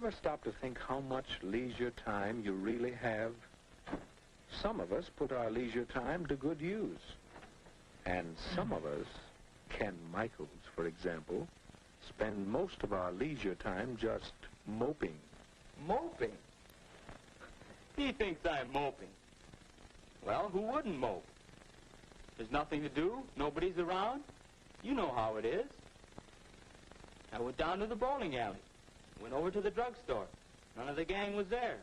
ever stop to think how much leisure time you really have? Some of us put our leisure time to good use. And some of us, Ken Michaels, for example, spend most of our leisure time just moping. Moping? He thinks I'm moping. Well, who wouldn't mope? There's nothing to do, nobody's around. You know how it is. I went down to the bowling alley, went over to the drugstore. None of the gang was there.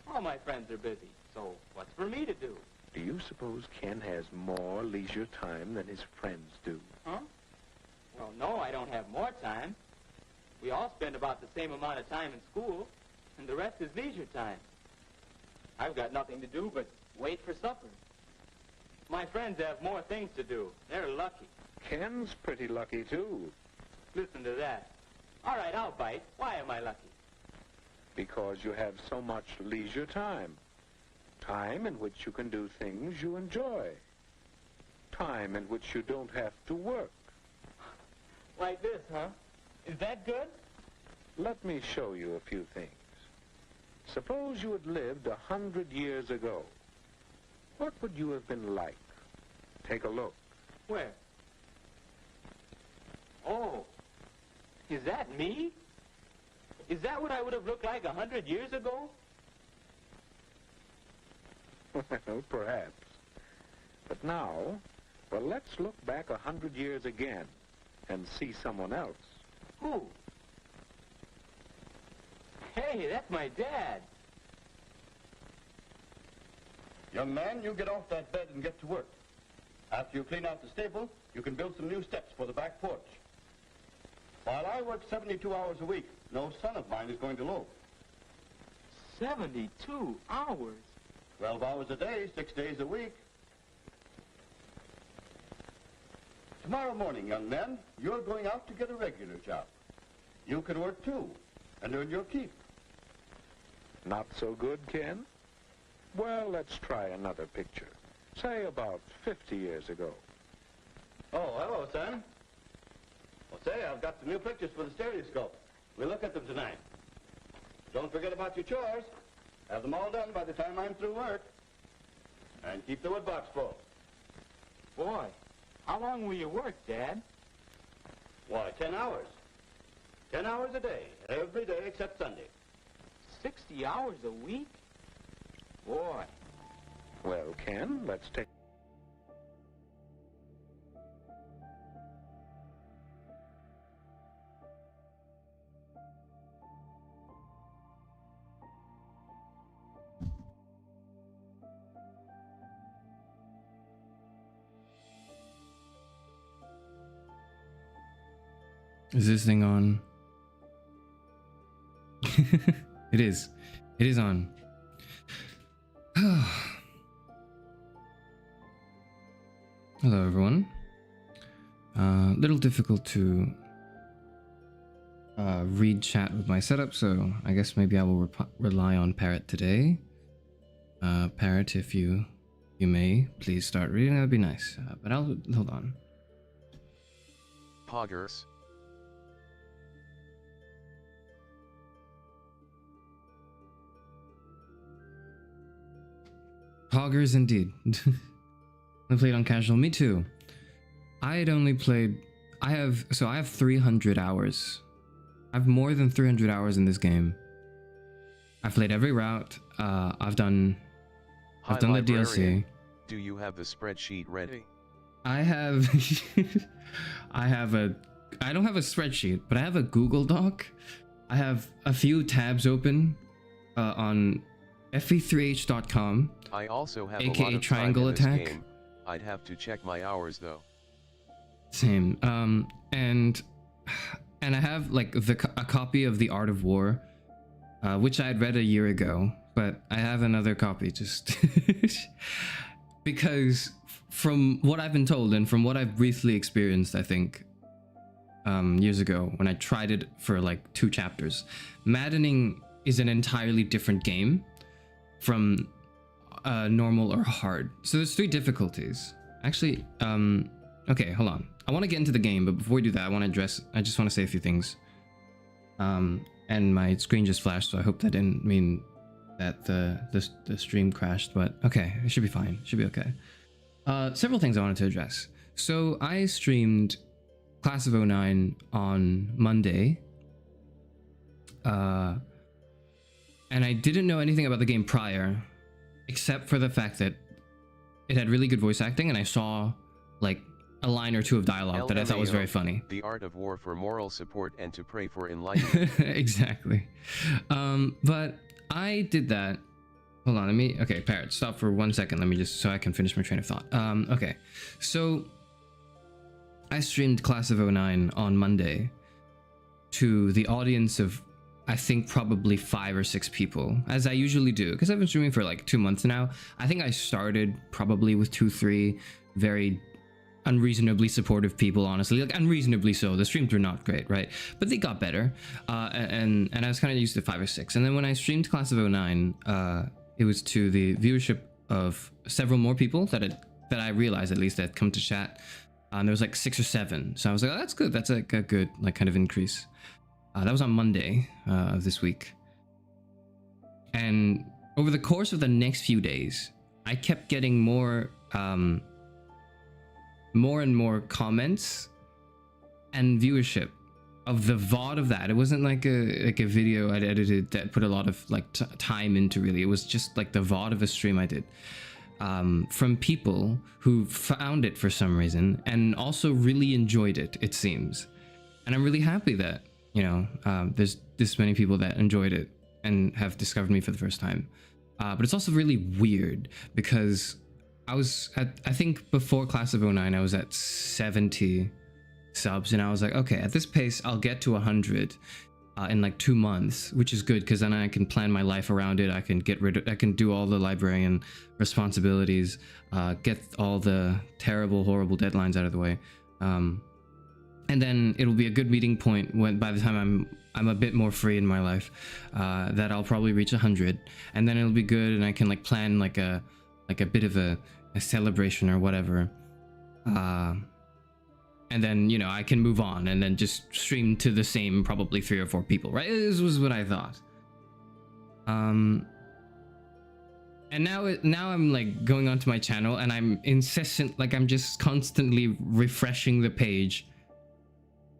All my friends are busy, so what's for me to do? Do you suppose Ken has more leisure time than his friends do? Huh? Well, no, I don't have more time. We all spend about the same amount of time in school, and the rest is leisure time. I've got nothing to do but wait for supper. My friends have more things to do. They're lucky. Ken's pretty lucky, too. Listen to that. All right, I'll bite. Why am I lucky? Because you have so much leisure time. Time in which you can do things you enjoy. Time in which you don't have to work. Like this, huh? Is that good? Let me show you a few things. Suppose you had lived 100 years ago. What would you have been like? Take a look. Where? Oh, is that me? Is that what I would have looked like 100 years ago? Well, perhaps. But now, well, let's look back 100 years again and see someone else. Who? Hey, that's my dad. Young man, you get off that bed and get to work. After you clean out the stable, you can build some new steps for the back porch. While I work 72 hours a week, no son of mine is going to loaf. 72 hours? 12 hours a day, 6 days a week. Tomorrow morning, young men, you're going out to get a regular job. You can work too, and earn your keep. Not so good, Ken? Well, let's try another picture. Say about 50 years ago. Oh, hello, son. Well, say, I've got some new pictures for the stereoscope. We'll look at them tonight. Don't forget about your chores. Have them all done by the time I'm through work. And keep the wood box full. Boy, how long will you work, Dad? Why, 10 hours. 10 hours a day, every day except Sunday. 60 hours a week? Boy. Well, Ken, let's take... Is this thing on? It is. It is on. Hello, everyone. Little difficult to read chat with my setup, so I guess maybe I will rely on Parrot today. Parrot, if you may, please start reading. That'd be nice. But I'll hold on. Poggers. Poggers indeed. I played on casual. Me too. I had only played. I have 300 hours. I have more than 300 hours in this game. I've played every route. I've done the DLC. Do you have the spreadsheet ready? I have. I don't have a spreadsheet, but I have a Google Doc. I have a few tabs open on FE3H.com. I also have aka a lot of Triangle time in Attack. this game. I'd have to check my hours though. Same. And I have like a copy of The Art of War, which I had read a year ago, but I have another copy just because from what I've been told and from what I've briefly experienced, I think years ago when I tried it for like 2 chapters, Maddening is an entirely different game from normal or hard. So there's 3 difficulties. Actually, okay, hold on. I want to get into the game, but before we do that, I just want to say a few things. and my screen just flashed, so I hope that didn't mean that the stream crashed, but okay, it should be fine. Should be okay. Several things I wanted to address. So I streamed Class of 09 on Monday, and I didn't know anything about the game prior, except for the fact that it had really good voice acting, and I saw like a line or two of dialogue that I thought was very funny. The art of war for moral support and to pray for enlightenment. Exactly. But I did that. Hold on, okay, Parrot, stop for 1 second. Let me just, so I can finish my train of thought. Okay, so I streamed Class of 09 on Monday to the audience of, I think, probably 5 or 6 people, as I usually do, because I've been streaming for like 2 months now. I think I started probably with 2-3 very unreasonably supportive people, honestly, like unreasonably so. The streams were not great, right? But they got better, and I was kind of used to 5 or 6. And then when I streamed Class of 09, it was to the viewership of several more people that I realized, at least, that come to chat. There was like 6 or 7, so I was like, oh, that's good. That's like a good like kind of increase. That was on Monday of this week, and over the course of the next few days, I kept getting more and more comments and viewership of the VOD of that. It wasn't like a video I'd edited that put a lot of like time into, really. It was just like the VOD of a stream I did, from people who found it for some reason and also really enjoyed it, it seems. And I'm really happy that, you know, there's this many people that enjoyed it and have discovered me for the first time. But it's also really weird because I was at, I think before Class of 09, I was at 70 subs, and I was like, okay, at this pace, I'll get to 100 in like 2 months, which is good because then I can plan my life around it. I can I can do all the librarian responsibilities, get all the terrible, horrible deadlines out of the way. And then it'll be a good meeting point when, by the time I'm a bit more free in my life, that I'll probably reach 100, and then it'll be good, and I can like plan like a bit of a celebration or whatever, and then, you know, I can move on and then just stream to the same probably 3 or 4 people, right? This was what I thought. And now I'm like going onto my channel and I'm incessant, like I'm just constantly refreshing the page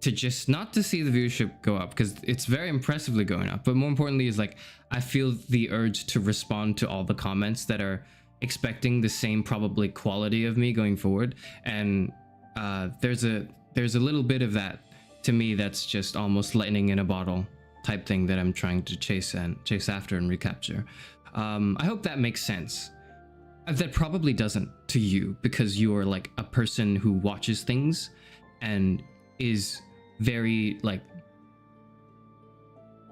to just not to see the viewership go up, because it's very impressively going up, but more importantly is like I feel the urge to respond to all the comments that are expecting the same probably quality of me going forward. And there's a little bit of that to me that's just almost lightning in a bottle type thing that I'm trying to chase after and recapture. I hope that makes sense. That probably doesn't to you, because you're like a person who watches things and is very like,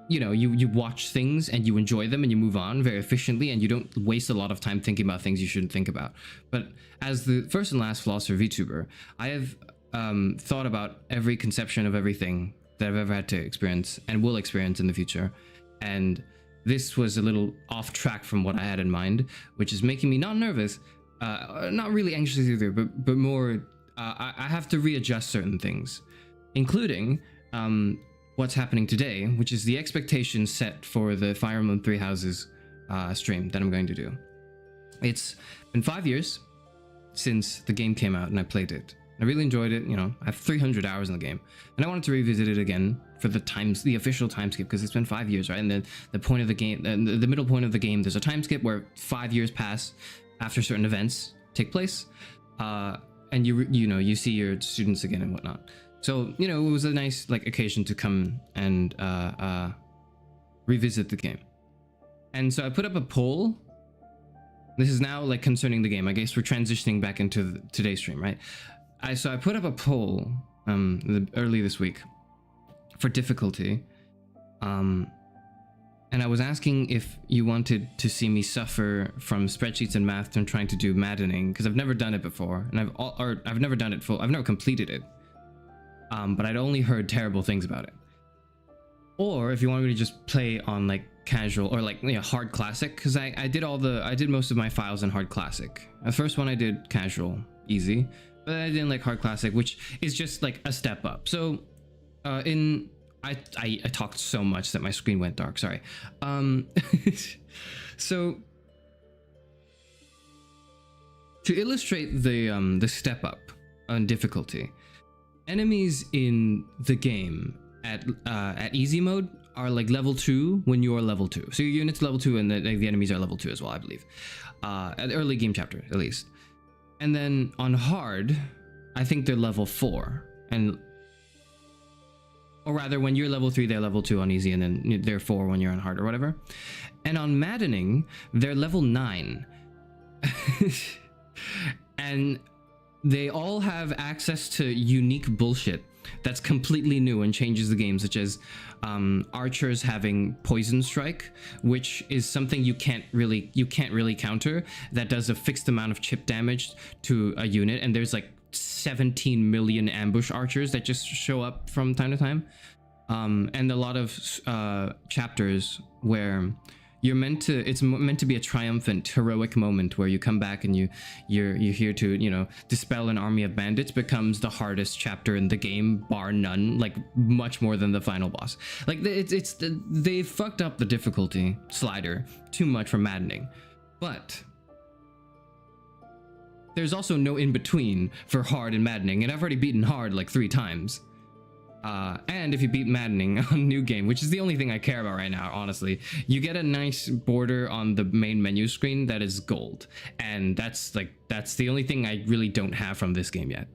you know, you watch things and you enjoy them and you move on very efficiently, and you don't waste a lot of time thinking about things you shouldn't think about. But as the first and last Philosopher VTuber, I have thought about every conception of everything that I've ever had to experience and will experience in the future, and this was a little off track from what I had in mind, which is making me not nervous, not really anxious either, but more I have to readjust certain things, including what's happening today, which is the expectations set for the Fire Emblem 3 Houses stream that I'm going to do. It's been 5 years since the game came out and I played it. I really enjoyed it. You know, I have 300 hours in the game, and I wanted to revisit it again for the official time skip, because it's been 5 years, right? And then the point of the game, the middle point of the game, there's a time skip where 5 years pass after certain events take place, and you see your students again and whatnot. So, you know, it was a nice like occasion to come and revisit the game. And so I put up a poll. This is now like concerning the game. I guess we're transitioning back into today's stream, right? So I put up a poll early this week for difficulty, and I was asking if you wanted to see me suffer from spreadsheets and math and trying to do Maddening, because I've never done it before, and I've never done it full. I've never completed it, but I'd only heard terrible things about it. Or if you want me to just play on like casual or like, you know, hard classic, because I did most of my files in hard classic. The first one I did casual, easy. But I didn't like hard classic, which is just like a step up. So I I talked so much that my screen went dark. Sorry. So to illustrate the step up on difficulty, enemies in the game at easy mode are like level 2 when you are level 2. So your unit's level 2 and the enemies are level 2 as well, I believe. At the early game chapter, at least. And then on hard, I think they're level 4. Or rather, when you're level 3, they're level 2 on easy, and then they're 4 when you're on hard or whatever. And on Maddening, they're level 9. And they all have access to unique bullshit that's completely new and changes the game, such as archers having poison strike, which is something you can't really counter, that does a fixed amount of chip damage to a unit, and there's like 17 million ambush archers that just show up from time to time. And a lot of chapters where it's meant to be a triumphant, heroic moment where you come back and you're here to, you know, dispel an army of bandits, becomes the hardest chapter in the game, bar none, like much more than the final boss. Like they fucked up the difficulty slider too much for Maddening, but there's also no in between for hard and Maddening, and I've already beaten hard like 3 times. And if you beat Maddening on New Game, which is the only thing I care about right now, honestly, you get a nice border on the main menu screen that is gold. And that's the only thing I really don't have from this game yet.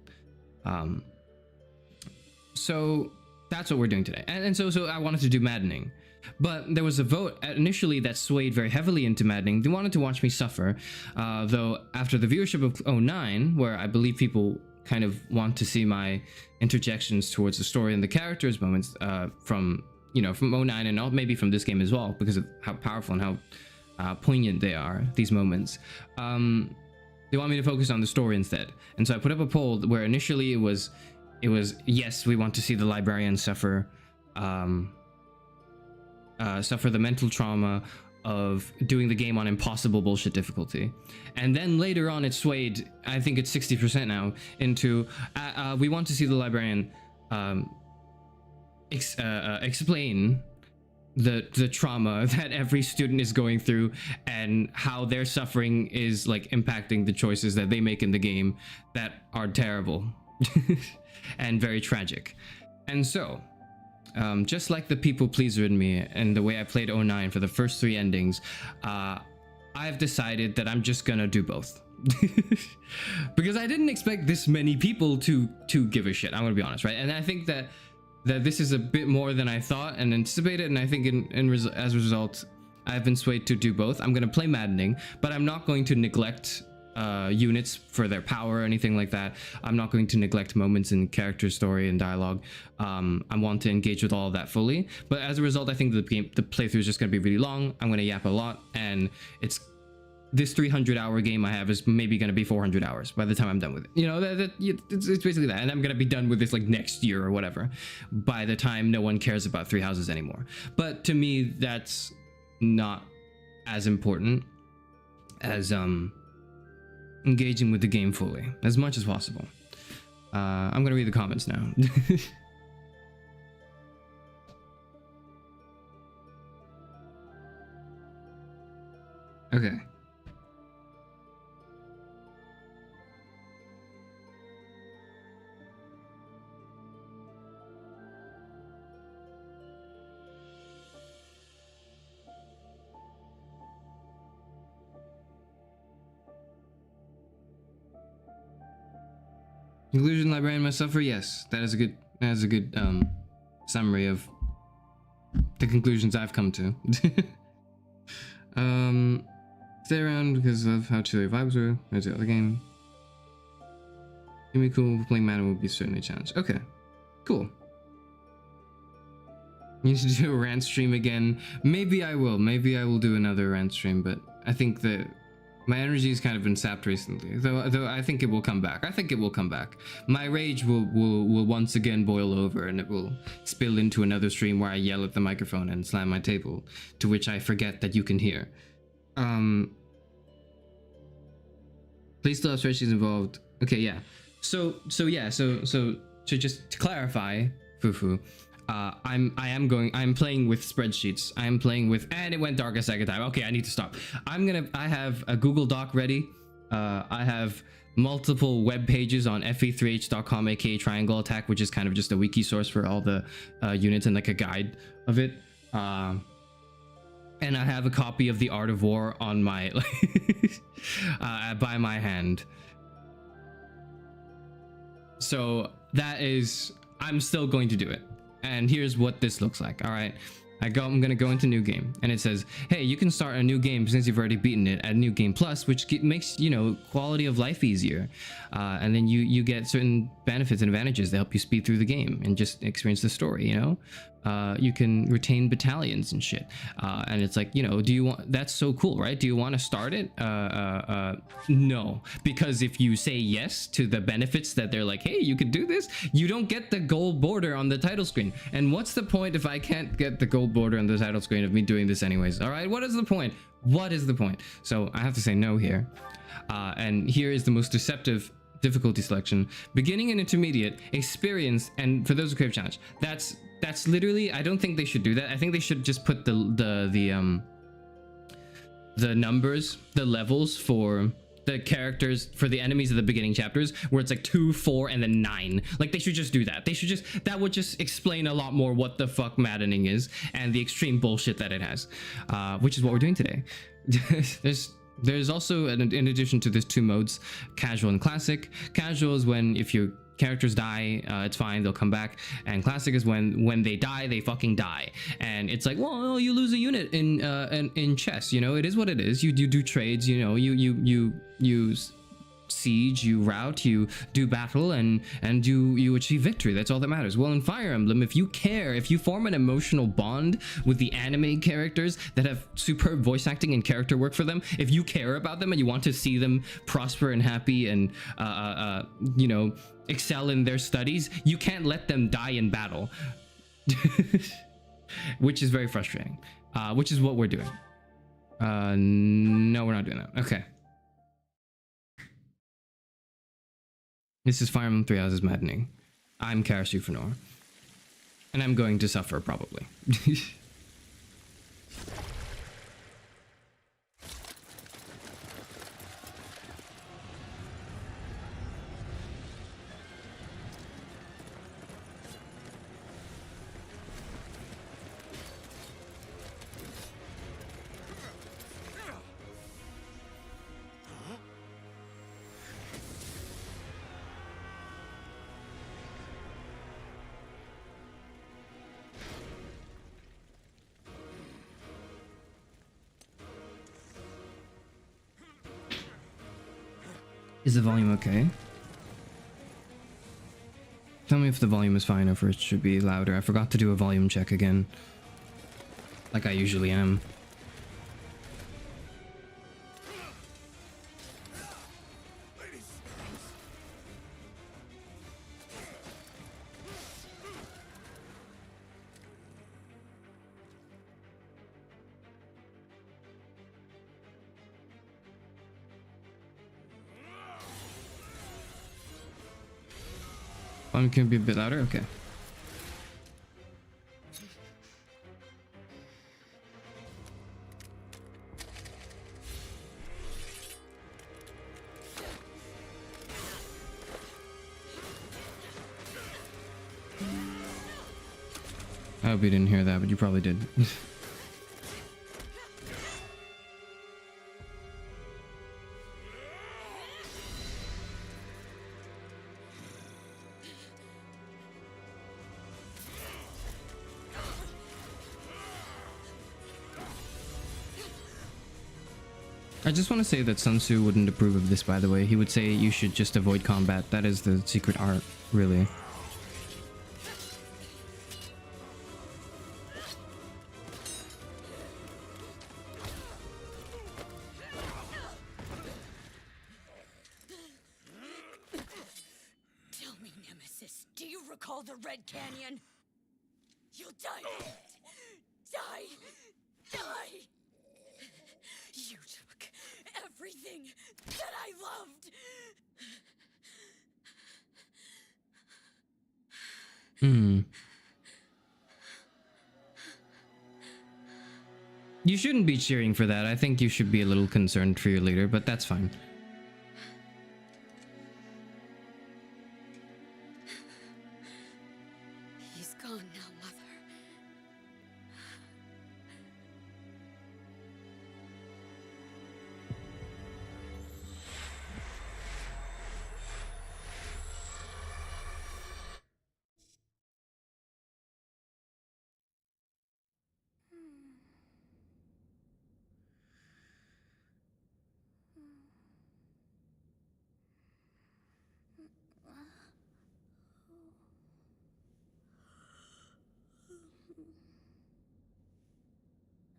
So that's what we're doing today. And so I wanted to do Maddening. But there was a vote initially that swayed very heavily into Maddening. They wanted to watch me suffer. Though after the viewership of 09, where I believe people kind of want to see my interjections towards the story and the characters moments from 09 and maybe from this game as well, because of how powerful and how poignant they are, these moments. They want me to focus on the story instead. And so I put up a poll where initially it was yes, we want to see the librarian suffer the mental trauma of doing the game on impossible bullshit difficulty. And then later on it swayed, I think it's 60% now, into we want to see the librarian explain the trauma that every student is going through and how their suffering is like impacting the choices that they make in the game that are terrible and very tragic. And so just like the people pleaser in me and the way I played 09 for the first 3 endings, I've decided that I'm just gonna do both. Because I didn't expect this many people to give a shit, I'm gonna be honest, right? And I think that this is a bit more than I thought and anticipated, and I think as a result, I've been swayed to do both. I'm gonna play Maddening, but I'm not going to neglect units for their power or anything like that. I'm not going to neglect moments in character story and dialogue. I want to engage with all of that fully, but as a result, I think the playthrough is just going to be really long. I'm going to yap a lot, and this 300-hour game I have is maybe going to be 400 hours by the time I'm done with it. You know, it's basically that, and I'm going to be done with this like next year or whatever, by the time no one cares about Three Houses anymore. But to me, that's not as important as engaging with the game fully as much as possible. I'm gonna read the comments now. Okay. Conclusion: librarian must suffer. Yes, that is a good summary of the conclusions I've come to. Stay around because of how chill your vibes were. There's the other game. It'd be cool. Playing Madden would be certainly a challenge. Okay, cool. You need to do a rant stream again. Maybe I will. Maybe I will do another rant stream, but I think that my energy has kind of been sapped recently, though I think it will come back. I think it will come back. My rage will once again boil over, and it will spill into another stream where I yell at the microphone and slam my table, to which I forget that you can hear. Please still have spreadsheets involved. Okay, yeah. So just to clarify, Fufu, I'm playing with spreadsheets. I'm playing with, and it went dark a second time. Okay, I need to stop. I have a Google Doc ready. I have multiple web pages on FE3H.com, aka Triangle Attack, which is kind of just a wiki source for all the units and like a guide of it. And I have a copy of The Art of War on my by my hand. So that is, I'm still going to do it. And here's what this looks like. All right. I'm gonna go into new game, and it says, hey, you can start a new game since you've already beaten it at New Game Plus, which makes, you know, quality of life easier. And then you get certain benefits and advantages that help you speed through the game and just experience the story, you know? You can retain battalions and shit. And it's like, you know, that's so cool, right? Do you want to start it? No, because if you say yes to the benefits that they're like, hey, you can do this, you don't get the gold border on the title screen. And what's the point if I can't get the gold border on the title screen of me doing this anyways? All right, what is the point? What is the point? So I have to say no here. And here is the most deceptive difficulty selection: beginning and intermediate, experienced, and for those who crave challenge. That's literally, I don't think they should do that. I think they should just put the numbers, the levels for the characters, for the enemies of the beginning chapters, where it's like 2, 4, and then 9. Like, they should just do that. That would just explain a lot more what the fuck Maddening is and the extreme bullshit that it has, which is what we're doing today. There's also, in addition to there's 2 modes, casual and classic. Casual is when if your characters die, it's fine, they'll come back. And classic is when they die, they fucking die. And it's like, well, you lose a unit in chess, you know, it is what it is. You do trades, you know, you siege, you rout, you do battle, and you achieve victory. That's all that matters. Well, in Fire Emblem, if you form an emotional bond with the anime characters that have superb voice acting and character work for them, if you care about them and you want to see them prosper and happy and you know, excel in their studies, you can't let them die in battle. Which is very frustrating, which is what we're doing. No, we're not doing that. Okay. This is Fire Emblem 3 Houses Maddening. I'm Charis Euphranor, and I'm going to suffer, probably. Is the volume okay? Tell me if the volume is fine or if it should be louder. I forgot to do a volume check again, like I usually am. Can be a bit louder? Okay. I hope you didn't hear that, but you probably did. I just want to say that Sun Tzu wouldn't approve of this, by the way. He would say you should just avoid combat. That is the secret art, really. Tell me, Nemesis, do you recall the Red Canyon? You'll die. Die. Die. You took everything that I loved. You shouldn't be cheering for that. I think you should be a little concerned for your leader, but that's fine. He's gone now, Mother.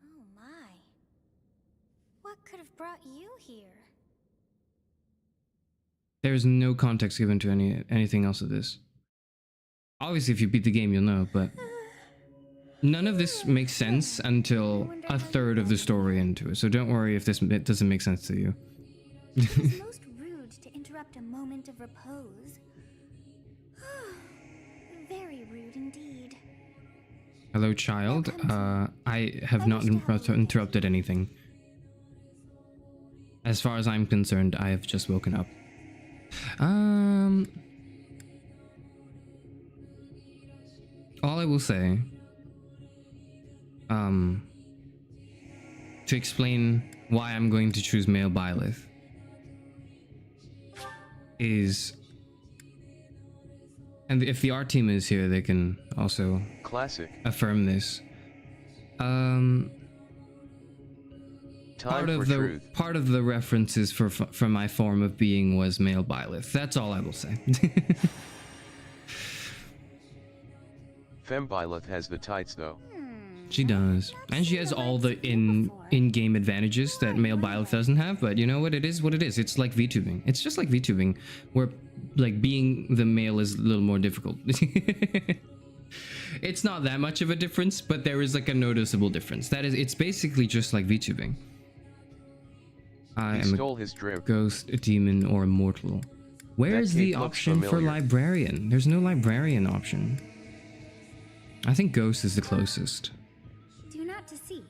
Oh my. What could have brought you here? There's no context given to anything else of this. Obviously, if you beat the game, you'll know, but none of this makes sense until a third of the story into it. So don't worry if this doesn't make sense to you. It was most rude to interrupt a moment of repose. Very rude indeed. Hello, child. I have not interrupted anything. As far as I'm concerned, I have just woken up. All I will say, to explain why I'm going to choose male Byleth is, and if the art team is here, they can also Classic. affirm this. Time for truth. Part of the references for my form of being was male Byleth. That's all I will say. Femme Byleth has the tights though. She does, and she has all the in-game advantages that male Byleth doesn't have. But you know what? It is what it is. It's like VTubing. It's just like VTubing, where like being the male is a little more difficult. It's not that much of a difference, but there is like a noticeable difference. That is, it's basically just like VTubing. I am stole his drip. Ghost, a demon, or immortal. Where is the option for librarian? There's no librarian option. I think ghost is the closest. Do not deceive.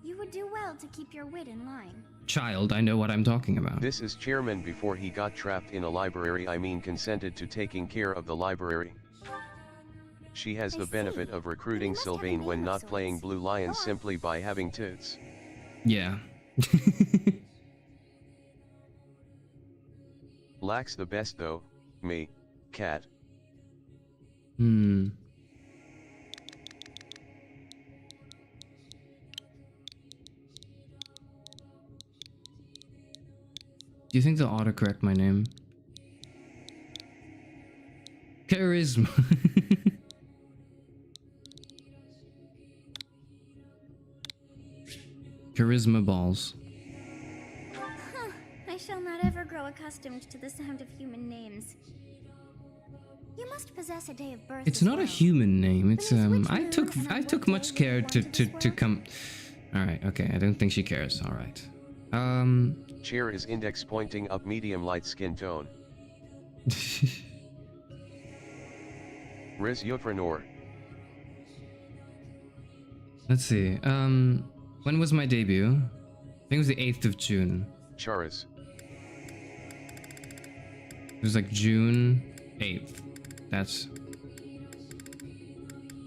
You would do well to keep your wit in line. Child, I know what I'm talking about. This is chairman before he got trapped in a library. I mean consented to taking care of the library. She has the benefit of recruiting Sylvain when not playing Blue Lions simply by having tits. Yeah. Lacks the best though, me, cat. Do you think they'll autocorrect my name? Charisma. Charisma balls. Huh. I shall not ever grow accustomed to the sound of human names. You must possess a day of birth. It's not a human name. It's I took much care to come. All right. Okay. I don't think she cares. All right. Chair is index pointing up, medium light skin tone. Charis Euphranor. Let's see. When was my debut? I think it was the 8th of June. Charis. It was like June 8th. That's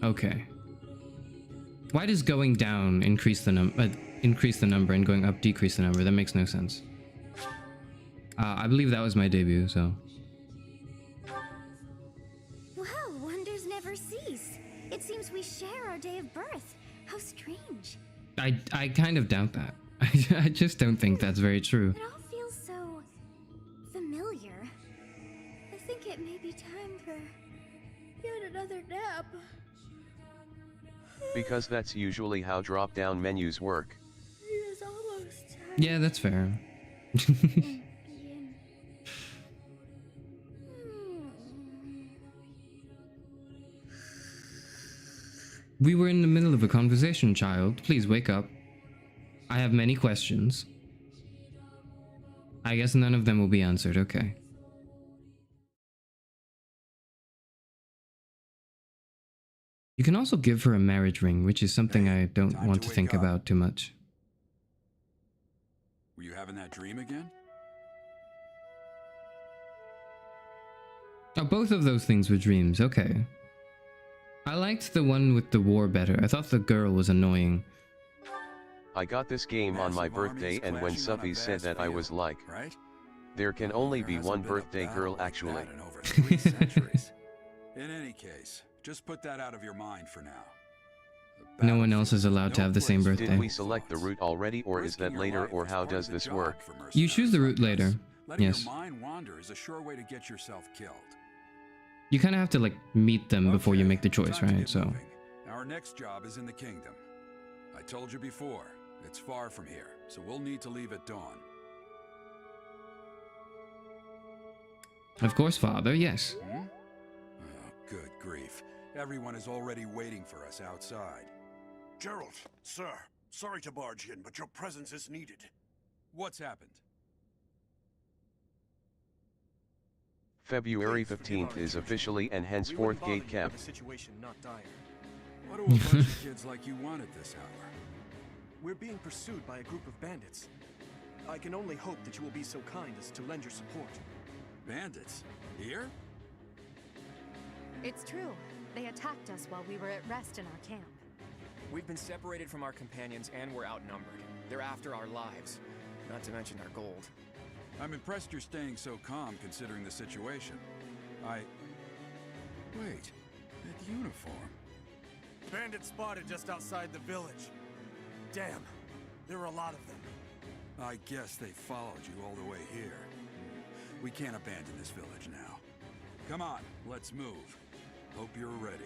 okay. Why does going down increase the number and going up decrease the number? That makes no sense. I believe that was my debut, so. Well, wonders never cease. It seems we share our day of birth. How strange. I kind of doubt that. I just don't think that's very true. It all feels so familiar. I think it may be time for yet another nap. Because that's usually how drop-down menus work. It is almost time. Yeah, that's fair. We were in the middle of a conversation, child. Please wake up. I have many questions. I guess none of them will be answered. Okay. You can also give her a marriage ring, which is something I don't want to think about too much. Were you having that dream again? Oh, both of those things were dreams. Okay. I liked the one with the war better. I thought the girl was annoying. I got this game on my birthday, and when Suppy said that, I was like, right? There can only be one birthday girl actually. In over 3 centuries. In any case, just put that out of your mind for now. No one else is allowed to have the same birthday. Did we select the route already, or is that later, or how does this work? You choose the route later. Letting Yes. your mind wander is a sure way to get yourself killed. You kind of have to like meet them before you make the choice, time to right? get So moving. Our next job is in the kingdom. I told you before, it's far from here, so we'll need to leave at dawn. of course, father, yes. Oh, good grief. Everyone is already waiting for us outside. Gerald, sir, sorry to barge in, but your presence is needed. What's happened? February 15th is officially and henceforth gate kept. Situation not dire. What do a bunch of kids like you want at this hour? We're being pursued by a group of bandits. I can only hope that you will be so kind as to lend your support. Bandits? Here? It's true. They attacked us while we were at rest in our camp. We've been separated from our companions and we're outnumbered. They're after our lives, not to mention our gold. I'm impressed you're staying so calm considering the situation. Wait, that uniform. Bandits spotted just outside the village. Damn, there are a lot of them. I guess they followed you all the way here. We can't abandon this village now. Come on, let's move. Hope you're ready.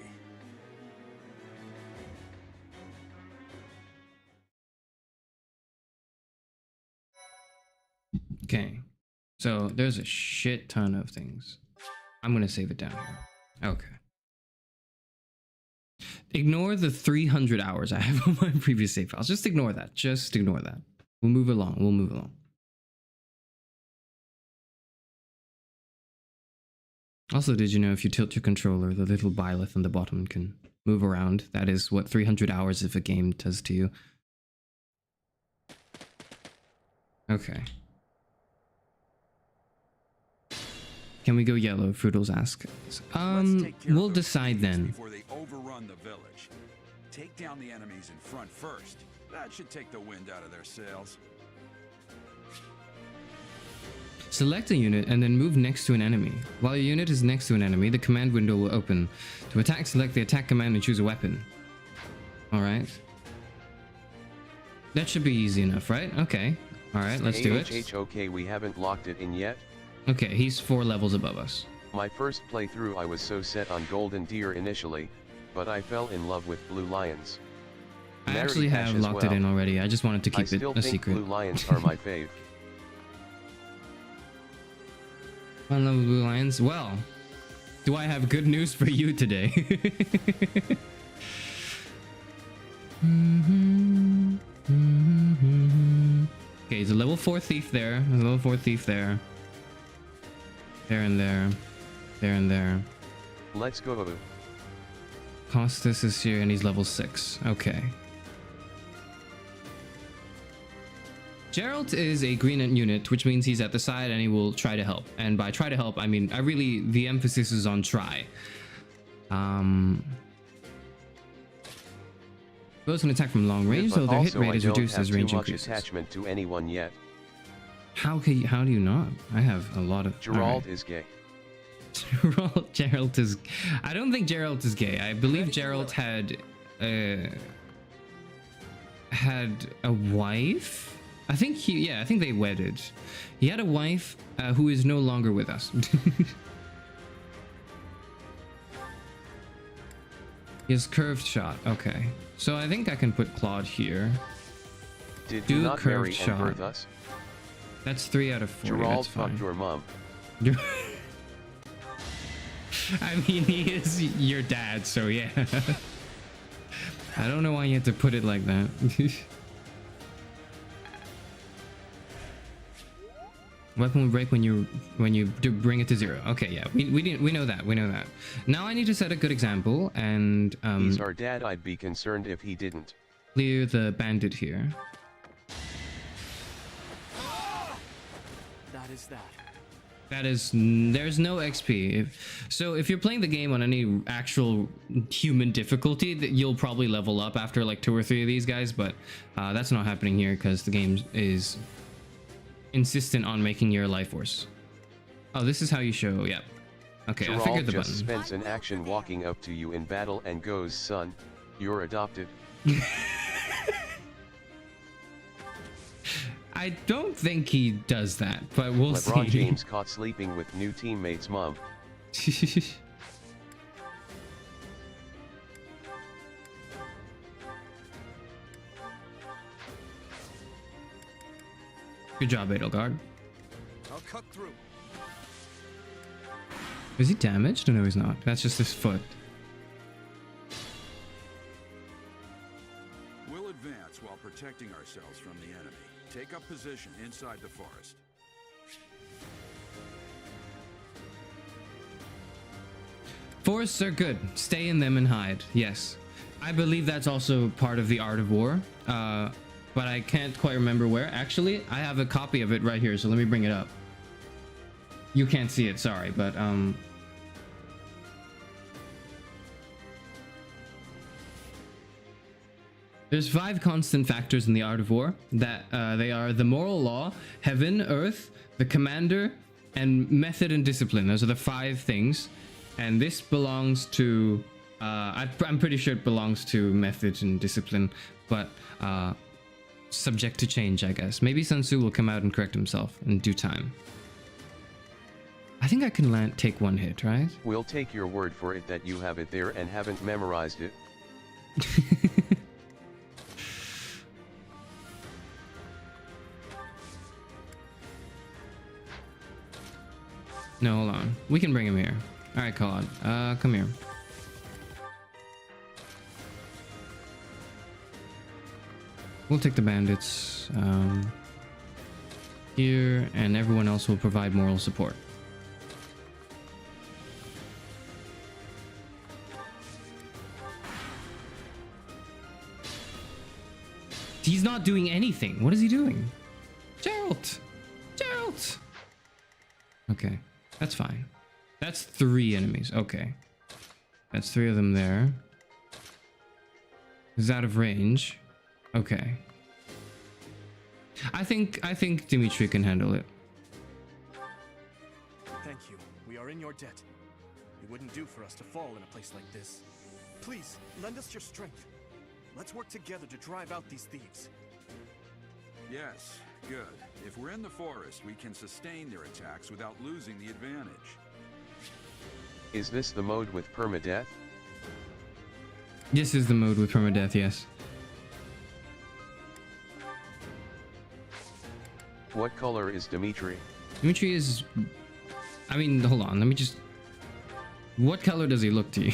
Okay. So there's a shit ton of things. I'm gonna save it down here. Okay. Ignore the 300 hours I have on my previous save files. Just ignore that. Just ignore that. We'll move along. We'll move along. Also, did you know if you tilt your controller, the little byleth on the bottom can move around? That is what 300 hours of a game does to you. Okay. Can we go yellow? Fruitles ask. We'll decide then. Before they overrun the village. Take down the enemies in front first. That should take the wind out of their sails. Select a unit and then move next to an enemy. While your unit is next to an enemy, the command window will open. To attack, select the attack command and choose a weapon. Alright. That should be easy enough, right? Okay. Alright, let's do it. Okay, we haven't locked it in yet. Okay, he's 4 levels above us. My first playthrough I was so set on golden deer initially, but I fell in love with blue lions. I actually have locked it in already. I just wanted to keep it a secret. Blue lions are my fave. I love blue lions. Well, do I have good news for you today? Okay, he's a level 4 thief there. There's a level 4 thief there. There and there. There and there. Let's go. Costas is here and he's level 6. Okay. Gerald is a green unit, which means he's at the side and he will try to help. And by try to help, I mean, the emphasis is on try. Those can attack from long range, so their hit rate is reduced as range increases. Attachment to anyone yet. How do you not? I have a lot of. Gerald is gay. Gerald is. I don't think Gerald is gay. I believe Gerald had a wife. I think I think they wedded. He had a wife who is no longer with us. He has curved shot. Okay, so I think I can put Claude here. Did you not marry and birth us? That's 3 out of 4. Gerald fucked your mom. I mean, he is your dad, so yeah. I don't know why you had to put it like that. Weapon will break when you do bring it to 0. Okay, yeah, we know that. Now I need to set a good example and he's our dad. I'd be concerned if he didn't. Clear the bandit here. That is that. That is, there's no XP. So if you're playing the game on any actual human difficulty, you'll probably level up after like 2 or 3 of these guys, but that's not happening here because the game is insistent on making your life force. Oh, this is how you show, yep. Okay, I figured the button. Just spends an action walking up to you in battle and goes, "Son, you're adopted." I don't think he does that, but we'll see. LeBron James caught sleeping with new teammate's mom. Good job, Edelgard. I'll cut through. Is he damaged? No, he's not. That's just his foot. We'll advance while protecting ourselves from the enemy. Take up position inside the forest. Forests are good. Stay in them and hide. Yes. I believe that's also part of the art of war. But I can't quite remember where. Actually, I have a copy of it right here, so let me bring it up. You can't see it, sorry, but there's 5 constant factors in the art of war. That they are the moral law, heaven, earth, the commander, and method and discipline. Those are the 5 things, and this belongs to. I'm pretty sure it belongs to method and discipline, but subject to change, I guess. Maybe Sun Tzu will come out and correct himself in due time. I think I can take 1 hit, right? We'll take your word for it that you have it there and haven't memorized it. No, hold on. We can bring him here. All right, Claude. Come here. We'll take the bandits here, and everyone else will provide moral support. He's not doing anything. What is he doing? Geralt! Geralt! Okay, that's fine. That's 3 enemies. Okay. That's 3 of them there. He's out of range. Okay. I think Dimitri can handle it. Thank you. We are in your debt. It wouldn't do for us to fall in a place like this. Please, lend us your strength. Let's work together to drive out these thieves. Yes, good. If we're in the forest, we can sustain their attacks without losing the advantage. Is this the mode with permadeath? This is the mode with permadeath, yes. What color is Dimitri? Dimitri is... I mean, hold on. Let me just... What color does he look to you?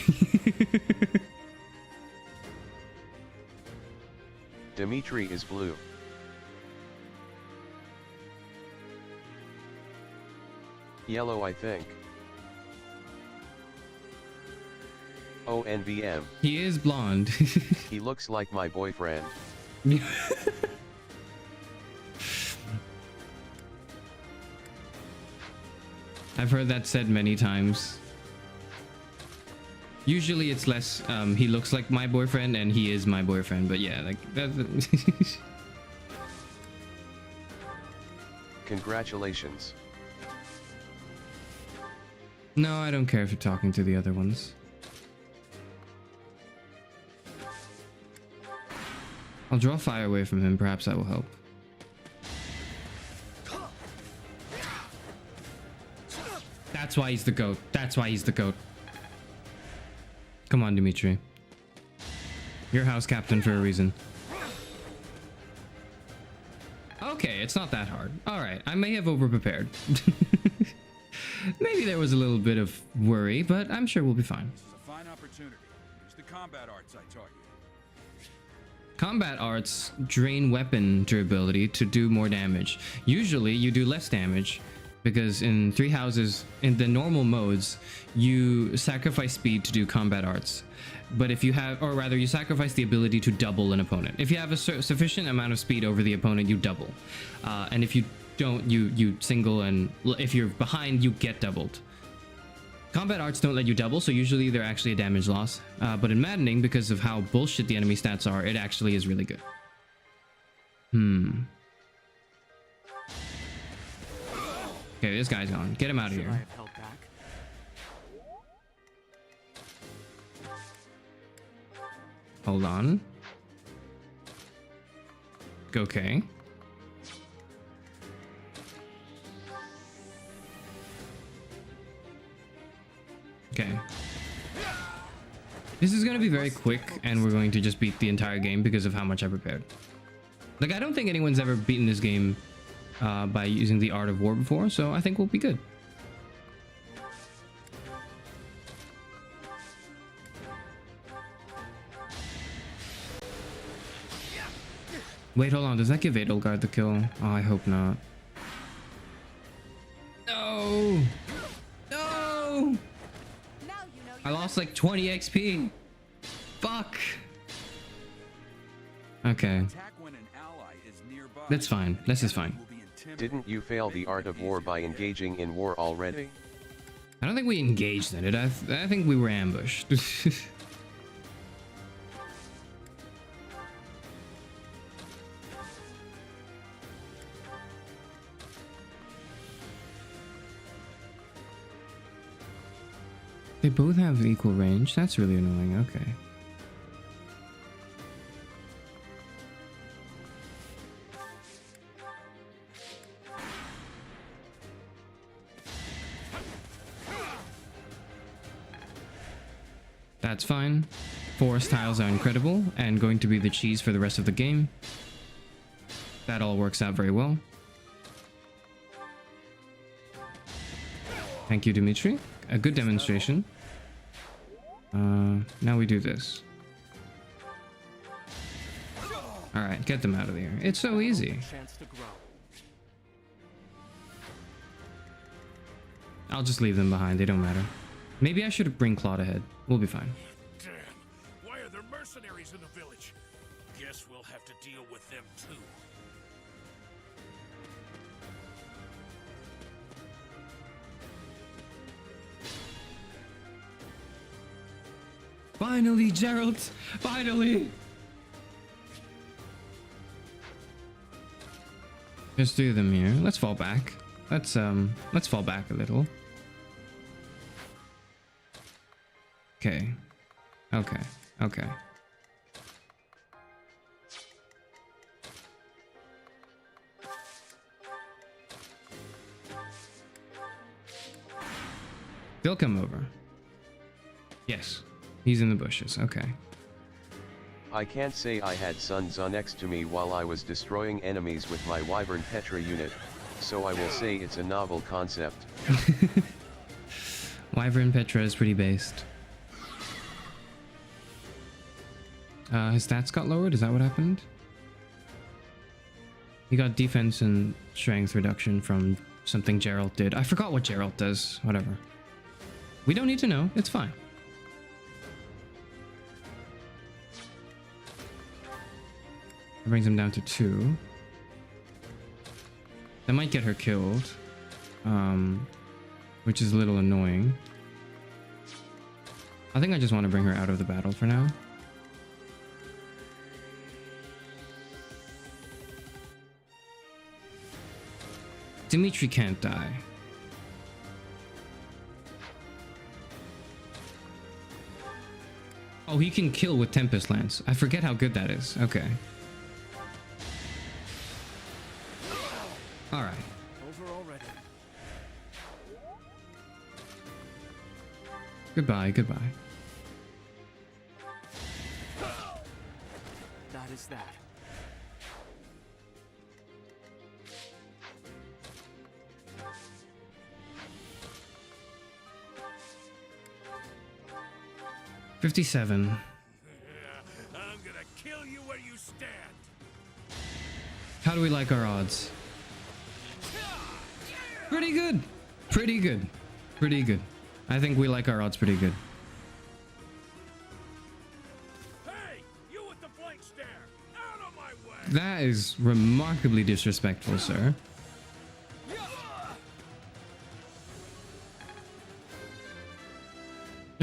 Dimitri is blue. Yellow, I think. Oh, NVM. He is blonde. He looks like my boyfriend. I've heard that said many times. Usually it's less, he looks like my boyfriend and he is my boyfriend, but yeah, like that. Congratulations. No, I don't care if you're talking to the other ones. I'll draw fire away from him, perhaps that will help. That's why he's the GOAT. That's why he's the GOAT. Come on, Dimitri. You're house captain for a reason. Okay, it's not that hard. Alright, I may have overprepared. Maybe there was a little bit of worry, but I'm sure we'll be fine. This is a fine opportunity. Use the combat arts I taught you. Combat arts drain weapon durability to do more damage. Usually you do less damage, because in 3 houses, in the normal modes, you sacrifice speed to do combat arts. But if you have, or rather, you sacrifice the ability to double an opponent. If you have a sufficient amount of speed over the opponent, you double. And if you don't, you single, and if you're behind, you get doubled. Combat arts don't let you double, so usually they're actually a damage loss. But in Maddening, because of how bullshit the enemy stats are, it actually is really good. Okay, this guy's gone. Get him out of here. Hold on. Okay. Okay. This is going to be very quick, and we're going to just beat the entire game because of how much I prepared. Like, I don't think anyone's ever beaten this game by using the Art of War before, so I think we'll be good. Wait, hold on. Does that give Edelgard the kill? Oh, I hope not. No! No! I lost like 20 XP. Fuck. Okay. That's fine. This is fine. Didn't you fail the art of war by engaging in war already? I don't think we engaged in it. I think we were ambushed. They both have equal range. That's really annoying. Okay. That's fine. Forest tiles are incredible and going to be the cheese for the rest of the game. That all works out very well. Thank you, Dimitri. A good demonstration. Now we do this. Alright, get them out of here. It's so easy. I'll just leave them behind. They don't matter. Maybe I should bring Claude ahead. We'll be fine. Damn. Why are there mercenaries in the village? Guess we'll have to deal with them too. Finally, Gerald! Finally! There's 3 of them here. Let's fall back. Let's fall back a little. Okay. Okay. Okay. They'll come over. Yes. He's in the bushes. Okay. I can't say I had Sun Tzu next to me while I was destroying enemies with my Wyvern Petra unit, so I will say it's a novel concept. Wyvern Petra is pretty based. His stats got lowered? Is that what happened? He got defense and strength reduction from something Geralt did. I forgot what Geralt does. Whatever. We don't need to know. It's fine. That brings him down to 2. That might get her killed. Which is a little annoying. I think I just want to bring her out of the battle for now. Dimitri can't die. Oh, he can kill with Tempest Lance. I forget how good that is. Okay. All right. Over already. Goodbye, goodbye. That is that. $57. I'm gonna kill you where you stand. How do we like our odds? Pretty good. Pretty good. Pretty good. I think we like our odds pretty good. Hey, you with the flank stare! Out of my way! That is remarkably disrespectful, sir.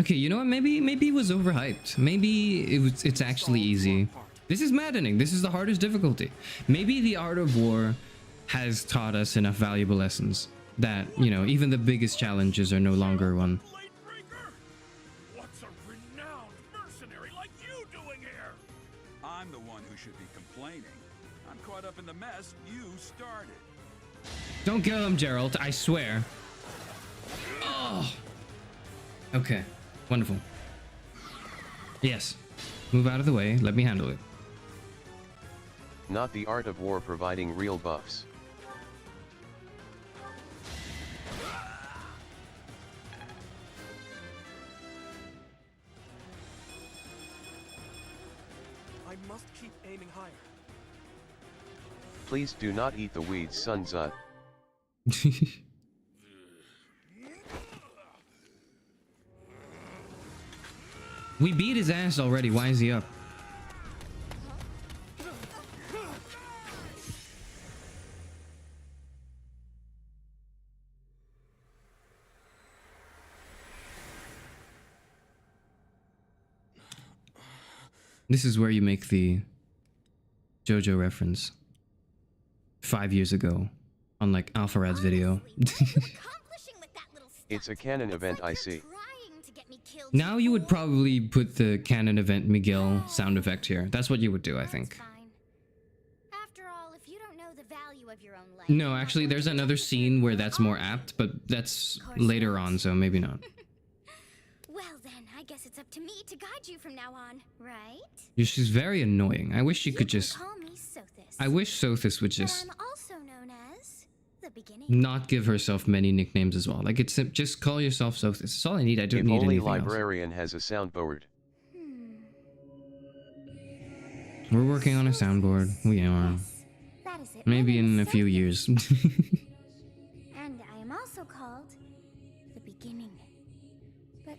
Okay, you know what? Maybe it was overhyped. Maybe it's actually easy. This is maddening. This is the hardest difficulty. Maybe the art of war has taught us enough valuable lessons that, you know, even the biggest challenges are no longer one. What's a renowned mercenary like you doing here? I'm the one who should be complaining. I'm caught up in the mess you started. Don't kill him, Gerald. I swear. Oh. Okay. Wonderful. Yes. Move out of the way. Let me handle it. Not the art of war providing real buffs. I must keep aiming higher. Please do not eat the weeds, Sun Tzu. We beat his ass already. Why is he up? This is where you make the JoJo reference 5 years ago on like Alpharad's video. It's a canon event, I see. Now you would probably put the canon event Miguel sound effect here. That's what you would do, I think. After all, if you don't know the value of your own life. No, actually, there's another scene where that's more apt, but that's later on, so maybe not. Well then, I guess it's up to me to guide you from now on, right? Yeah, she's very annoying. I wish she could just... Call me Sothis. I wish Sothis would just... I'm also known as the beginning. Not give herself many nicknames as well. Like, it's just call yourself Sothis. That's all I need. I don't need anything else. If only Librarian has a soundboard. We're working on a soundboard. We are. That is it. Maybe in a few years. And I am also called the beginning. But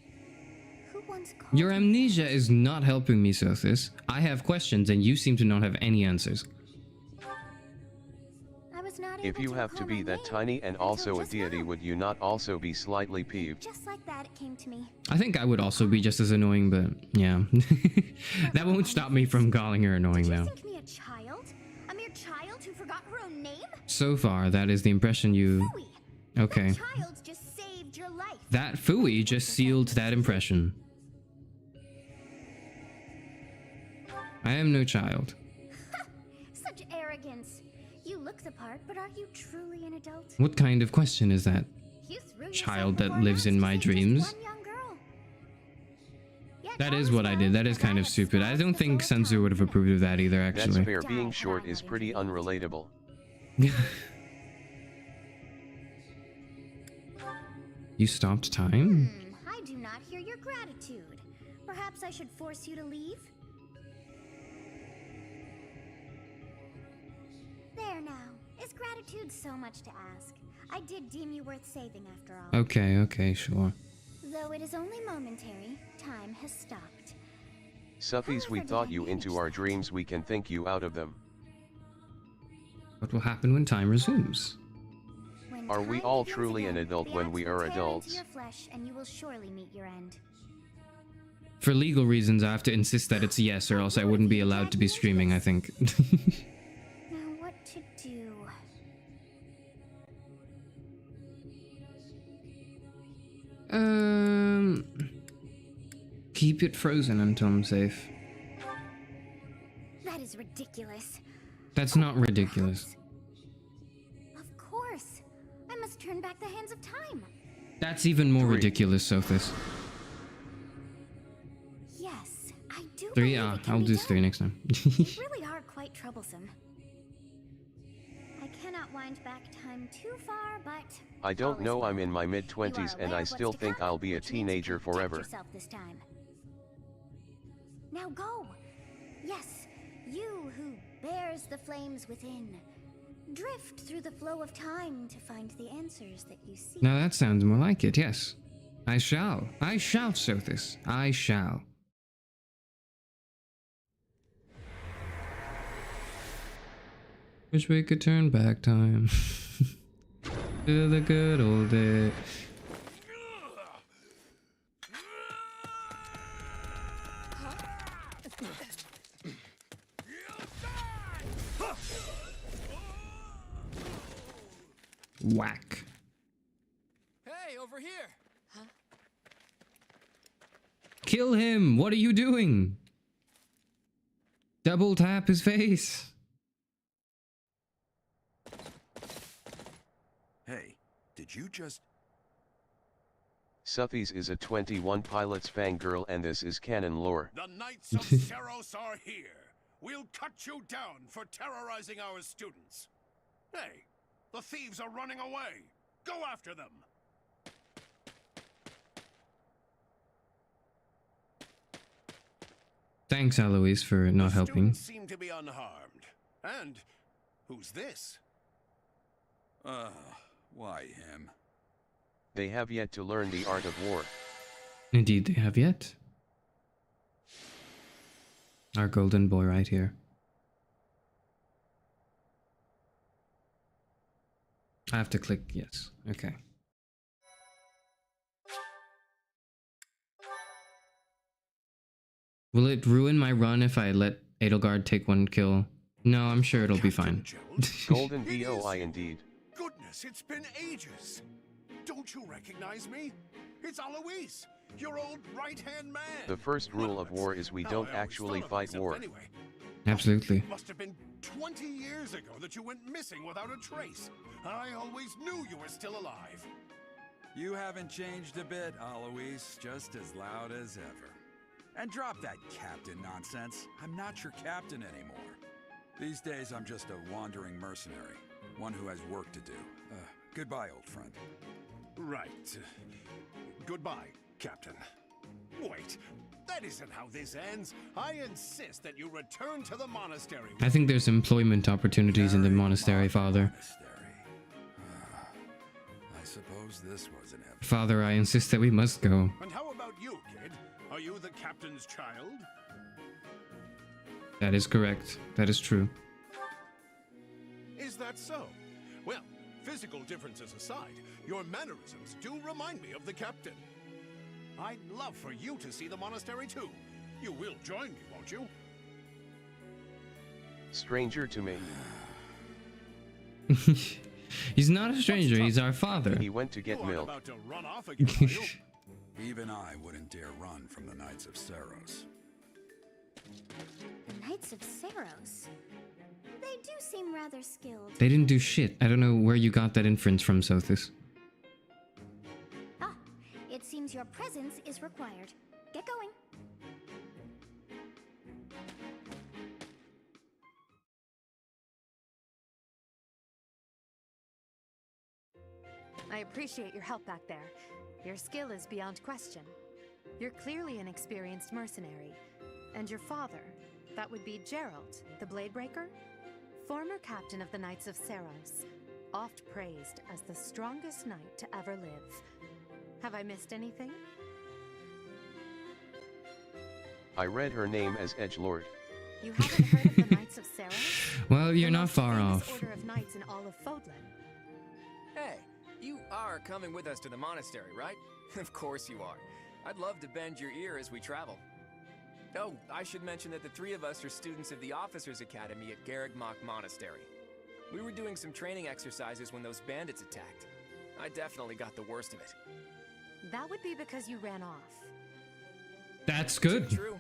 who once called Your amnesia is not helping me, Sothis. I have questions and you seem to not have any answers. If you have to be that tiny and also a deity, would you not also be slightly peeved? Just like that, it came to me. I think I would also be just as annoying, but yeah. That won't stop me from calling her annoying, though. Think me a child? A mere child who forgot her own name? So far, that is the impression you... Okay. That child just saved your life. That Fooey just sealed that impression. I am no child. Such arrogance. You look the part, but are you truly an adult? What kind of question is that? Child that lives in my dreams? That is what I did. That is kind of stupid. I don't think Sun Tzu would have approved of that either, actually. That's fair. Being short is pretty unrelatable. You stopped time? I do not hear your gratitude. Perhaps I should force you to leave? There now. Is gratitude so much to ask? I did deem you worth saving after all. Okay, sure. Though it is only momentary, time has stopped. Suffies, we thought you into our dreams, we can think you out of them. What will happen when time resumes? Are we all truly an adult when we are adults? Your flesh, and you will surely meet your end. For legal reasons, I have to insist that it's yes, or else I wouldn't be allowed to be streaming, I think. Now what to do? Keep it frozen until I'm safe. That is ridiculous. That's not ridiculous. Of course. I must turn back the hands of time. That's even more ridiculous, Sothis. Yes, I do. 3? I'll do 3 next time. You really are quite troublesome. I cannot wind back time too far, but I don't know, I'm in my mid-20s and I still think I'll be a teenager forever. This time. Now go. Yes, you who bears the flames within. Drift through the flow of time to find the answers that you seek. Now that sounds more like it, yes. I shall, Sothis. I shall. Wish we could turn back time. To the good old days. Whack. Hey, over here! Huh? Kill him! What are you doing? Double tap his face. Hey, did you just... Suffies is a 21 Pilots fangirl and this is canon lore. The Knights of Seros are here. We'll cut you down for terrorizing our students. Hey, the thieves are running away. Go after them. Thanks, Alois, for not helping. Students seem to be unharmed. And who's this? Why him? They have yet to learn the art of war. Indeed, they have yet. Our golden boy right here. I have to click yes. Okay. Will it ruin my run if I let Edelgard take one kill? No, I'm sure it'll be fine. Golden BOI indeed. Goodness, it's been ages. Don't you recognize me? It's Alois, your old right-hand man. The first rule of war is we don't actually fight war. Anyway. Absolutely. It must have been 20 years ago that you went missing without a trace. I always knew you were still alive. You haven't changed a bit, Alois. Just as loud as ever. And drop that captain nonsense. I'm not your captain anymore. These days, I'm just a wandering mercenary. One who has work to do. Goodbye, old friend. Right. Goodbye, Captain. Wait, that isn't how this ends. I insist that you return to the monastery. I think there's employment opportunities in the monastery, Father. I suppose this was an evidence. Father, I insist that we must go. And how about you, kid? Are you the captain's child? That is correct. That is true. Is that so? Well, physical differences aside, your mannerisms do remind me of the captain. I'd love for you to see the monastery too. You will join me, won't you? Stranger to me. He's not a stranger, he's our father. He went to get milk. About to run off again, are you? Even I wouldn't dare run from the Knights of Seros. The Knights of Seros? They do seem rather skilled. They didn't do shit. I don't know where you got that inference from, Sothis. Ah, it seems your presence is required. Get going. I appreciate your help back there. Your skill is beyond question. You're clearly an experienced mercenary. And your father, that would be Gerald, the Bladebreaker? Former captain of the Knights of Seros, oft praised as the strongest knight to ever live. Have I missed anything? I read her name as Edgelord. You haven't heard of the Knights of Seros? Well, you're The not most far famous off. Order of knights in all of Fodlan. Hey, you are coming with us to the monastery, right? Of course you are. I'd love to bend your ear as we travel. Oh, I should mention that the three of us are students of the Officers Academy at Garreg Mach Monastery. We were doing some training exercises when those bandits attacked. I definitely got the worst of it. That would be because you ran off. That's good. True.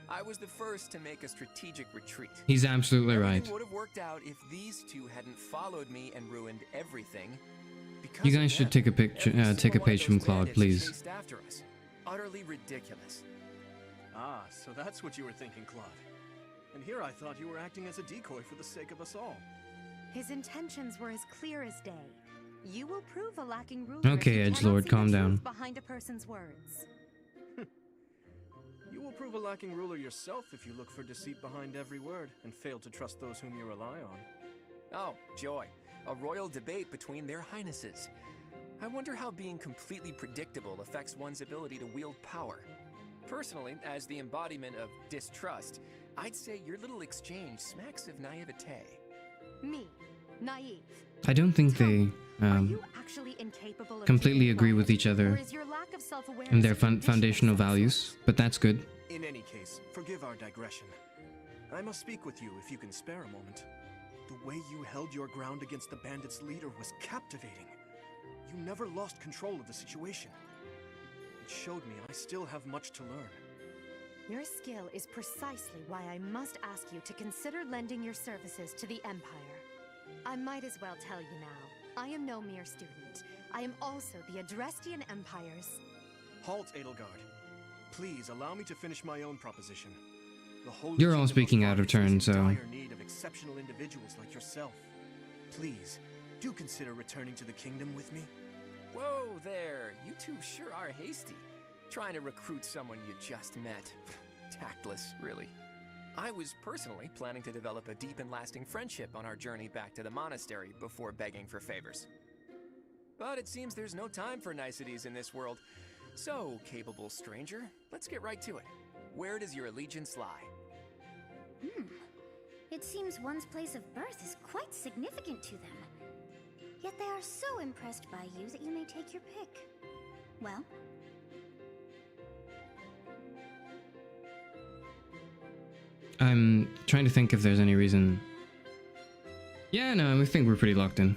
I was the first to make a strategic retreat. He's absolutely right. Everything would have worked out if these two hadn't followed me and ruined everything. Because You of guys should them, take a picture, every take a single one of page from those Claude, bandits please. chased after us. Utterly ridiculous. Ah, so that's what you were thinking, Claude. And here I thought you were acting as a decoy for the sake of us all. His intentions were as clear as day. You will prove a lacking ruler. Okay, if you cannot Edgelord, see calm the down. truth behind a person's words. You will prove a lacking ruler yourself if you look for deceit behind every word and fail to trust those whom you rely on. Oh, joy. A royal debate between their highnesses. I wonder how being completely predictable affects one's ability to wield power. Personally, as the embodiment of distrust, I'd say your little exchange smacks of naivete. Me, naive. I don't think they Are you actually incapable of completely taking agree with part? each other Or is your lack of self-awareness in their a condition of foundational some values, sort? but that's good. In any case, forgive our digression. I must speak with you if you can spare a moment. The way you held your ground against the bandits' leader was captivating. You never lost control of the situation. It showed me I still have much to learn. Your skill is precisely why I must ask you to consider lending your services to the Empire. I might as well tell you now, I am no mere student. I am also the Adrestian Empire's... Halt, Edelgard. Please allow me to finish my own proposition. The Holy You're all Kingdom speaking out of Fargus turn, is in so... dire need of exceptional individuals like yourself. Please, do consider returning to the kingdom with me. Whoa there, you two sure are hasty. Trying to recruit someone you just met. Tactless, really. I was personally planning to develop a deep and lasting friendship on our journey back to the monastery before begging for favors. But it seems there's no time for niceties in this world. So, capable stranger, let's get right to it. Where does your allegiance lie? It seems one's place of birth is quite significant to them. Yet they are so impressed by you that you may take your pick. Well? I'm trying to think if there's any reason... Yeah, no, I think we're pretty locked in.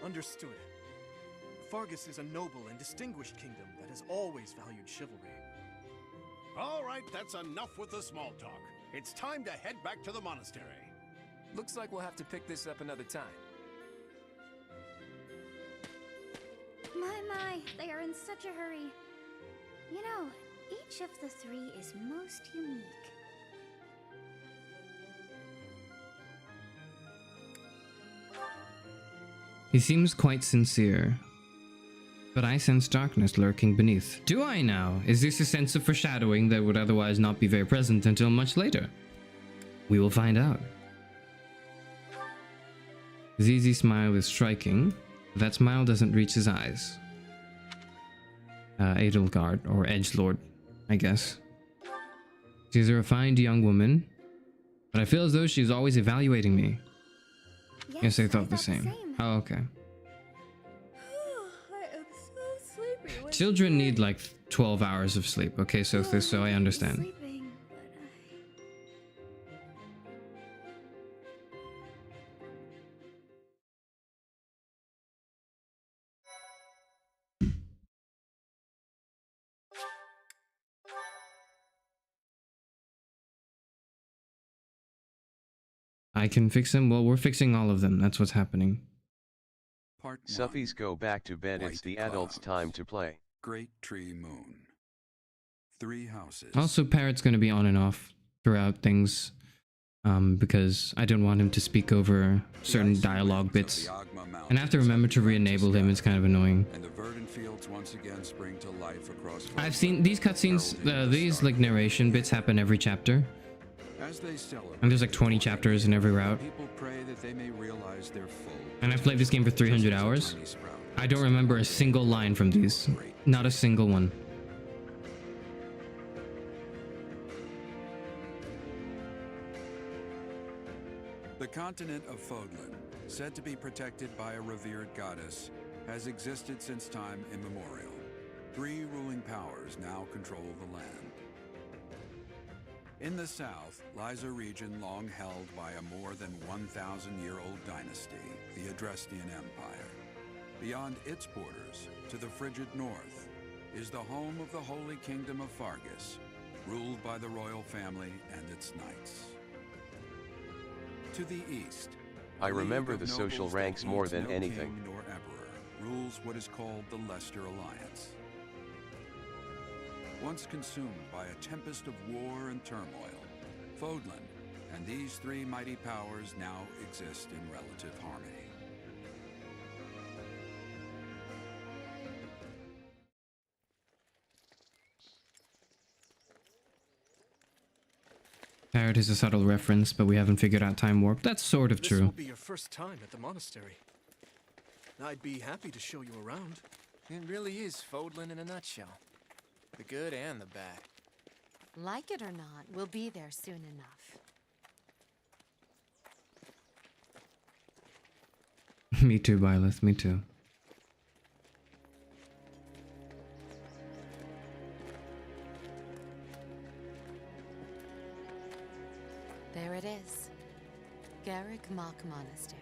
Understood. Fargus is a noble and distinguished kingdom that has always valued chivalry. All right, that's enough with the small talk. It's time to head back to the monastery. Looks like we'll have to pick this up another time. My, they are in such a hurry. You know, each of the three is most unique. He seems quite sincere. But I sense darkness lurking beneath. Do I now? Is this a sense of foreshadowing that would otherwise not be very present until much later? We will find out. Zizi's smile is striking. That smile doesn't reach his eyes. Edelgard, or Edgelord, I guess. She's a refined young woman, but I feel as though she's always evaluating me. Yes, I thought the same. Oh, okay. I am so sleepy. Children need like 12 hours of sleep. Okay, so I understand. Sleeping, I can fix them. Well, we're fixing all of them. That's what's happening. Part 1. Suffies go back to bed. It's the adults' time to play. Great Tree Moon. 3 houses. Also, Parrot's going to be on and off throughout things, because I don't want him to speak over certain dialogue bits. And I have to remember to re-enable him. It's kind of annoying. And the verdant fields once again spring to life across. I've seen these cutscenes, these like narration bits happen every chapter. As they celebrate, And there's like 20 chapters in every route. people pray that they may realize their full. And I've played this game for 300 hours. I don't remember a single line from these. Not a single one. The continent of Fodlan, said to be protected by a revered goddess, has existed since time immemorial. 3 ruling powers now control the land. In the south lies a region long held by a more than 1,000-year-old dynasty, the Adrestian Empire. Beyond its borders, to the frigid north, is the home of the Holy Kingdom of Fargus, ruled by the royal family and its knights. To the east, I remember the social ranks more than anything. King nor emperor rules what is called the Leicester Alliance. Once consumed by a tempest of war and turmoil, Fodlan and these 3 mighty powers now exist in relative harmony. Parrot is a subtle reference, but we haven't figured out time warp. That's sort of This true. will be your first time at the monastery. I'd be happy to show you around. It really is Fodlan in a nutshell. The good and the bad. Like it or not, we'll be there soon enough. Me too, Byleth. Me too. There it is. Garreg Mach Monastery.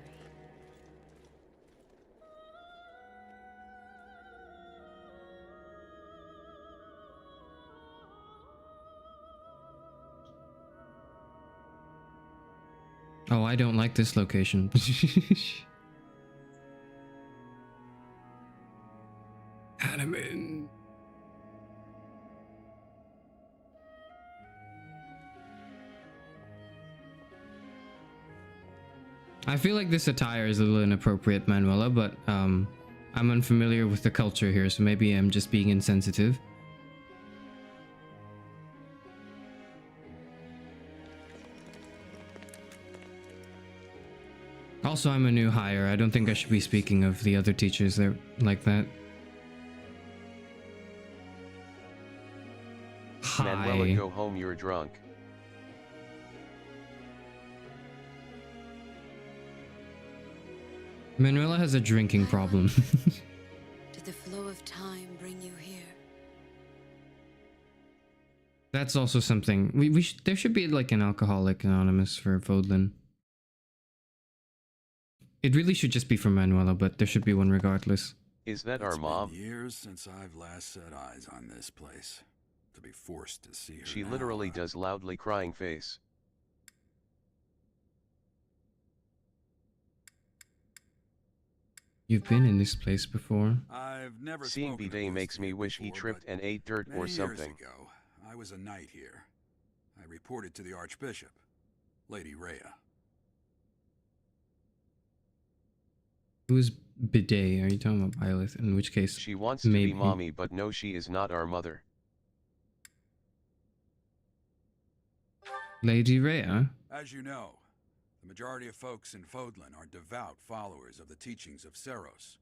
Oh, I don't like this location. Anime. I feel like this attire is a little inappropriate, Manuela, but I'm unfamiliar with the culture here, so maybe I'm just being insensitive. Also, I'm a new hire. I don't think I should be speaking of the other teachers there like that. Manuela, Hi. go home, you're drunk. Manuela has a drinking problem. Did the flow of time bring you here? That's also something there should be like an Alcoholic Anonymous for Vodlin. It really should just be for Manuela, but there should be one regardless. Is that our It's mom? been years since I've last set eyes on this place. To be forced to see her She now, literally does loudly crying face. You've been in this place before. I've never Seeing spoken of Bidet this makes to me you wish he before, tripped but and ate dirt or many something. Years ago, I was a knight here. I reported to the Archbishop, Lady Rhea. Who's Bidet? Are you talking about Byleth? In which case, She wants to maybe. be mommy, but no, she is not our mother. Lady Rhea? As you know, the majority of folks in Fodlan are devout followers of the teachings of Seros.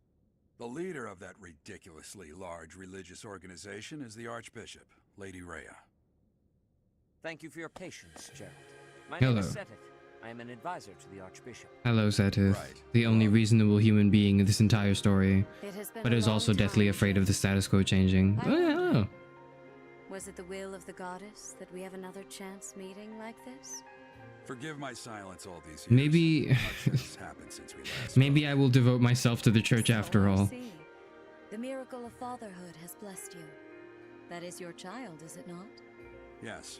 The leader of that ridiculously large religious organization is the Archbishop, Lady Rhea. Thank you for your patience, Gerald. My Hello. name is Seteth. I am an advisor to the Archbishop. Hello, Seteth. Right. The only reasonable human being in this entire story, It has been but a is long also deathly time. afraid of the status quo changing. I Oh, yeah, wonder, hello. Was it the will of the goddess that we have another chance meeting like this? Forgive my silence all these years. Maybe, Much has happened since we last maybe spoke. I will devote myself to the church after I all. see. The miracle of fatherhood has blessed you. That is your child, is it not? Yes.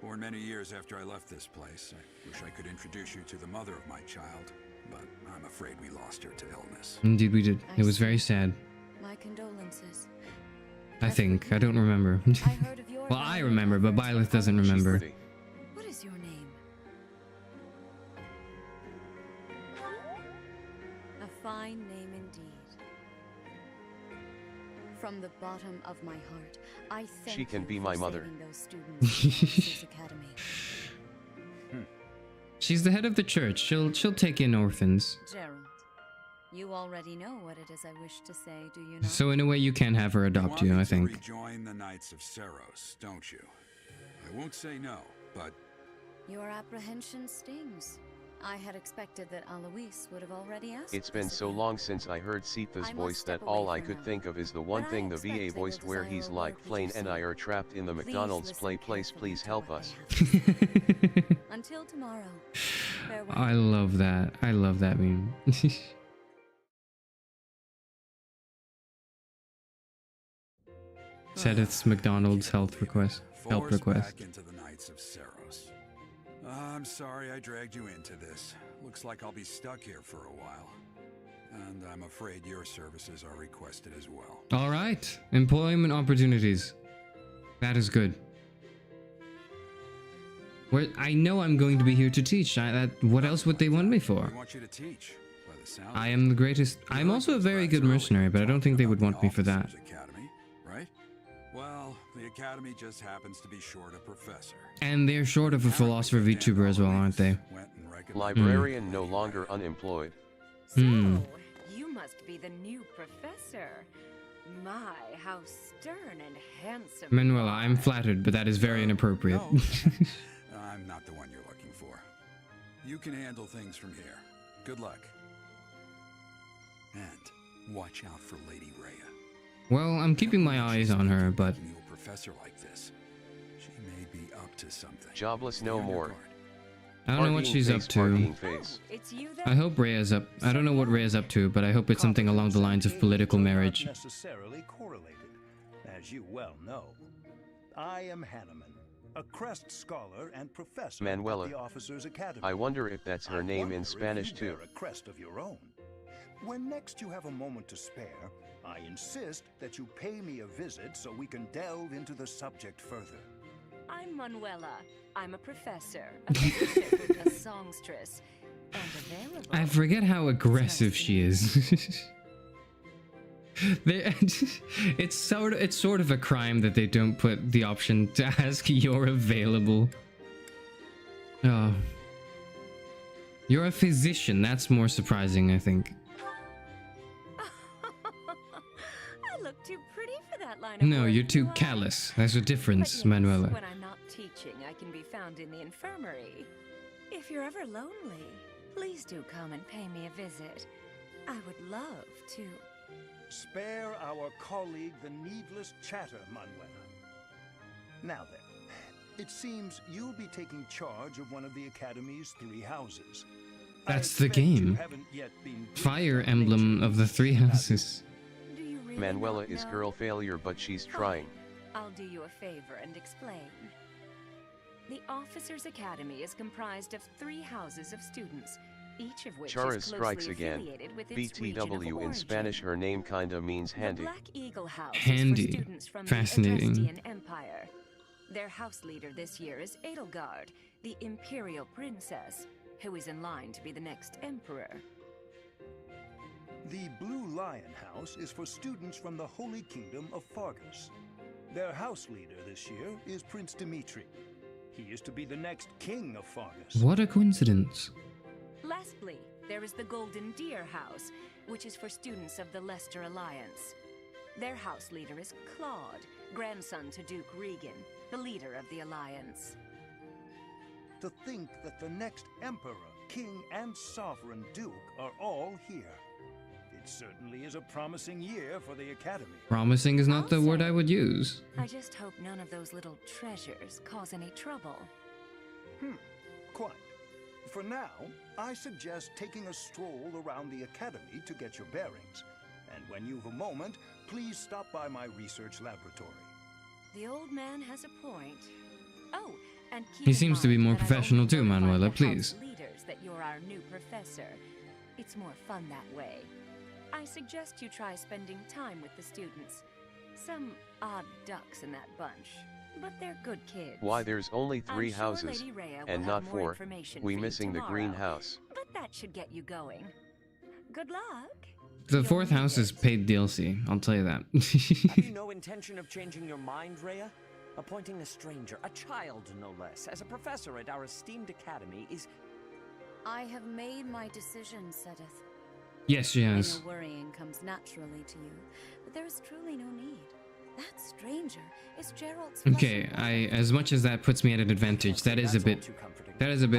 Born many years after I left this place. I wish I could introduce you to the mother of my child, but I'm afraid we lost her to illness. Indeed, we did. I It was see. very sad. My condolences. I As for think. you, I don't remember. I heard of your Well, I valiant remember, but efforts Byleth in doesn't college. remember. Pretty. What is your name? A fine name indeed. From the bottom of my heart, I thank She can you be for my mother. saving those students in Officers Academy. She's the head of the church. She'll take in orphans. Gerald, you already know what it is I wish to say, do you not? So in a way, you can have her adopt you, I think. You want me to rejoin the Knights of Seros, don't you? I won't say no, but Your apprehension stings. I had expected that Alois would have already asked. It's been this of so you. long since I heard Sita's I must voice step that all away I for could now. think of is the one But I thing the expect VA they will voiced where desire he's a like, word with Flane you and I soon. are trapped in the Please McDonald's listen place, carefully please to help what us. they have to say. Until tomorrow. Farewell. I love that. I love that meme. Seteth's McDonald's help request. forced back into the Knights of Seros. I'm sorry I dragged you into this. Looks like I'll be stuck here for a while. And I'm afraid your services are requested as well. All right. Employment opportunities. That is good. I know I'm going to be here to teach. What else would they want me for? I want you to teach. By the sound I am the greatest. I'm also a very good mercenary, but I don't think they would want me for that. Academy, right? Well, the academy just happens to be short a professor. And they're short of a philosopher VTuber as well, aren't they? Librarian no longer unemployed. So, you must be the new professor. My, how stern and handsome. Manuela, I'm flattered, but that is very inappropriate. No, I'm not the one you're looking for. You can handle things from here. Good luck. And watch out for Lady Rhea. Well, I'm keeping my eyes on her, but You a professor like this. She may be up to something. Jobless Stay no on your more. guard. I don't know what Partying she's up face, to. partying face. It's you I hope Rhea's up. I don't know what Rhea's up to, but I hope it's something along the lines of political marriage. Not necessarily correlated, as you well know. I am Hanneman, a Crest scholar and professor Manuela. at the Officers Academy. I wonder if that's her name in Spanish you too. bear a crest of your own. When next you have a moment to spare, I insist that you pay me a visit so we can delve into the subject further. I'm Manuela. I'm a professor, a songstress, and available. I forget how aggressive she is. It's sort of a crime that they don't put the option to ask you're available. Oh. You're a physician. That's more surprising, I think. I look too pretty for that line of No, work, you're too do I? callous. There's a difference, But yes, Manuela. when I'm not teaching, I can be found in the infirmary. If you're ever lonely, please do come and pay me a visit. I would love to. Spare our colleague the needless chatter, Manuela. Now then, it seems you'll be taking charge of one of the Academy's 3 houses. That's the game. Fire Emblem of the 3 houses. Manuela is girl failure, but she's trying. I'll do you a favor and explain. The Officers Academy is comprised of 3 houses of students, each of which Charis is strikes closely again. affiliated with its region of BTW in origin. Spanish, her name kinda means handy. The Black Eagle House Handy. is for students from Fascinating. the Adrestian Empire. Their house leader this year is Edelgard, the Imperial Princess, who is in line to be the next emperor. The Blue Lion House is for students from the Holy Kingdom of Fargus. Their house leader this year is Prince Dimitri. He is to be the next king of Fargus. What a coincidence. Lastly, there is the Golden Deer House, which is for students of the Leicester Alliance. Their house leader is Claude, grandson to Duke Regan, the leader of the Alliance. To think that the next emperor, king, and sovereign duke are all here. It certainly is a promising year for the Academy. Promising is not the word I would use. I just hope none of those little treasures cause any trouble. Quite. For now, I suggest taking a stroll around the Academy to get your bearings. And when you've a moment, please stop by my research laboratory. The old man has a point. Oh, and keep He in seems to be mind more that I've professional only too, notified Manuela, the please. house leaders that you're our new professor. It's more fun that way. I suggest you try spending time with the students. Some odd ducks in that bunch, but they're good kids. Why, there's only 3 I'm sure houses, Lady Rhea will and have not more 4. information We for you missing the tomorrow. greenhouse. But that should get you going. Good luck. The 4th house is paid DLC, I'll tell you that. Have you no intention of changing your mind, Rhea? Appointing a stranger, a child no less, as a professor at our esteemed academy is... I have made my decision, Sedith. Yes, she I has. know worrying comes naturally to you, but there is truly no need. That stranger is Gerald's Okay, as much as that puts me at an advantage, that is a bit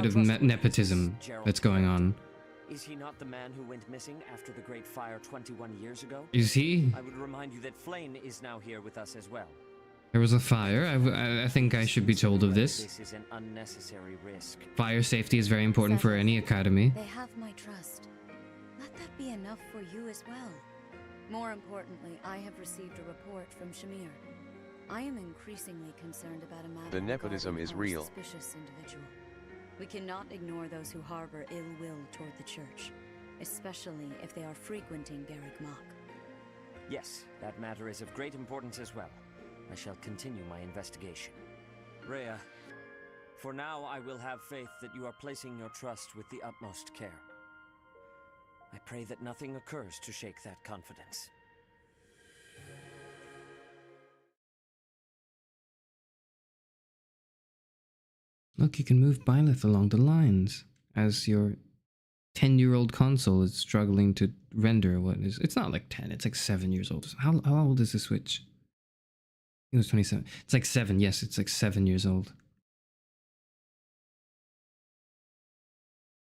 of nepotism that's going on. Is he not the man who went missing after the Great Fire 21 years ago? Is he? I would remind you that Flame is now here with us as well. There was a fire. I think I should be told of this. This is an unnecessary risk. Fire safety is very important for any academy. They have my trust. Let that be enough for you as well. More importantly, I have received a report from Shamir. I am increasingly concerned about a matter The nepotism regarding is our real. suspicious individual. We cannot ignore those who harbor ill will toward the church, especially if they are frequenting Garreg Mach. Yes, that matter is of great importance as well. I shall continue my investigation. Rhea, for now I will have faith that you are placing your trust with the utmost care. I pray that nothing occurs to shake that confidence. Look, you can move Byleth along the lines as your 10-year-old console is struggling to render what is... It's not like 10, it's like 7 years old. How old is the Switch? It was 27. It's like 7, yes, it's like 7 years old.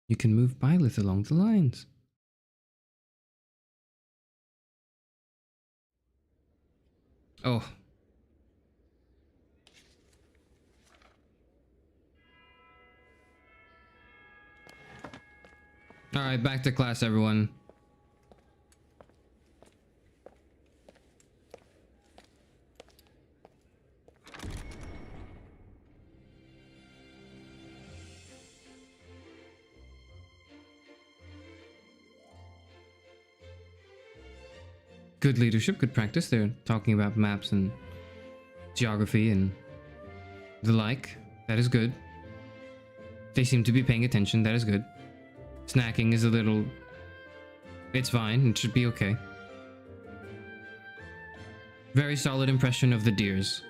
You can move Byleth along the lines. Oh. Alright, back to class, everyone. Good leadership, good practice. They're talking about maps and geography and the like. That is good. They seem to be paying attention. That is good. Snacking is a little... It's fine. It should be okay. Very solid impression of the deers.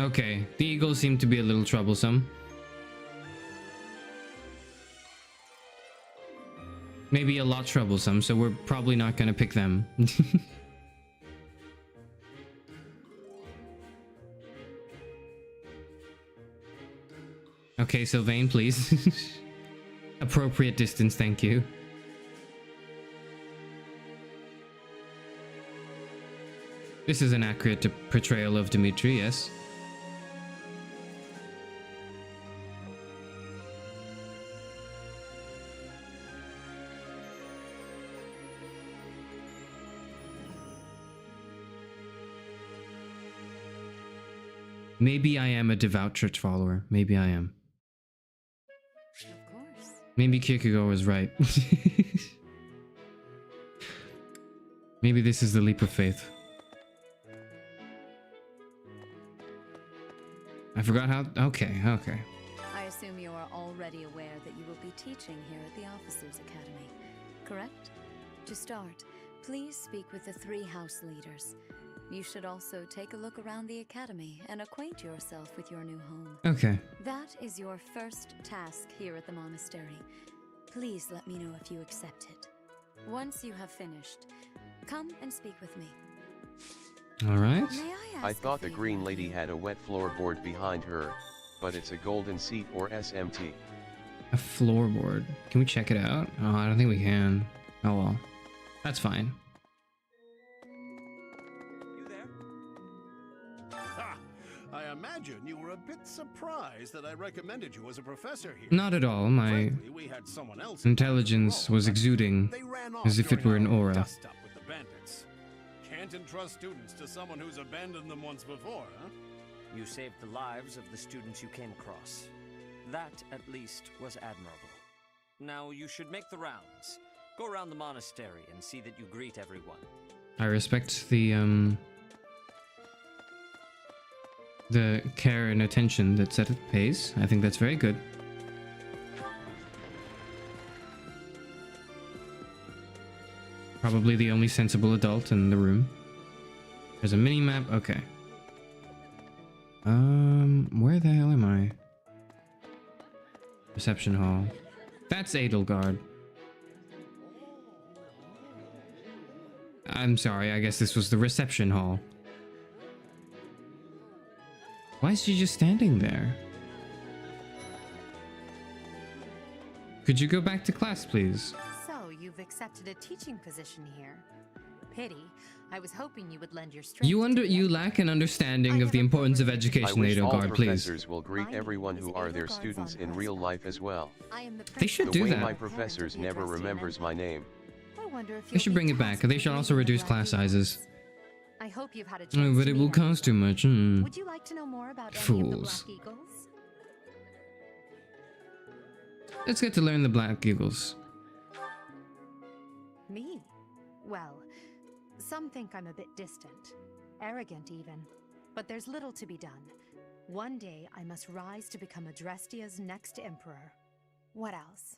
Okay, the eagles seem to be a little troublesome. Maybe a lot troublesome, so we're probably not gonna pick them. Okay, Sylvain, please. Appropriate distance, thank you. This is an accurate portrayal of Dimitri, yes. Maybe I am a devout church follower. Maybe I am. Of course. Maybe Kierkegaard was right. Maybe this is the leap of faith. I forgot how... Okay. I assume you are already aware that you will be teaching here at the Officers Academy, correct? To start, please speak with the 3 house leaders. You should also take a look around the academy and acquaint yourself with your new home. Okay. That is your first task here at the monastery. Please let me know if you accept it. Once you have finished, come and speak with me. All right. I thought the green lady had a wet floorboard behind her, but it's a golden seat or SMT. A floorboard. Can we check it out? Oh, I don't think we can. Oh well. That's fine. I imagine you were a bit surprised that I recommended you as a professor here. Not at all. My Frankly, we had someone else intelligence was exuding as if it were an aura. dust up with the bandits. Can't entrust students to someone who's abandoned them once before, huh? You saved the lives of the students you came across. That, at least, was admirable. Now, you should make the rounds. Go around the monastery and see that you greet everyone. I respect the care and attention that Seth pays. I think that's very good. Probably the only sensible adult in the room. There's a mini-map. Okay. Where the hell am I? Reception hall. That's Edelgard. I'm sorry, I guess this was the reception hall. Why is she just standing there? Could you go back to class, please? So, you've accepted a teaching position here. Pity. I was hoping you would lend your strength. You lack an understanding of the importance of education, I wish all Edelgard, please. professors will greet everyone who are their students in real life as well. They should do The way that. my professors never remembers my name. They should bring it back. They should also reduce class sizes. I hope you've had a Oh, chance but to it meet will everyone. cost too much. Would you like to know more about any of the Fools. Black Eagles? Let's get to learn the Black Eagles. Me? Well, some think I'm a bit distant, arrogant even, but there's little to be done. One day I must rise to become Adrestia's next emperor. What else?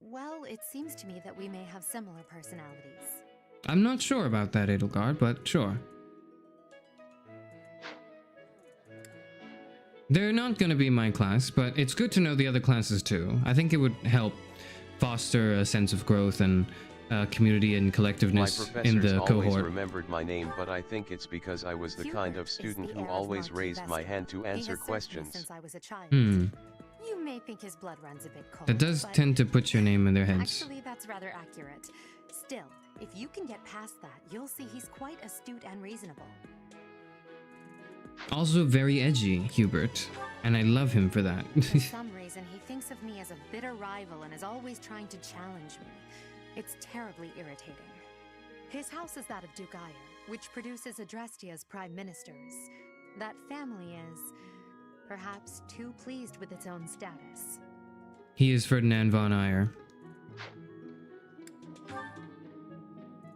Well, it seems to me that we may have similar personalities. I'm not sure about that, Edelgard, but sure. They're not gonna be my class, but it's good to know the other classes too. I think it would help foster a sense of growth and community and My collectiveness in professors the always cohort. remembered my name, but I think it's because I was the kind of student who always raised my hand to answer questions. Since I was a child. Hmm. You may think his blood runs a bit cold. That does but tend to put your name in their heads. Actually, that's rather accurate. Still, if you can get past that, you'll see he's quite astute and reasonable. Also very edgy, Hubert, and I love him for that. For some reason, he thinks of me as a bitter rival and is always trying to challenge me. It's terribly irritating. His house is that of Duke Ire, which produces Adrestia's prime ministers. That family is, perhaps, too pleased with its own status. He is Ferdinand von Eyre.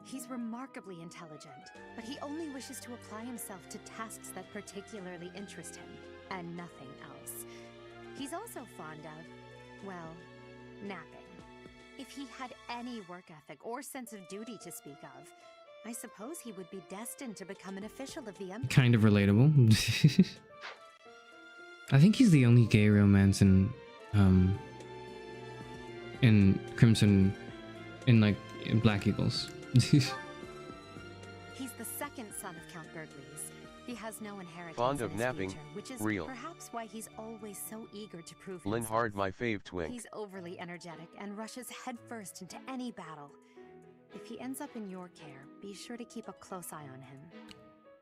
He's remarkably intelligent, but he only wishes to apply himself to tasks that particularly interest him, and nothing else. He's also fond of, well, napping. If he had any work ethic or sense of duty to speak of, I suppose he would be destined to become an official of the Empire. Kind of relatable. I think he's the only gay romance in Crimson, in Black Eagles. He's the second son of Count Burgleys. He has no inheritance Fond of in his napping, future, which is real. perhaps why he's always so eager to prove Lynn himself. Hard my fave twink. He's overly energetic and rushes headfirst into any battle. If he ends up in your care, be sure to keep a close eye on him.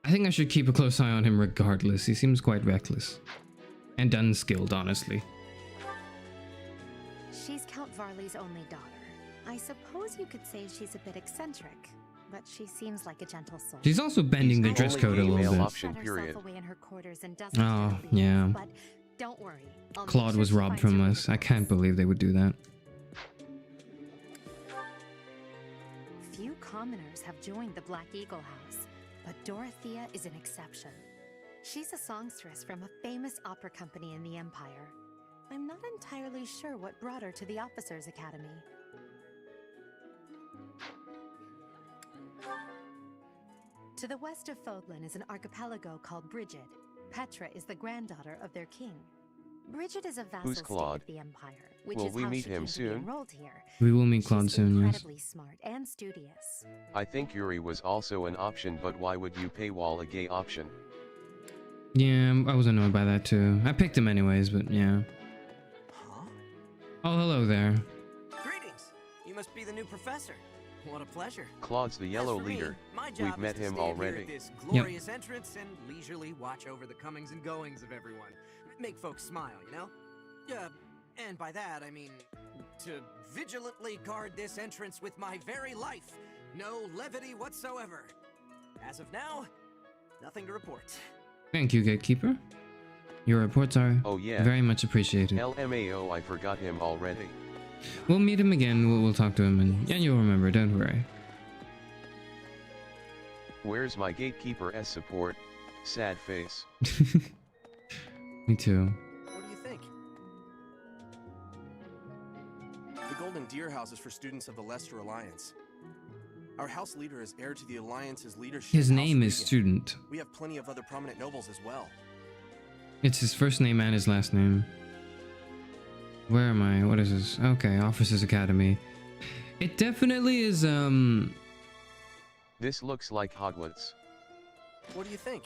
I think I should keep a close eye on him regardless. He seems quite reckless. And unskilled, honestly. She's Count Varley's only daughter. I suppose you could say she's a bit eccentric, but she seems like a gentle soul. She's also bending the dress code a little bit. Option, period. Away in her quarters and doesn't Oh, really leave, yeah. But don't worry. I'll make Claude sure was she robbed finds from her us. I can't believe they would do that. Few commoners have joined the Black Eagle House, but Dorothea is an exception. She's a songstress from a famous opera company in the Empire. I'm not entirely sure what brought her to the Officers' Academy. To the west of Fodlan is an archipelago called Brigid. Petra is the granddaughter of their king. Brigid is a vassal Who's state Claude? of the Empire, which Will is we how meet she him came to be soon? enrolled here. We will meet Claude She's soon, yes. incredibly smart and studious. I think Yuri was also an option, but why would you paywall a gay option? Yeah, I was annoyed by that too. I picked him anyways, but yeah. Oh, hello there. Greetings! You must be the new professor. What a pleasure. Claude's the yellow As for me, leader. my job We've met is to him stand already. Here at this glorious entrance and leisurely watch over the comings and goings of everyone. Make folks smile, you know? And by that, I mean to vigilantly guard this entrance with my very life. No levity whatsoever. As of now, nothing to report. Thank you, Gatekeeper. Your reports are very much appreciated. LMAO, I forgot him already. We'll meet him again. We'll talk to him, and yeah, you'll remember. Don't worry. Where's my Gatekeeper support? Sad face. Me too. What do you think? The Golden Deer House is for students of the Leicester Alliance. Our house leader is heir to the Alliance's leadership. His House name is Regan. Student. We have plenty of other prominent nobles as well. It's his first name and his last name. Where am I? What is this? Okay, Officers Academy. It definitely is, This looks like Hogwarts. What do you think?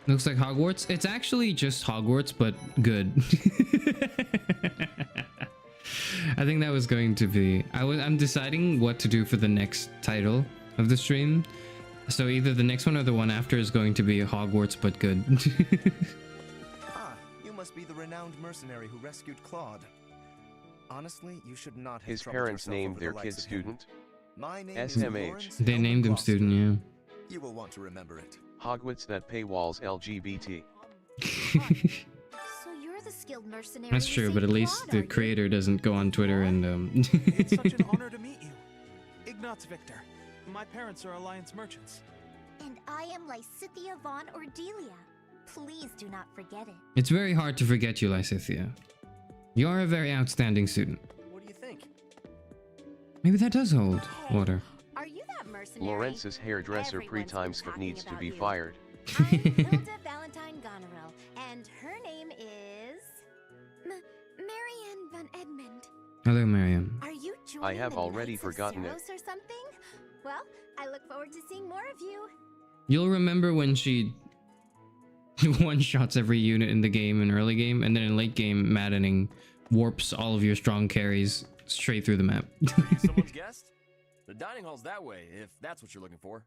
looks like Hogwarts. It's actually just Hogwarts, but good. I think that was going to be... I'm deciding what to do for the next title of the stream. So either the next one or the one after is going to be Hogwarts, but good. You must be the renowned mercenary who rescued Claude. Honestly, you should not have His troubled parents yourself named over their the kid likes of him. Student. My name SMH. is They named him Student, yeah. You will want to remember it. Hogwarts that paywalls LGBT. So you're the skilled mercenary. That's true, but at least the creator doesn't go on Twitter and It's such an honor to meet you. Ignatz Victor. My parents are Alliance merchants. And I am Lysithea von Ordelia. Please do not forget it. It's very hard to forget you, Lysithea. You are a very outstanding student. What do you think? Maybe that does hold water. Are you that mercenary? Lawrence's hairdresser pre-timeskip needs to be fired. I'm Hilda Valentine Goneril, and her name is... Marianne von Edmund. Hello, Mariam. Are you joining I have the already Knights of forgotten it. Ceros or something? Well, I look forward to seeing more of you. You'll remember when she one-shots every unit in the game in early game, and then in late game, Maddening warps all of your strong carries straight through the map. Someone's guest? The dining hall's that way, if that's what you're looking for.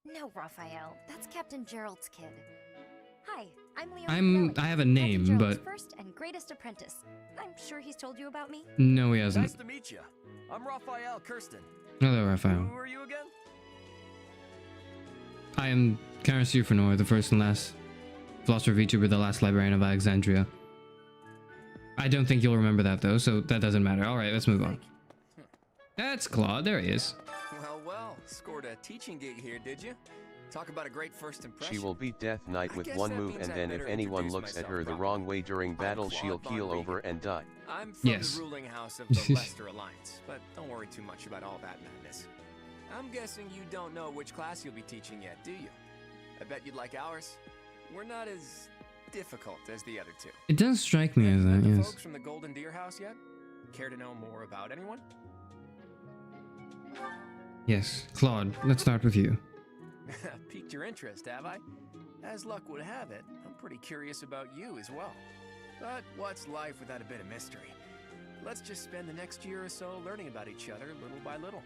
No, Raphael. That's Captain Gerald's kid. Hi, I'm Leon. I have a name, but first and greatest apprentice. I'm sure he's told you about me. no, he hasn't. Nice to meet you. I'm Raphael Kirsten. Hello, Raphael. Who are you again? I am Charis Euphranor, the first and last Philosopher vtuber, the last librarian of Alexandria. I don't think you'll remember that though, so that doesn't matter. All right, let's move on. That's Claude. There he is. Well, scored a teaching gig here, did you? Talk about a great first impression. She will beat Death Knight with one move, and then if anyone looks at her the wrong way during battle, she'll keel over and die. I'm from the ruling house of the Leicester Alliance, but don't worry too much about all that madness. I'm guessing you don't know which class you'll be teaching yet, do you? I bet you'd like ours. We're not as difficult as the other two. It does strike me as that, The yes. folks from the Golden Deer House yet? Care to know more about anyone? Yes, Claude, let's start with you. Piqued your interest, have I? As luck would have it, I'm pretty curious about you as well. But what's life without a bit of mystery? Let's just spend the next year or so learning about each other little by little.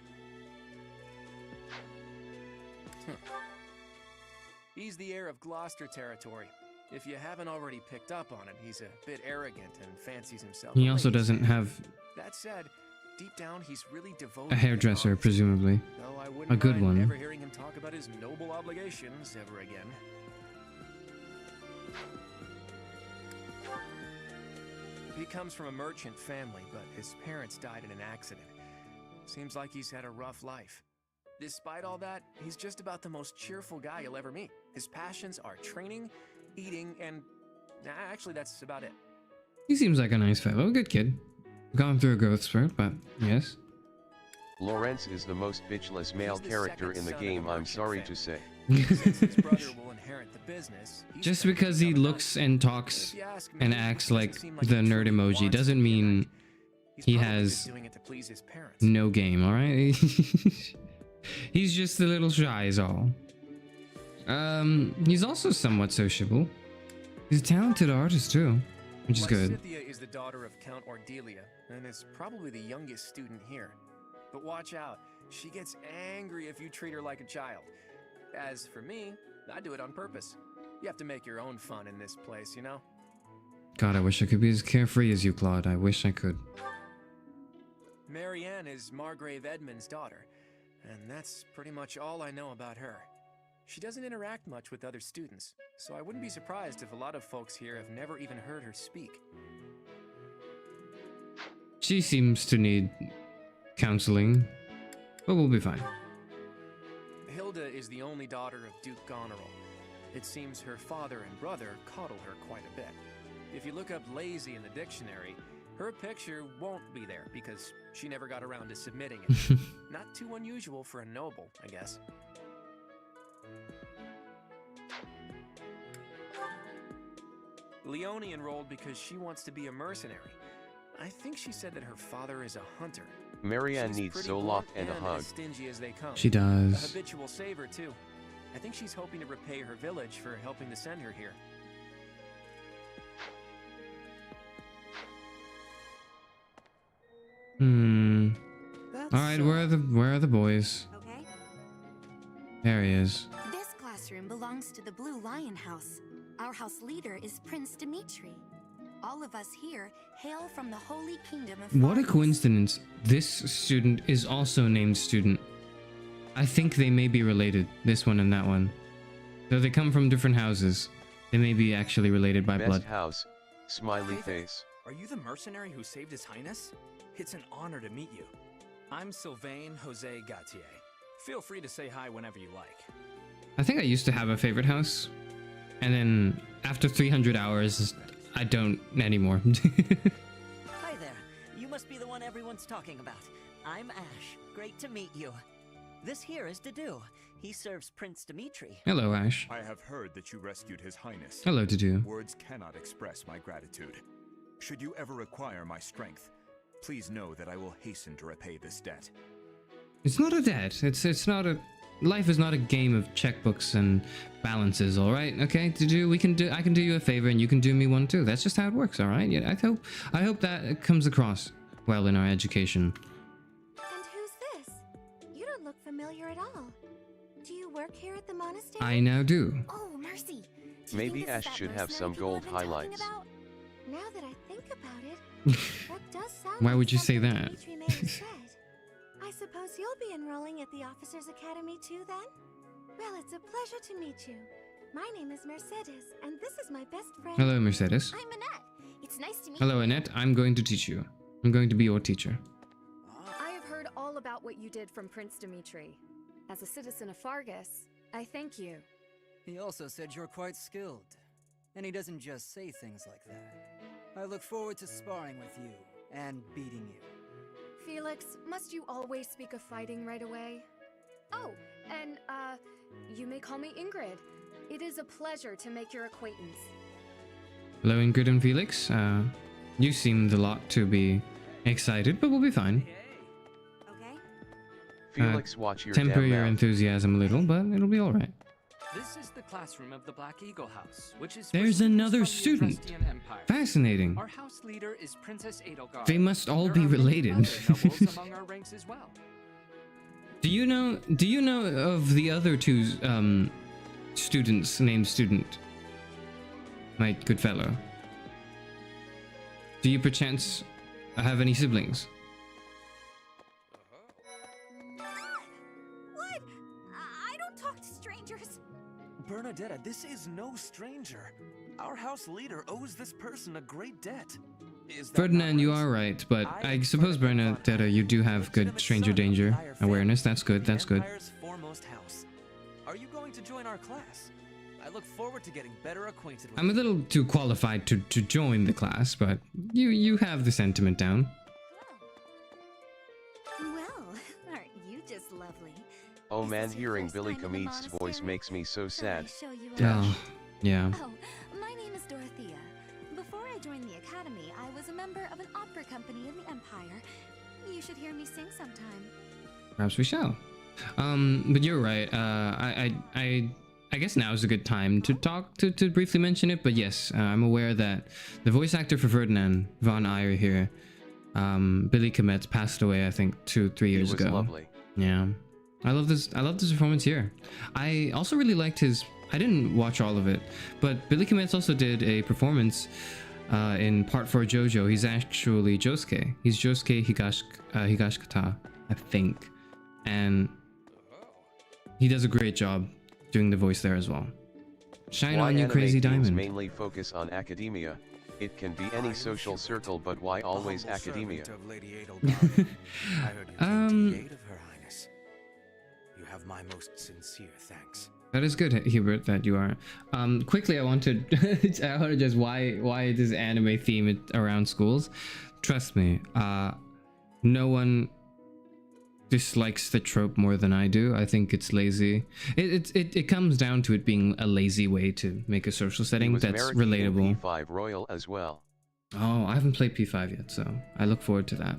He's the heir of Gloucester territory. If you haven't already picked up on it, he's a bit arrogant and fancies himself. He also doesn't have That said, deep down he's really devoted a hairdresser, presumably. Though I wouldn't A good mind one. ever hearing him talk about his noble obligations ever again. He comes from a merchant family, but his parents died in an accident. Seems like he's had a rough life. Despite all that, he's just about the most cheerful guy you'll ever meet. His passions are training, eating, and actually that's about it. He seems like a nice fellow, good kid. Gone through a growth spurt, but yes. Lawrence is the most bitchless male character in the game, I'm sorry to say. Since his brother will inherit the business, Just because he looks and talks and acts like the nerd emoji doesn't mean he has doing it to please his parents. no game, alright? He's just a little shy is all. He's also somewhat sociable. He's a talented artist too, which is good. Cynthia is the daughter of Count Ordelia, and is probably the youngest student here. But watch out, she gets angry if you treat her like a child. As for me, I do it on purpose. You have to make your own fun in this place, you know? God, I wish I could be as carefree as you, Claude. I wish I could. Marianne is Margrave Edmund's daughter, and that's pretty much all I know about her. She doesn't interact much with other students, so I wouldn't be surprised if a lot of folks here have never even heard her speak. She seems to need counseling, but we'll be fine. Hilda is the only daughter of Duke Goneril. It seems her father and brother coddle her quite a bit. If you look up lazy in the dictionary, her picture won't be there because she never got around to submitting it. Not too unusual for a noble, I guess. Leone enrolled because she wants to be a mercenary. I think she said that her father is a hunter. Marianne needs Pretty so blunt loft and a and hug. as stingy as they come. She does. A habitual saver too. I think she's hoping to repay her village for helping to send her here. All right, where are the boys? Okay. There he is. This classroom belongs to the Blue Lion House. Our house leader is Prince Dimitri. All of us here hail from the Holy Kingdom of What a Faris. coincidence. This student is also named Student. I think they may be related, this one and that one. Though they come from different houses, they may be actually related by Best blood. house, smiley face. Are you the mercenary who saved His Highness? It's an honor to meet you. I'm Sylvain Jose Gautier. Feel free to say hi whenever you like. I think I used to have a favorite house, and then after 300 hours, I don't anymore. Hi there. You must be the one everyone's talking about. I'm Ash. Great to meet you. This here is Dedu. He serves Prince Dimitri. Hello, Ash. I have heard that you rescued His Highness. Hello, Dedu. Words cannot express my gratitude. Should you ever require my strength, please know that I will hasten to repay this debt. It's not a debt. It's not a. Life is not a game of checkbooks and balances. All right, okay. Dedu, I can do you a favor, and you can do me one too. That's just how it works. All right. Yeah. I hope that comes across well in our education. And who's this? You don't look familiar at all. Do you work here at the monastery? I now do. Oh, mercy. Maybe Ash should have some gold highlights. Now that I think about it, that does sound Why like would you say something that? Dimitri may have said. I suppose you'll be enrolling at the Officers Academy too, then? Well, it's a pleasure to meet you. My name is Mercedes, and this is my best friend. Hello, Mercedes. I'm Annette. It's nice to meet Hello, you. Annette. I'm going to teach you. I'm going to be your teacher. I have heard all about what you did from Prince Dimitri. As a citizen of Fargus, I thank you. He also said you're quite skilled. And he doesn't just say things like that. I look forward to sparring with you and beating you. Felix, must you always speak of fighting right away? Oh, and, you may call me Ingrid. It is a pleasure to make your acquaintance. Hello, Ingrid and Felix. You seemed a lot to be excited, but we'll be fine. Felix, watch your temper damn your mouth. enthusiasm a little, but it'll be all right. This is the classroom of the Black Eagle House, which is There's another student. Fascinating. Our house leader is Princess Edelgard. They must all There be are many related. other nobles among our ranks as well. Do you know of the other two students named Student? My good fellow. Do you perchance have any siblings? What? I don't talk to strangers. Bernadetta, this is no stranger. Our house leader owes this person a great debt. Is that Ferdinand, you are right, but I suppose Bernadetta, you do have good stranger danger awareness. That's good. That's good. Empire's foremost house. Are you going to join our class? I look forward to getting better acquainted with I'm a you. little too qualified to join the class, but you have the sentiment down. Well, aren't you just lovely? Oh man, hearing Billy Kameet's voice makes me so sad. Show you Oh, yeah. Oh, my name is Dorothea. Before I joined the academy, I was a member of an opera company in the Empire. You should hear me sing sometime. Perhaps we shall. But you're right. I guess now is a good time to talk to briefly mention it. But yes, I'm aware that the voice actor for Ferdinand von Eyre here, Billy Kamet, passed away. I think 2-3 years ago. Lovely. Yeah, I love this performance here. I also really liked his. I didn't watch all of it, but Billy Kamet also did a performance in Part 4 JoJo. He's actually Josuke. He's Josuke Higashikata, I think, and he does a great job doing the voice there as well. Shine Why on, you anime crazy themes diamond. mainly focus on academia. It can be any social circle, but why always academia? Of Lady Edelgard. I heard you came to the aid of Her Highness. You have my most sincere thanks. That is good, Hubert, that you are. Quickly, I want to just why this anime theme around schools. Trust me, no one dislikes the trope more than I do. I think it's lazy. It comes down to it being a lazy way to make a social setting that's relatable. P5 Royal as well. Oh, I haven't played P5 yet, so I look forward to that.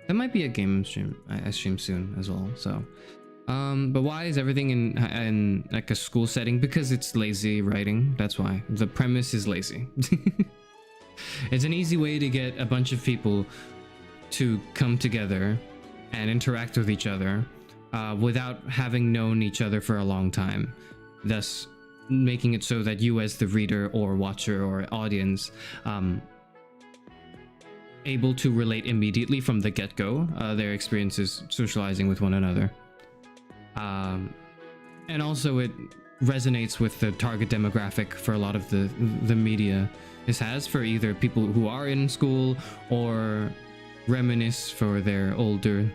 That might be a game stream I stream soon as well. So, but why is everything in like a school setting? Because it's lazy writing. That's why the premise is lazy. It's an easy way to get a bunch of people to come together and interact with each other without having known each other for a long time, thus making it so that you as the reader or watcher or audience able to relate immediately from the get-go their experiences socializing with one another. And also it resonates with the target demographic for a lot of the media this has, for either people who are in school or reminisce for their older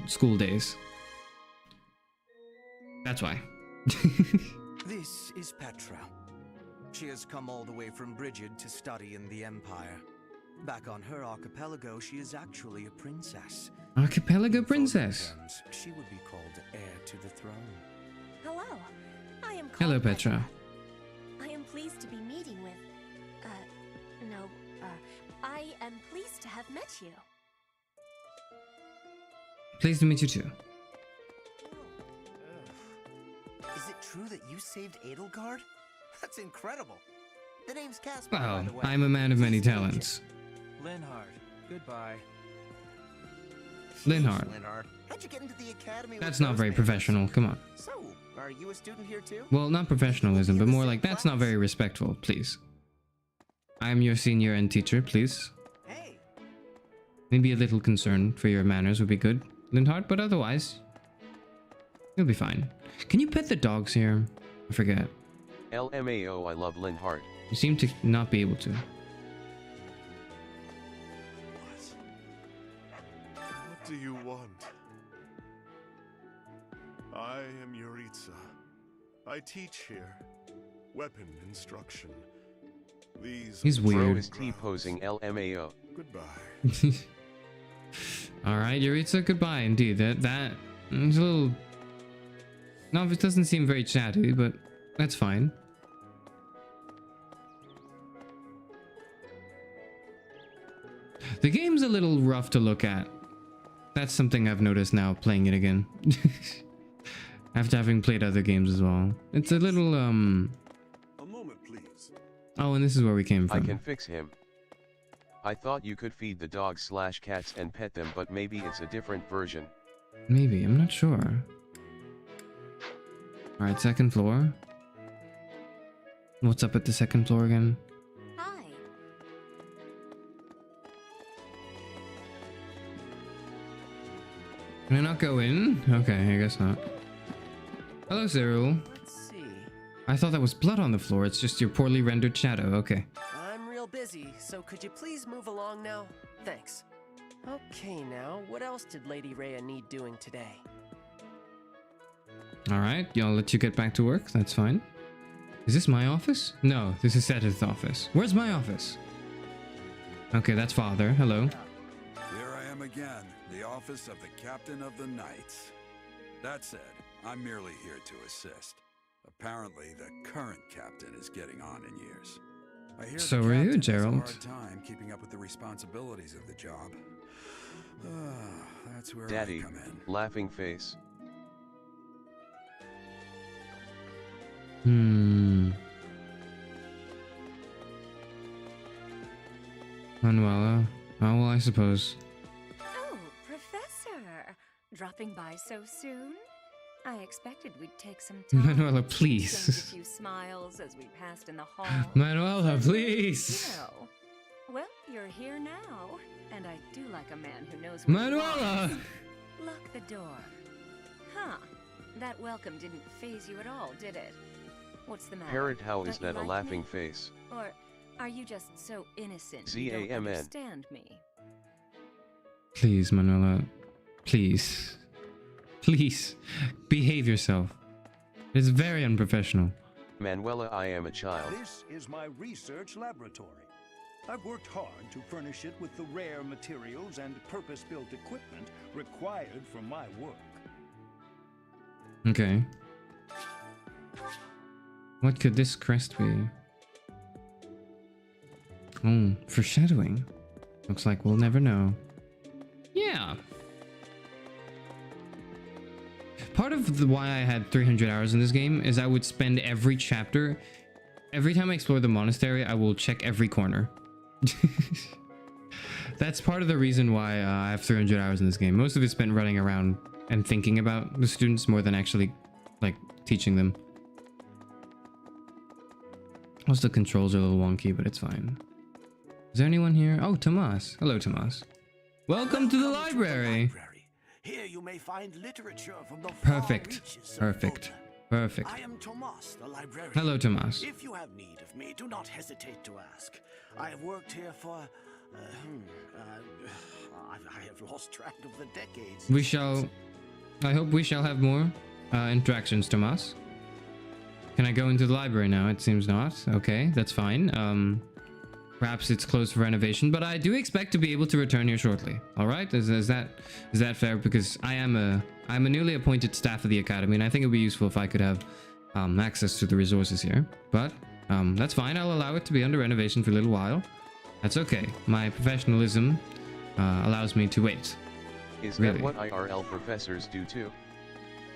school days. That's why. This is Petra. She has come all the way from Brigid to study in the Empire. Back on her archipelago, she is actually a princess. Archipelago princess. She would be called heir to the throne. Hello, I am. Hello, Petra. I am pleased to be meeting with. I am pleased to have met you. Pleased to meet you too. Is it true that you saved Edelgard? That's incredible. The name's Casper, by Well, the way. I'm a man of many talents. Linhard, goodbye. Linhardt. How'd you get into the academy? That's not very professional. Come on. So, are you a student here too? Well, not professionalism, but more like that's not very respectful, please. I'm your senior and teacher, please. Hey. Maybe a little concern for your manners would be good, Linhardt, but otherwise, you'll be fine. Can you pet the dogs here? I forget. LMAO, I love Linhardt. You seem to not be able to. What do you want? I am Yuritsa. I teach here. Weapon instruction. He's weird. Bro is T-posing LMAO. Goodbye. Alright, Yuritsa, goodbye indeed. That is a little... No, it doesn't seem very chatty, but that's fine. The game's a little rough to look at. That's something I've noticed now playing it again. After having played other games as well. It's a little, A moment, please. Oh, and this is where we came from. I can fix him. I thought you could feed the dogs/cats and pet them, but maybe it's a different version. Maybe, I'm not sure. Alright, second floor. What's up at the second floor again? Hi. Can I not go in? Okay, I guess not. Hello, Cyril. Let's see. I thought that was blood on the floor. It's just your poorly rendered shadow. Okay. I'm real busy, so could you please move along now? Thanks. Okay, now, what else did Lady Rhea need doing today? Alright, I'll let you get back to work. That's fine. Is this my office? No, this is Setith's office. Where's my office? Okay, that's Father. Hello. Here I am again, the office of the Captain of the Knights. That said, I'm merely here to assist. Apparently, the current captain is getting on in years. I hear So the are you, captain has a Gerald? hard time keeping up with the responsibilities of the job. That's where Daddy, I come in. laughing face. Manuela. Oh, well, I suppose. Oh, Professor! Dropping by so soon? I expected we'd take some time. Manuela, please. Exchange a few smiles as we passed in the hall. Manuela, please. You know, well, you're here now, and I do like a man who knows what he Manuela! wants. Lock the door. Huh. That welcome didn't faze you at all, did it? What's the matter? Parrot, how is Don't you that a like laughing me? face? Or are you just so innocent you don't ZAMN. understand me? Please, Manuela. Please. Please. Behave yourself. It's very unprofessional. Manuela, I am a child. This is my research laboratory. I've worked hard to furnish it with the rare materials and purpose-built equipment required for my work. Okay. What could this crest be? Oh, foreshadowing. Looks like we'll never know. Yeah. Part of why I had 300 hours in this game is I would spend every chapter. Every time I explore the monastery, I will check every corner. That's part of the reason why I have 300 hours in this game. Most of it's spent running around and thinking about the students more than actually, like, teaching them. Also, the controls are a little wonky, but it's fine. Is there anyone here? Oh, Tomas. Hello, Tomas. Welcome to the library. Here you may find literature from the Perfect. far reaches of Perfect. Poland. Perfect. I am Tomas, the librarian. Hello, Tomas. If you have need of me, do not hesitate to ask. I have worked here for... I have lost track of the decades. We shall... I hope we shall have more interactions, Tomas. Can I go into the library now? It seems not. Okay, that's fine. Perhaps it's closed for renovation, but I do expect to be able to return here shortly. All right, is that fair? Because I'm a newly appointed staff of the academy, and I think it would be useful if I could have access to the resources here. But that's fine. I'll allow it to be under renovation for a little while. That's okay. My professionalism allows me to wait. Is Really? that what IRL professors do too?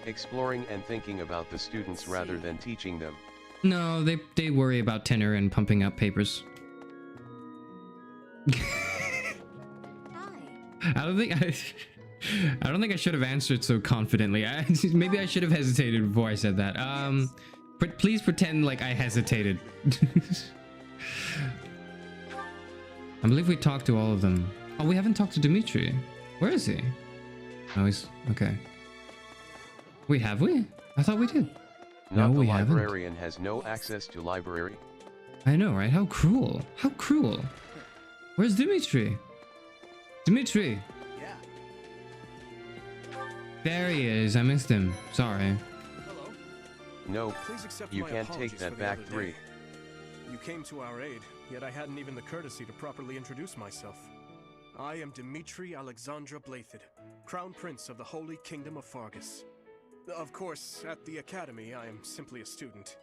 Exploring and thinking about the students rather than teaching them. No, they worry about tenure and pumping up papers. I don't think I don't think I should have answered so confidently. Maybe I should have hesitated before I said that. But please pretend like I hesitated. I believe we talked to all of them. Oh, we haven't talked to Dimitri. Where is he? Oh, he's okay. Wait, have we? I thought we did. Not No, the we haven't. librarian has no access to library. I know, right? How cruel. How cruel. Where's Dimitri? Dimitri! Yeah. There he is. I missed him. Sorry. Hello. No, Please accept you my can't apologies take for that the back, other 3. day. You came to our aid, yet I hadn't even the courtesy to properly introduce myself. I am Dimitri Alexandra Blathid, Crown Prince of the Holy Kingdom of Fargus. Of course, at the Academy, I am simply a student.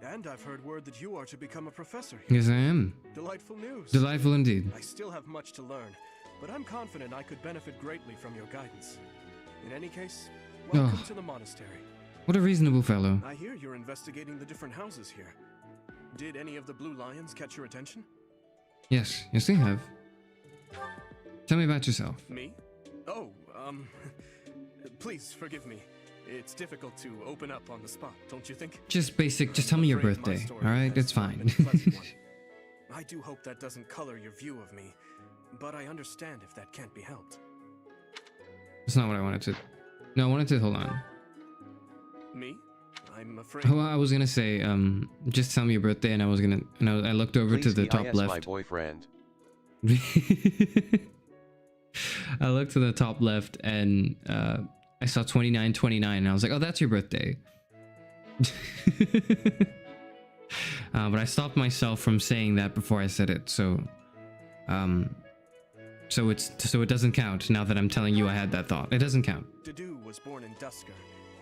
And I've heard word that you are to become a professor here. Yes, I am. Delightful news. Delightful indeed. I still have much to learn, but I'm confident I could benefit greatly from your guidance. In any case, welcome to the monastery. What a reasonable fellow. I hear you're investigating the different houses here. Did any of the Blue Lions catch your attention? Yes, yes they have. Tell me about yourself. Me? Oh, please forgive me. It's difficult to open up on the spot, don't you think? Just basic, just tell me your birthday, alright? It's fine. I do hope that doesn't color your view of me, but I understand if that can't be helped. That's not what I wanted to... No, I wanted to... Hold on. Me? I'm afraid... Oh, I was gonna say, just tell me your birthday, and I was gonna... And I looked over Please to the top EIS left. my boyfriend. I looked to the top left, and I saw 2929, and I was like, oh, that's your birthday. But I stopped myself from saying that before I said it, so it doesn't count now that I'm telling you I had that thought. It doesn't count. Dedu was born in Dusker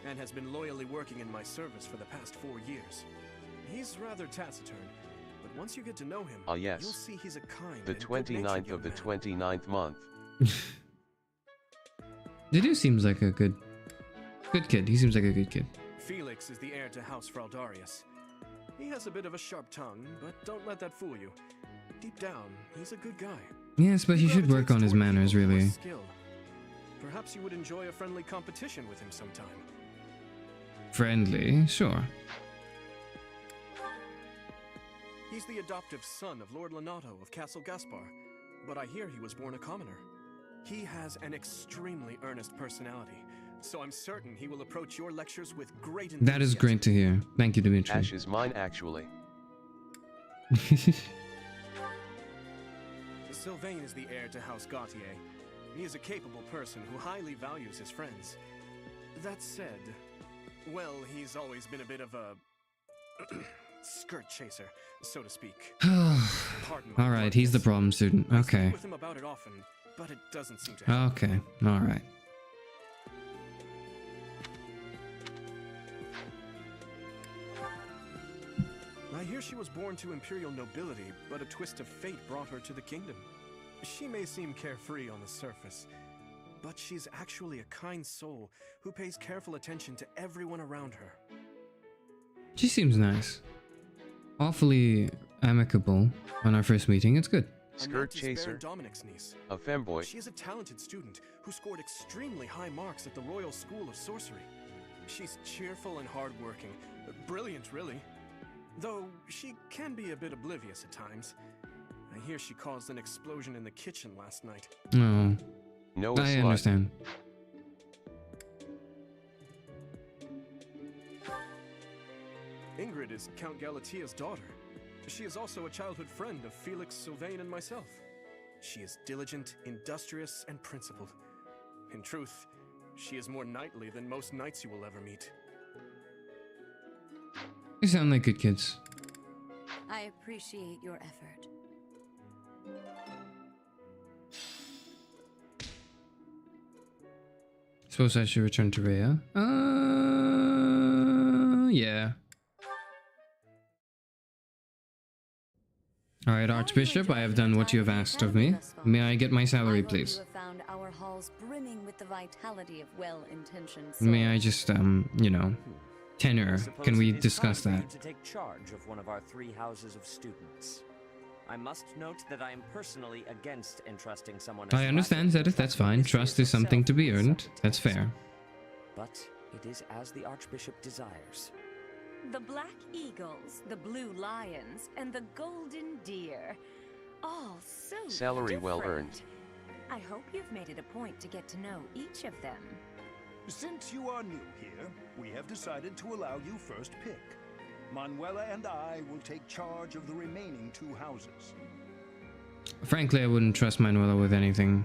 and has been loyally working in my service for the past 4 years. He's rather taciturn, but once you get to know him, yes. you'll see he's a kind The and good-natured 29th young of the man. 29th month. Dedu seems like a good kid. He seems like a good kid. Felix is the heir to House Fraldarius. He has a bit of a sharp tongue, but don't let that fool you. Deep down, he's a good guy. Yes, but he should work on his manners, really. Skill. Perhaps you would enjoy a friendly competition with him sometime. Friendly, sure. He's the adoptive son of Lord Lenato of Castle Gaspar, but I hear he was born a commoner. He has an extremely earnest personality, so I'm certain he will approach your lectures with great enthusiasm. That is great to hear. Thank you, Dimitri. Ash is mine, actually. Sylvain is the heir to House Gautier. He is a capable person who highly values his friends. That said, well, he's always been a bit of a skirt chaser, so to speak. Pardon my Alright, he's the problem student. I Okay. speak with him about it often, but it doesn't seem to help. Okay, alright. I hear she was born to imperial nobility, but a twist of fate brought her to the kingdom. She may seem carefree on the surface, but she's actually a kind soul who pays careful attention to everyone around her. She seems nice. Awfully amicable on our first meeting. It's good. Skirt chaser. Dominic's niece. A femboy. She is a talented student who scored extremely high marks at the Royal School of Sorcery. She's cheerful and hardworking. Brilliant, really. Though she can be a bit oblivious at times. I hear she caused an explosion in the kitchen last night. Oh. No, I understand. Ingrid is Count Galatia's daughter. She is also a childhood friend of Felix, Sylvain, and myself. She is diligent, industrious, and principled. In truth, she is more knightly than most knights you will ever meet. You sound like good kids. I appreciate your effort. Suppose I should return to Rhea. Yeah. Alright, Archbishop, I have done what you have asked of me. May I get my salary, please? You have found our halls brimming with the vitality of well-intentioned souls. May I just, you know, tenure? Can we discuss that? To take charge of one of our 3 houses of students. I must note that I am personally against entrusting someone. I understand, Zedith, that's fine. Trust is something to be earned. That's fair. But it is as the Archbishop desires. The Black Eagles, the Blue Lions, and the Golden Deer. All so Salary well different. earned. I hope you've made it a point to get to know each of them. Since you are new here, we have decided to allow you first pick. Manuela and I will take charge of the remaining 2 houses. Frankly, I wouldn't trust Manuela with anything.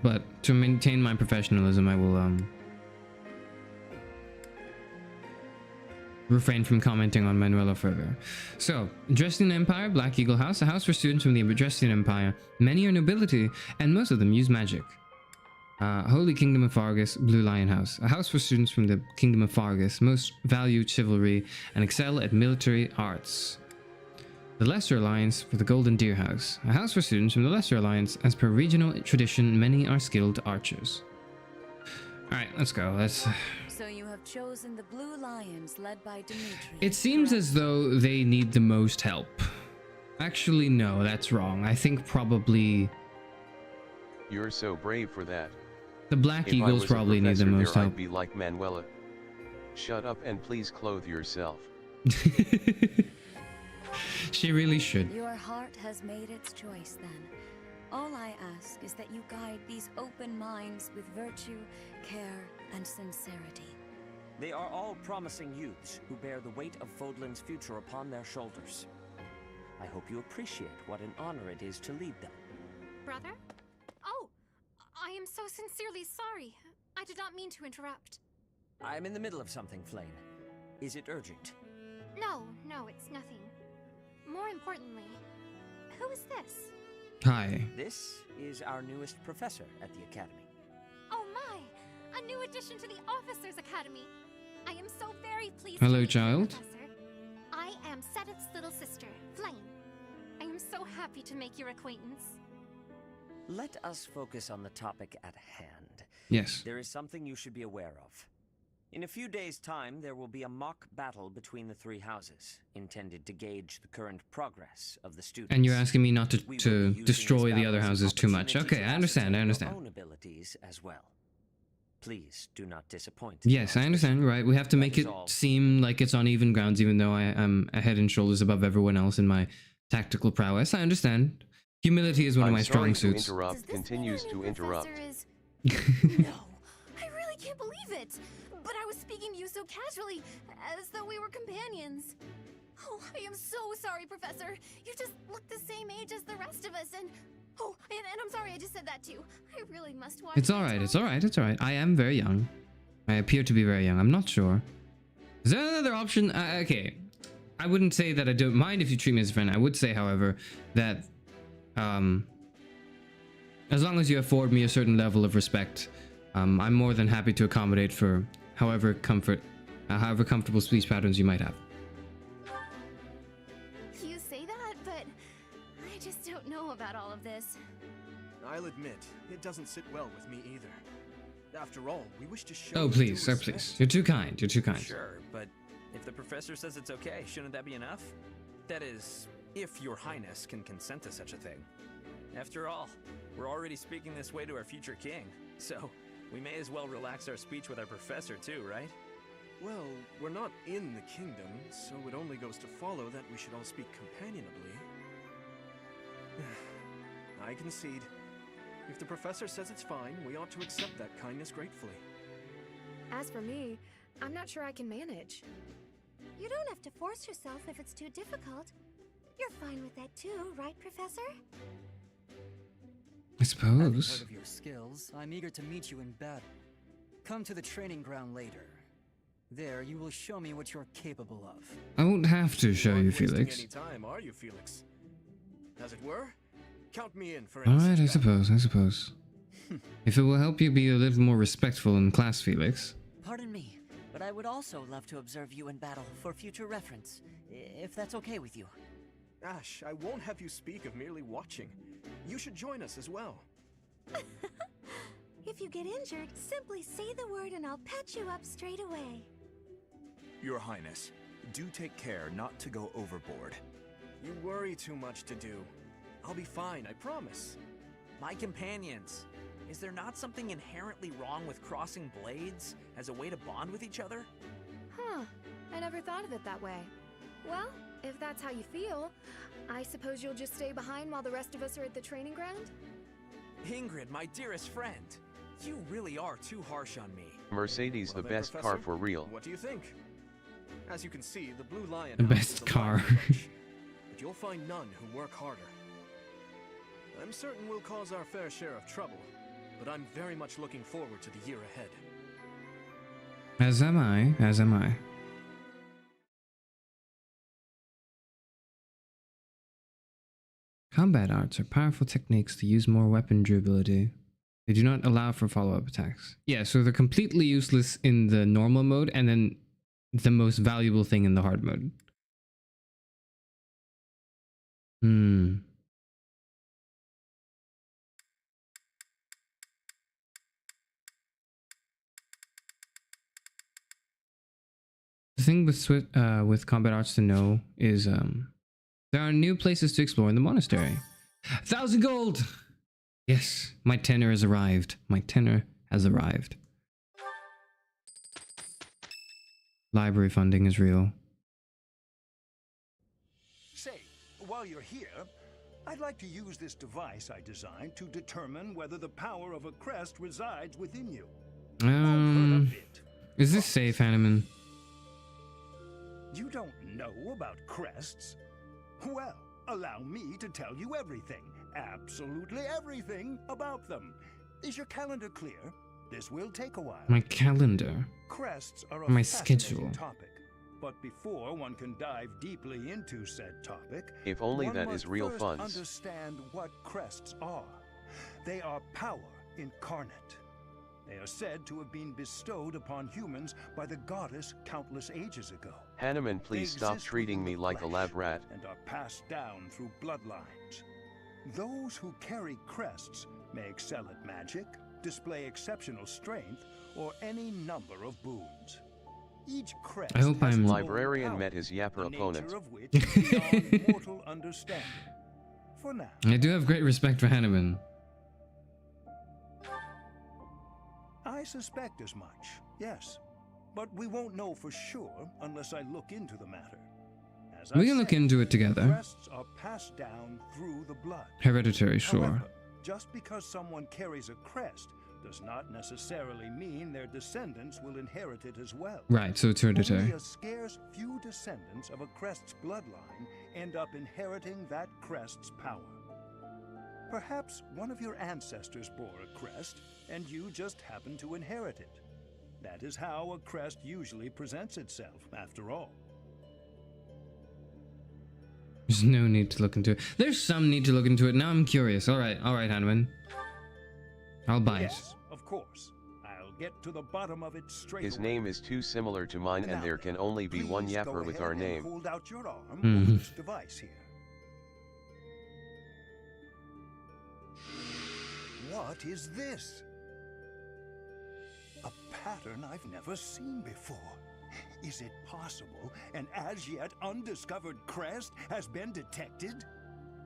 But to maintain my professionalism, I will refrain from commenting on Manuela further. So, Dresden Empire, Black Eagle House, a house for students from the Dresden Empire. Many are nobility, and most of them use magic. Holy Kingdom of Fargus, Blue Lion House, a house for students from the Kingdom of Fargus, most value chivalry and excel at military arts. The Lesser Alliance for the Golden Deer House, a house for students from the Lesser Alliance. As per regional tradition, many are skilled archers. Alright, let's go. So you have chosen the Blue Lions led by Dimitri. It seems as though they need the most help. Actually, no, that's wrong. I think probably... You're so brave for that. The Black Eagles probably need the most help. I'd be like Manuela. Shut up and please clothe yourself. She really should. Your heart has made its choice then. All I ask is that you guide these open minds with virtue, care, and sincerity. They are all promising youths who bear the weight of Fodlan's future upon their shoulders. I hope you appreciate what an honor it is to lead them. Brother? Oh, I am so sincerely sorry. I did not mean to interrupt. I'm in the middle of something, Flame. Is it urgent? No, it's nothing. More importantly, who is this? Hi. This is our newest professor at the Academy. Oh my! A new addition to the Officers Academy! I am so very pleased Hello, to meet you, child. Professor. I am Sedith's little sister, Flame. I am so happy to make your acquaintance. Let us focus on the topic at hand. Yes. There is something you should be aware of. In a few days' time, there will be a mock battle between the 3 houses, intended to gauge the current progress of the students. And you're asking me not to destroy the other houses too much. Okay, I understand, I understand. Your own abilities as well. Please do not disappoint. Yes, I understand, right. We have to make it seem like it's on even grounds, even though I am a head and shoulders above everyone else in my tactical prowess. I understand. Humility is one of my strong suits. Continues to interrupt. No, I really can't believe it. But I was speaking to you so casually, as though we were companions. Oh, I am so sorry, Professor. You just look the same age as the rest of us, and... Oh, and I'm sorry I just said that too. I really must watch... It's alright, it's alright, it's alright. I am very young. I appear to be very young. I'm not sure. Is there another option? Okay. I wouldn't say that I don't mind if you treat me as a friend. I would say, however, that... as long as you afford me a certain level of respect, I'm more than happy to accommodate for however comfortable speech patterns you might have. You say that, but I just don't know about all of this. I'll admit, it doesn't sit well with me either. After all, we wish to show... Oh, please, sir, please. You're too kind, you're too kind. Sure, but if the professor says it's okay, shouldn't that be enough? That is, if your highness can consent to such a thing. After all, we're already speaking this way to our future king, so we may as well relax our speech with our professor too, right? Well, we're not in the kingdom, so it only goes to follow that we should all speak companionably. I concede. If the professor says it's fine, we ought to accept that kindness gratefully. As for me, I'm not sure I can manage. You don't have to force yourself if it's too difficult. You're fine with that too, right, Professor? I suppose. Having heard of your skills, I'm eager to meet you in battle. Come to the training ground later. There, you will show me what you're capable of. I won't have to show you, Felix. Any time, are you, Felix? As it were, count me in for. Alright, I suppose. If it will help you be a little more respectful in class, Felix. Pardon me, but I would also love to observe you in battle for future reference, if that's okay with you. Ash, I won't have you speak of merely watching. You should join us as well. If you get injured, simply say the word and I'll patch you up straight away. Your Highness, do take care not to go overboard. You worry too much to do. I'll be fine, I promise. My companions, is there not something inherently wrong with crossing blades as a way to bond with each other? Huh, I never thought of it that way. Well, if that's how you feel, I suppose you'll just stay behind while the rest of us are at the training ground? Ingrid, my dearest friend, you really are too harsh on me. Mercedes, Well the then, best Professor, car for real. What do you think? As you can see, the Blue Lion The House best is a car. lively bunch, but you'll find none who work harder. I'm certain we'll cause our fair share of trouble, but I'm very much looking forward to the year ahead. As am I, as am I. Combat arts are powerful techniques to use more weapon durability. They do not allow for follow-up attacks. Yeah, so they're completely useless in the normal mode and then the most valuable thing in the hard mode. The thing with combat arts to know is there are new places to explore in the monastery. 1,000 gold! Yes, my tenure has arrived. My tenure has arrived. Library funding is real. Say, while you're here, I'd like to use this device I designed to determine whether the power of a crest resides within you. Is this safe, Hanneman? You don't know about crests? Well, allow me to tell you everything, absolutely everything about them. Is your calendar clear? This will take a while. My calendar. Crests are a My fascinating schedule. topic, but before one can dive deeply into said topic, If only one that must is real first funds. understand what crests are. They are power incarnate. They are said to have been bestowed upon humans by the goddess countless ages ago. Hanneman, please They stop exist treating within me the like a flesh lab rat. and are passed down through bloodlines. Those who carry crests may excel at magic, display exceptional strength, or any number of boons. Each crest I hope has I'm- its own Librarian power, met his yapper the opponent. nature of which is beyond mortal understanding. For now, I do have great respect for Hanneman. I suspect as much, yes. But we won't know for sure unless I look into the matter. As We I can look said, into it together. crests are passed down through the blood. Hereditary, sure. However, just because someone carries a crest does not necessarily mean their descendants will inherit it as well. Right, so it's hereditary. Only a scarce few descendants of a crest's bloodline end up inheriting that crest's power. Perhaps one of your ancestors bore a crest, and you just happen to inherit it. That is how a crest usually presents itself, after all. There's no need to look into it. There's some need to look into it. Now I'm curious. All right, Hanneman. I'll buy it. Yes, of course. I'll get to the bottom of it straight His away. name is too similar to mine, and Now there can only be one Please go yapper with ahead our and name. Hold out your arm Mhm. over this device here. What is this? A pattern I've never seen before. Is it possible an as yet undiscovered crest has been detected?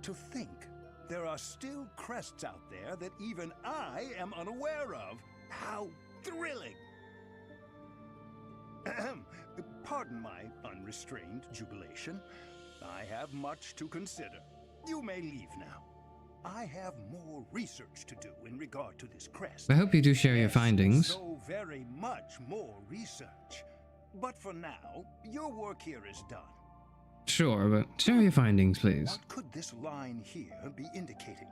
To think there are still crests out there that even I am unaware of. How thrilling! Ahem. Pardon my unrestrained jubilation. I have much to consider. You may leave now. I have more research to do in regard to this crest. I hope you do share your Yes, findings. So very much more research. But for now, your work here is done. Sure, but share your findings, please. What could this line here be indicating?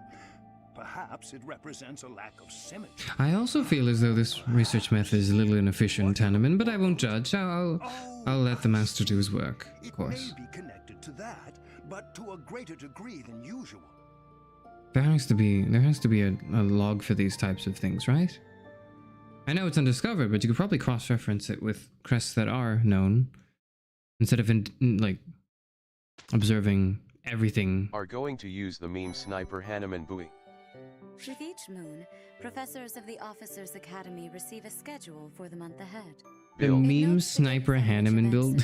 Perhaps it represents a lack of symmetry. I also feel as though this research method is a little inefficient, Hanneman, but I won't judge. I'll let the master do his work, of It course. may be connected to that, but to a greater degree than usual. There has to be a log for these types of things, right? I know it's undiscovered, but you could probably cross-reference it with crests that are known, instead of like observing everything. Are going to use the meme sniper Hanneman buoy. With each moon, professors of the Officers' Academy receive a schedule for the month ahead. The meme sniper Hanneman build.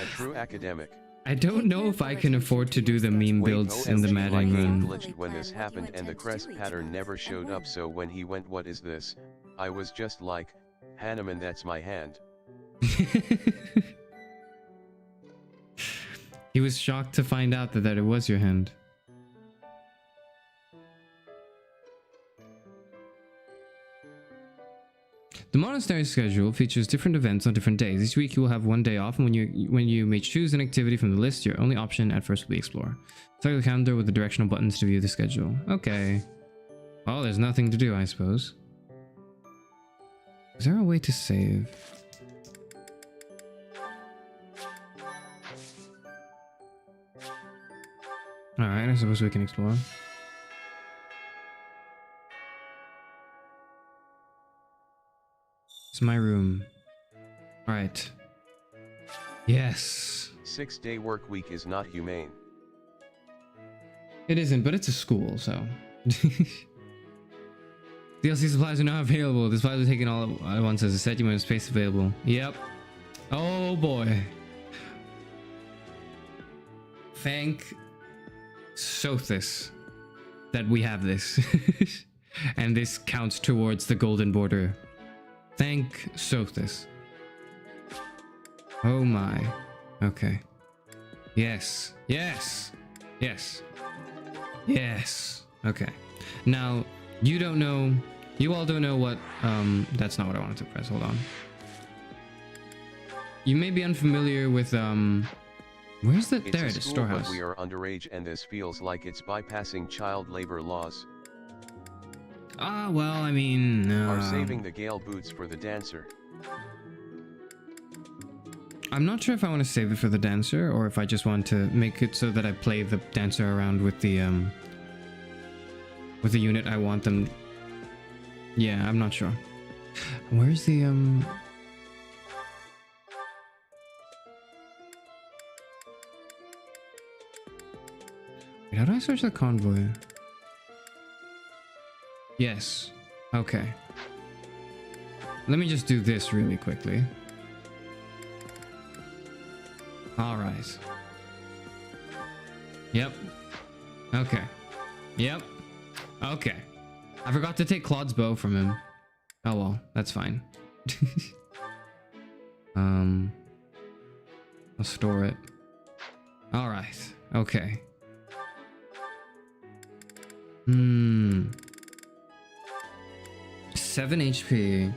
A true academic. I don't know if I can afford to do the meme builds in the Maddening run. Glitched when this happened and the crest pattern never showed up, so when he went, "What is this?" I was just like, "Hanneman, that's my hand." He was shocked to find out that it was your hand. The monastery schedule features different events on different days. Each week you will have one day off, and when you may choose an activity from the list, your only option at first will be explore. Select the calendar with the directional buttons to view the schedule. Okay. Well, there's nothing to do, I suppose. Is there a way to save? Alright, I suppose we can explore. It's my room. Alright. Yes. 6-day work week is not humane. It isn't, but it's a school, so. DLC supplies are not available. The supplies are taken all at once as a set. You want space available. Yep. Oh boy. Thank Sothis that we have this. And this counts towards the golden border. Thank Sothis. Oh my. Okay. Yes. Yes. Yes. Yes. Okay. Now, you don't know. You all don't know what. That's not what I wanted to press. Hold on. You may be unfamiliar with. Where's the. There it is. Storehouse. But we are underage, and this feels like it's bypassing child labor laws. Ah, well, I mean. Are saving the Gale boots for the dancer. I'm not sure if I want to save it for the dancer or if I just want to make it so that I play the dancer around with the unit I want them. Yeah, I'm not sure. Where's the Wait, how do I search the convoy? Yes. Okay. Let me just do this really quickly. All right. Yep. Okay. Yep. Okay. I forgot to take Claude's bow from him. Oh well, that's fine. I'll store it. All right. Okay. 7 HP,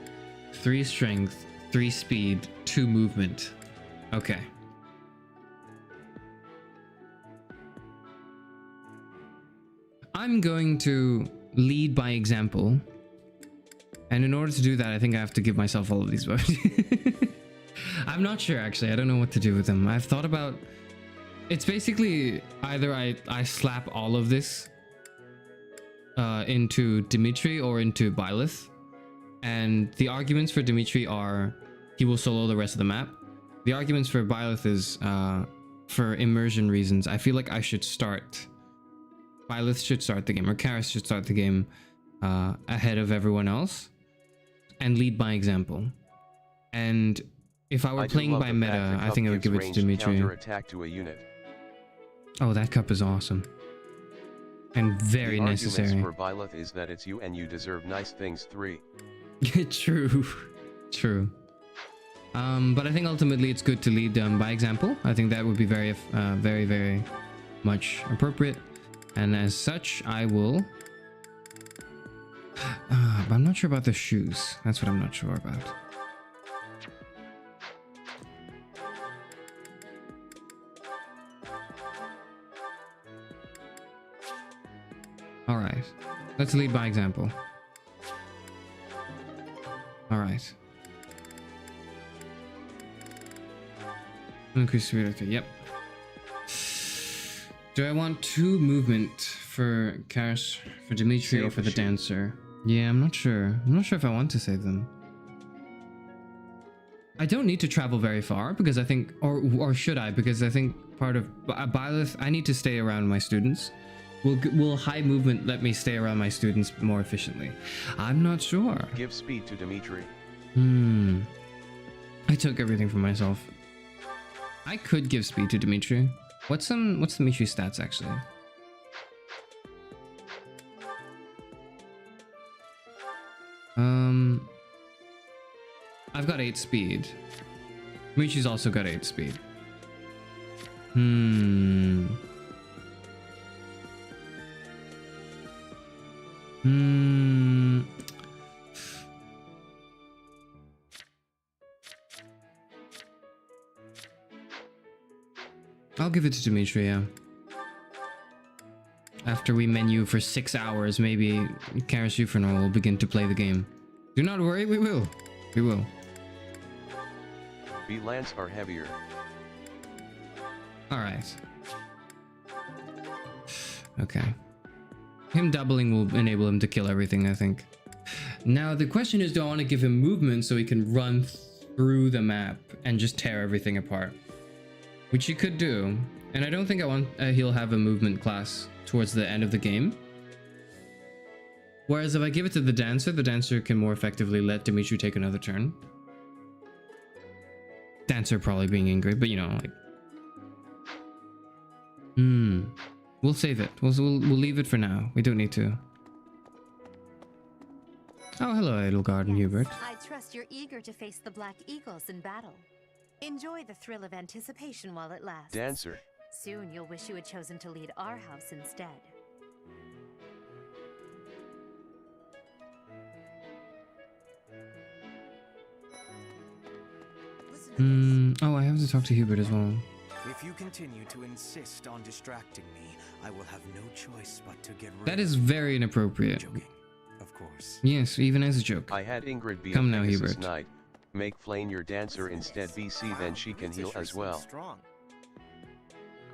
3 strength, 3 speed, 2 movement. Okay. I'm going to lead by example. And in order to do that, I think I have to give myself all of these bows. I'm not sure, actually. I don't know what to do with them. I've thought about... It's basically either I slap all of this into Dimitri or into Byleth. And the arguments for Dimitri are he will solo the rest of the map. The arguments for Byleth is for immersion reasons. I feel like I should start... Byleth should start the game, or Charis should start the game ahead of everyone else and lead by example. And if I were playing by meta, I think I would give it to Dimitri. Attack to a unit. Oh, that cup is awesome. And very necessary. The arguments for Byleth is that it's you and you deserve nice things 3. True. True. But I think ultimately it's good to lead by example. I think that would be very, very much appropriate. And as such, I will... but I'm not sure about the shoes. That's what I'm not sure about. Alright. Let's lead by example. Alright. Increase speed. Yep. Do I want 2 movement for Charis, for Dimitri, or for the dancer? Yeah, I'm not sure. I'm not sure if I want to save them. I don't need to travel very far because I think, or should I? Because I think part of Byleth, I need to stay around my students. Will high movement let me stay around my students more efficiently? I'm not sure. Give speed to Dimitri. I took everything for myself. I could give speed to Dimitri. What's Dimitri's stats actually? I've got 8 speed. Dimitri's also got 8 speed. I'll give it to Dimitri, yeah. After we menu for 6 hours, maybe Charis Euphranor will begin to play the game. Do not worry, we will. We will. B-Lance are heavier. Alright. Okay. Him doubling will enable him to kill everything, I think. Now, the question is, do I want to give him movement so he can run through the map and just tear everything apart? Which he could do. And I don't think I want he'll have a movement class towards the end of the game. Whereas if I give it to the dancer can more effectively let Dimitri take another turn. Dancer probably being Ingrid, but you know, like... We'll save it. We'll leave it for now. We don't need to. Oh, hello, Edelgard and Hubert. I trust you're eager to face the Black Eagles in battle. Enjoy the thrill of anticipation while it lasts. Dancer. Soon you'll wish you had chosen to lead our house instead. Oh, I have to talk to Hubert as well. If you continue to insist on distracting me, I will have no choice but to get rid of That is very inappropriate. Joking, of course. Yes, even as a joke. I had Ingrid be Come a now, Pegasus Hubert. Knight. Make Flame your dancer instead BC, then she can heal as well. Strong.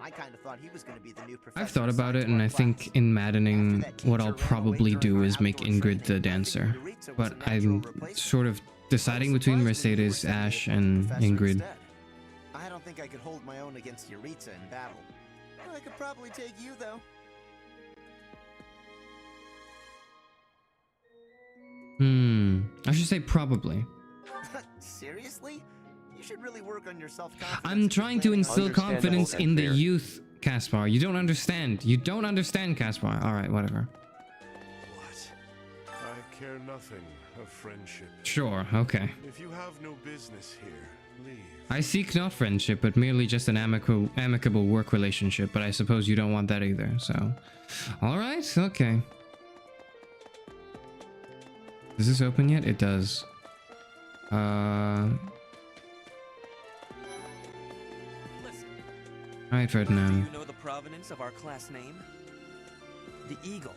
I kind of thought he was going to be the new professor. I've thought about it, and I think in Maddening, what I'll probably do is make Ingrid the dancer. But I'm sort of deciding between Mercedes, Ash, and Ingrid. I don't think I could hold my own against Yuritsa in battle. I could probably take you, though. I should say probably. Seriously? You should really work on your self-confidence. I'm trying to instill confidence in the fair. youth, Caspar. You don't understand. You don't understand, Caspar. Alright, whatever. What? I care nothing of friendship. Sure, okay. If you have no business here, leave. I seek not friendship, but merely just an amicable work relationship, but I suppose you don't want that either, so... Alright, okay. Does this open yet? It does. Alright, Ferdinand. Do you know the provenance of our class name? The eagle.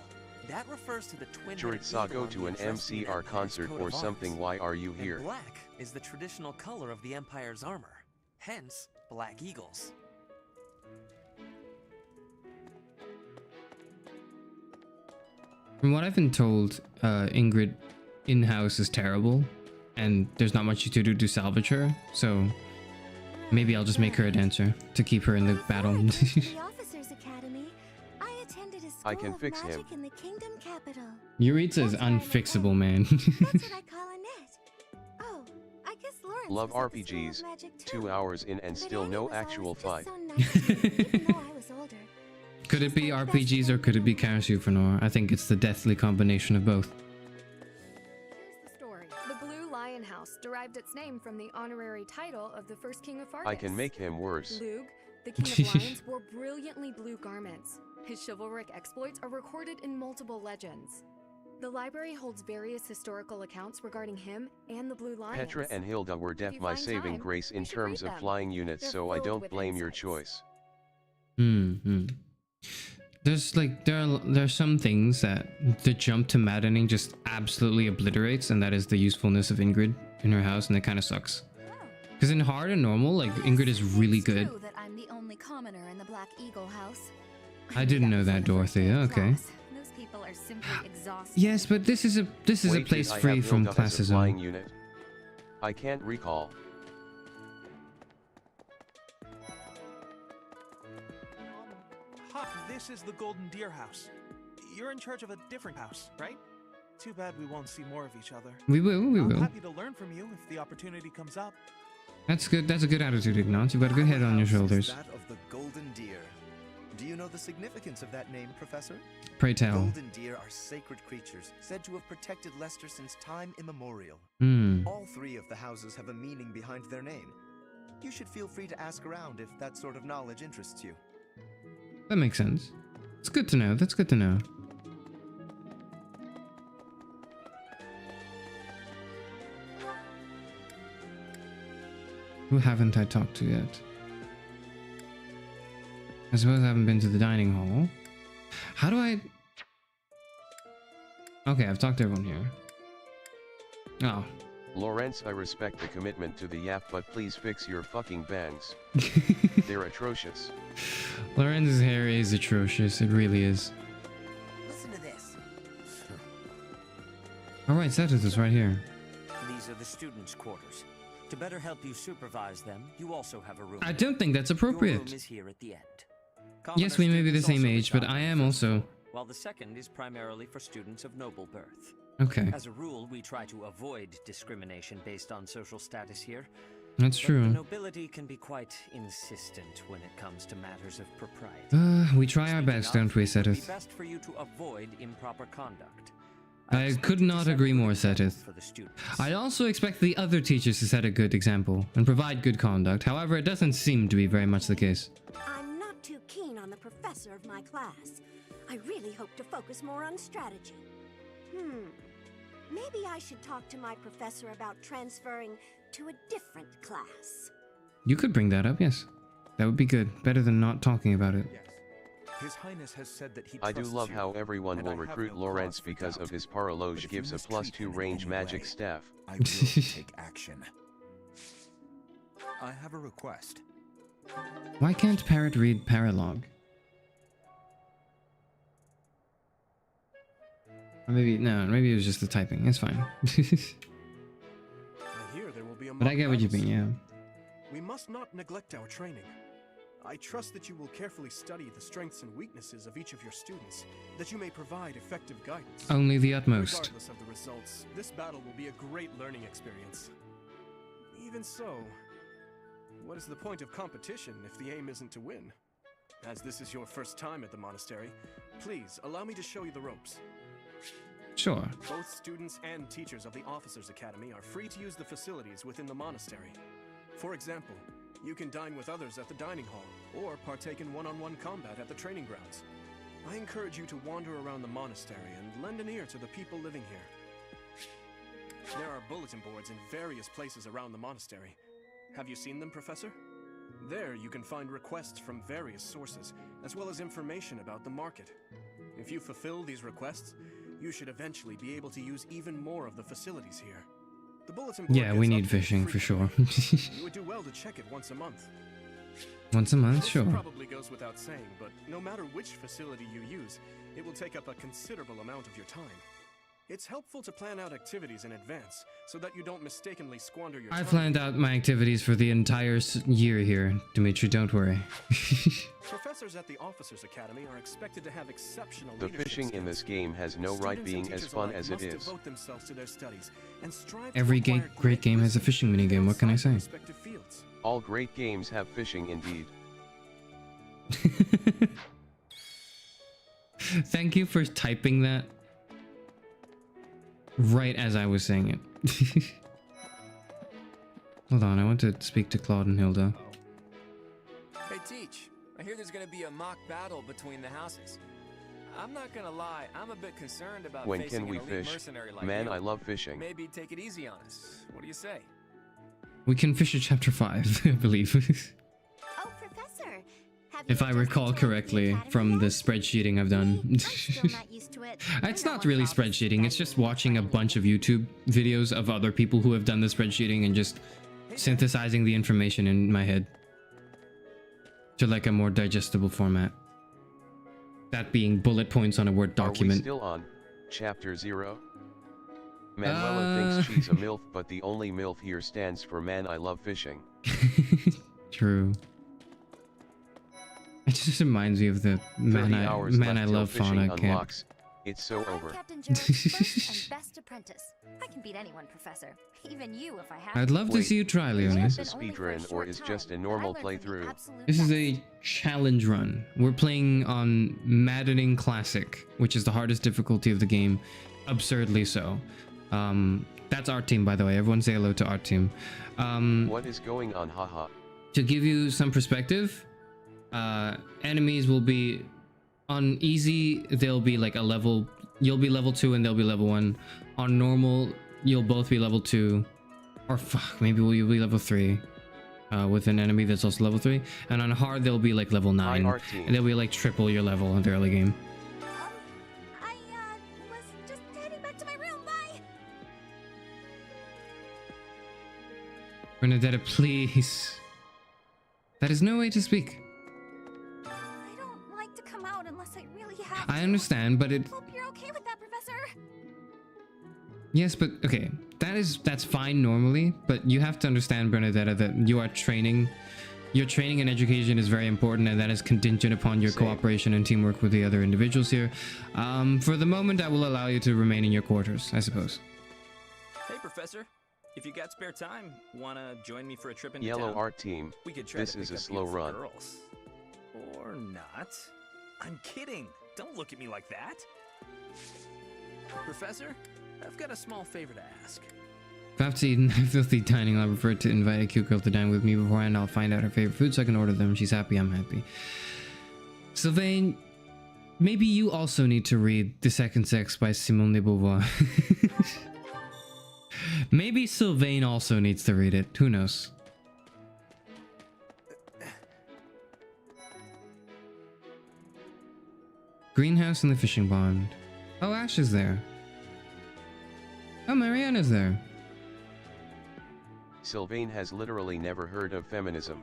That refers to the twin. Churitsa, go to an MCR concert or something. Why are you here? Black is the traditional color of the Empire's armor. Hence, Black Eagles. From what I've been told, Ingrid in-house is terrible, and there's not much to do to salvage her, so maybe I'll just make her a dancer to keep her in the battle. The Officers Academy, I attended a school I can of fix magic him. in the kingdom capital. Yuritsa is unfixable, man. That's what I call a net. Oh, I guess Lawrence Love was at the School of RPGs. Magic too. 2 hours in and still no actual fight. So nice to me, even though I was older. Could it be RPGs or could it be Charis Euphranor? I think it's the deathly combination of both. Here's the story. The Blue Lion House derived its name from the honorary title of the first king of Fargus. I can make him worse. Lug, the king of lions, wore brilliantly blue garments. His chivalric exploits are recorded in multiple legends. The library holds various historical accounts regarding him and the Blue Lions. Petra and Hilda were deaf you my find saving time, grace in you should terms read of them. flying units, They're so I filled don't with blame your insights. choice. There's like there are some things that the jump to Maddening just absolutely obliterates, and that is the usefulness of Ingrid in her house, and it kind of sucks. Because in hard and normal, like Ingrid is really good. True that I'm the only commoner in the Black Eagle house. I didn't know that, Dorothy. Okay. Those people are simply exhausted. Yes, but this is a Wait, place did I free have from Hilda as a classism. flying unit? I can't recall. Huck, this is the Golden Deer House. You're in charge of a different house, right? Too bad we won't see more of each other. We will. I'm happy to learn from you if the opportunity comes up. That's good. That's a good attitude, Ignatz. You've got a good head on your shoulders. That of the golden deer. Do you know the significance of that name, Professor? Pray tell. Golden deer are sacred creatures, said to have protected Leicester since time immemorial. All three of the houses have a meaning behind their name. You should feel free to ask around if that sort of knowledge interests you. That makes sense. It's good to know. That's good to know. Who haven't I talked to yet? I suppose I haven't been to the dining hall. How do I... Okay, I've talked to everyone here. Oh. Lawrence, I respect the commitment to the yap, but please fix your fucking bangs. They're atrocious. Lorenz's hair is atrocious. It really is. Listen to this. Alright, Seteth is right here. These are the students' quarters. To better help you supervise them, you also have a room. I don't think that's appropriate. Your room is here at the end. Yes, we may be the same age, but I am also... While the second is primarily for students of noble birth. Okay. As a rule, we try to avoid discrimination based on social status here. That's true. The nobility can be quite insistent when it comes to matters of propriety. We try our best, don't we, It would be Seteth? best for you to avoid improper conduct. I could not agree more, Seteth. I also expect the other teachers to set a good example and provide good conduct. However, it doesn't seem to be very much the case. I'm not too keen on the professor of my class. I really hope to focus more on strategy. Maybe I should talk to my professor about transferring to a different class. You could bring that up, yes. That would be good. Better than not talking about it. His Highness has said that he I do trusts love you, how everyone and will I have recruit no Lawrence cause for because doubt. of his paraloge But if gives you a +2 mistreat him in range any magic way, staff. I will take action. I have a request. Why can't Parrot read Paralogue? Or maybe, no, maybe it was just the typing. It's fine. I hear there will be a But I get what you mean, yeah. We must not neglect our training. I trust that you will carefully study the strengths and weaknesses of each of your students, that you may provide effective guidance. Only the utmost. Regardless of the results, this battle will be a great learning experience. Even so, what is the point of competition if the aim isn't to win? As this is your first time at the monastery, please allow me to show you the ropes. Sure. Both students and teachers of the Officers Academy are free to use the facilities within the monastery. For example, you can dine with others at the dining hall, or partake in one-on-one combat at the training grounds. I encourage you to wander around the monastery and lend an ear to the people living here. There are bulletin boards in various places around the monastery. Have you seen them, Professor? There you can find requests from various sources, as well as information about the market. If you fulfill these requests, you should eventually be able to use even more of the facilities here. The bulletin board Yeah, we gets need updated fishing for sure. frequently. You would do well to check it once a month. Once a month, This sure. probably goes without saying, but no matter which facility you use, it will take up a considerable amount of your time. It's helpful to plan out activities in advance, so that you don't mistakenly squander your I time. planned out my activities for the entire year here, Dimitri, don't worry. Professors at the Officers Academy are expected to have exceptional The leadership fishing in this game has no right Students and being as teachers fun alike as it must is. devote themselves to their studies and strive to Every acquire great game has a fishing minigame, what can I say? respective fields. All great games have fishing indeed. Thank you for typing that right as I was saying it. Hold on, I want to speak to Claude and Hilda. Hey, Teach. I hear there's gonna be a mock battle between the houses. I'm not gonna lie, I'm a bit concerned about When facing can we an elite fish? mercenary like Man, you. I love fishing. Maybe take it easy on us. What do you say? We can fish at chapter 5, I believe. Oh, Professor, If I recall correctly from the spreadsheeting I've done. It's not really spreadsheeting, it's just watching a bunch of YouTube videos of other people who have done the spreadsheeting and just synthesizing the information in my head to like a more digestible format. That being bullet points on a Word Are we document. still on chapter 0? Manuela thinks she's a MILF, but the only MILF here stands for Man I Love Fishing. True. It just reminds me of the Man I Love Fauna camp. It's so over. Captain Jarrett's first and best apprentice. I can beat anyone, Professor. Even you, if I have. I'd love to see you try, Leonie. Is this a speedrun or is just a normal playthrough? This is a challenge run. We're playing on Maddening Classic, which is the hardest difficulty of the game, absurdly so. That's our team, by the way. Everyone say hello to our team. What is going on? Haha. To give you some perspective, enemies will be on easy. They'll be like a level. You'll be level 2 and they'll be level 1. On normal, you'll both be level 2, or fuck, maybe you'll be level 3. With an enemy that's also level 3, and on hard they'll be like level 9, and they'll be like triple your level in the early game. I was just heading back to my room. Bye. Bernadetta, please. That is no way to speak. I don't like to come out unless I really have I understand, but it. Hope you're okay with that, Professor. Yes, but okay, that's fine normally, but you have to understand, Bernadetta, that you are training. Your training and education is very important, and that is contingent upon your cooperation and teamwork with the other individuals here. For the moment, I will allow you to remain in your quarters, I suppose. Hey, Professor. If you got spare time, wanna join me for a trip into Yellow town? art team. We could try This to is pick a up slow beautiful run. Girls. Or not. I'm kidding. Don't look at me like that. Professor, I've got a small favor to ask. If I have to eat in filthy dining, I'll prefer to invite a cute girl to dine with me beforehand. I'll find out her favorite food so I can order them. She's happy, I'm happy. Sylvain, maybe you also need to read The Second Sex by Simone de Beauvoir. Maybe Sylvain also needs to read it. Who knows? Greenhouse and the fishing pond. Oh, Ash is there. Oh, Mariana's there. Sylvain has literally never heard of feminism.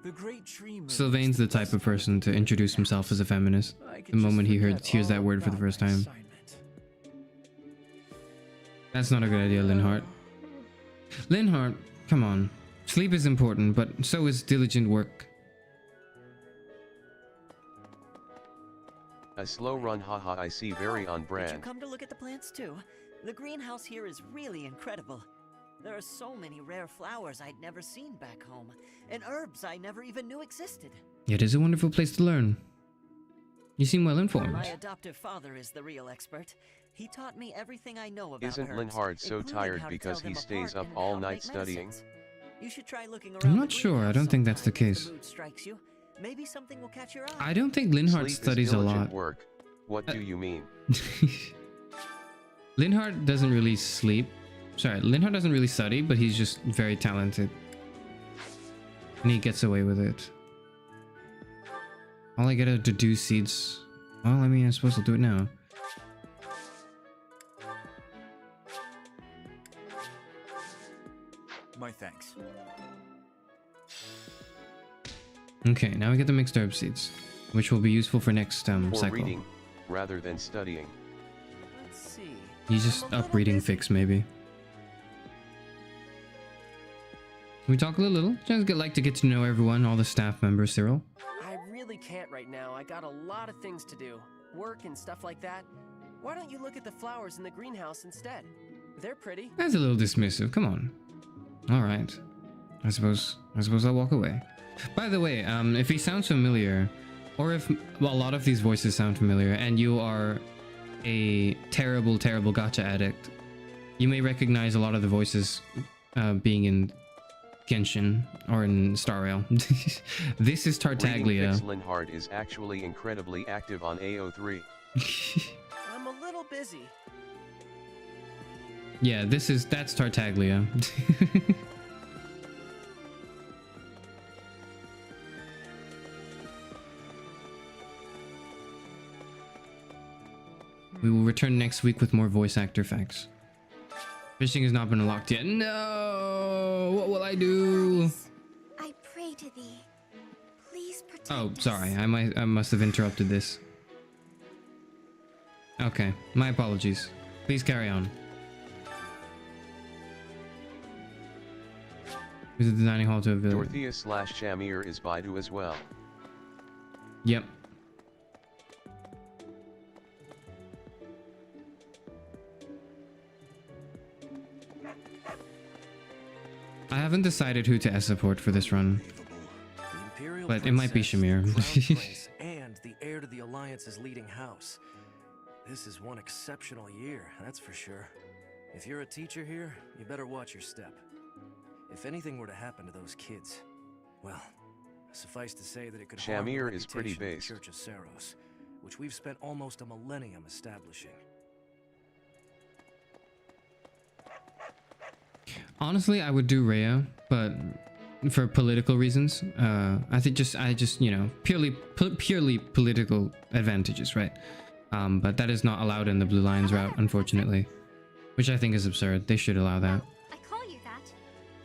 The great tree. Sylvain's the type of person to introduce himself as a feminist the moment he hears that word for the first time. That's not a good idea, Linhart. Linhart, come on. Sleep is important, but so is diligent work. A slow run, haha, I see, very on Did you brand. come to look at the plants too? The greenhouse here is really incredible. There are so many rare flowers I'd never seen back home, and herbs I never even knew existed. It is a wonderful place to learn. You seem well informed. My adoptive father is the real expert. He taught me everything I know about Isn't herbs, Linhart so including tired how to because tell he them stays apart up and all how to night make studying? medicines. You should try looking around. I'm not sure. I don't think that's the case. The mood strikes you. Maybe something will catch your eye. I don't think Linhart Sleep is studies a diligent lot. work. What do you mean? Linhart doesn't really sleep. Sorry, Linhart doesn't really study, but he's just very talented. And he gets away with it. All I gotta deduce seeds. Well, I mean, I suppose I'll do it now. My thanks. Okay, now we get the mixed herb seeds, which will be useful for next For cycle. reading, rather than studying. Let's see. You just up reading fix, maybe. Can we talk a little? Just like to get to know everyone, all the staff members, Cyril. I really can't right now. I got a lot of things to do. Work and stuff like that. Why don't you look at the flowers in the greenhouse instead? They're pretty. That's a little dismissive. Come on. All right. I suppose I'll walk away. By the way, if he sounds familiar, or if a lot of these voices sound familiar, and you are a terrible gacha addict, you may recognize a lot of the voices being in Genshin or in Star Rail. This is Tartaglia. Reading fix Linhart is actually incredibly active on AO3. I'm a little busy. Yeah, that's Tartaglia. We will return next week with more voice actor facts. Fishing has not been unlocked yet. No! What will I do? I pray to thee. Please protect Oh, us. sorry. I must have interrupted this. Okay, my apologies. Please carry on. Visit the dining hall to a village. Dorothea / Shamir is Baidu as well. Yep. I haven't decided who to S support for this run, but it might be Shamir. And the heir to the Alliance's leading house. This is one exceptional year, that's for sure. If you're a teacher here, you better watch your step. If anything were to happen to those kids, well, suffice to say that it could harm the Shamir is pretty reputation of based. the Church of Saros, which we've spent almost a millennium establishing. Honestly, I would do Rhea, but for political reasons. I just you know, purely political advantages, right? But that is not allowed in the Blue Lions route, unfortunately, which I think is absurd. They should allow that. I call you that,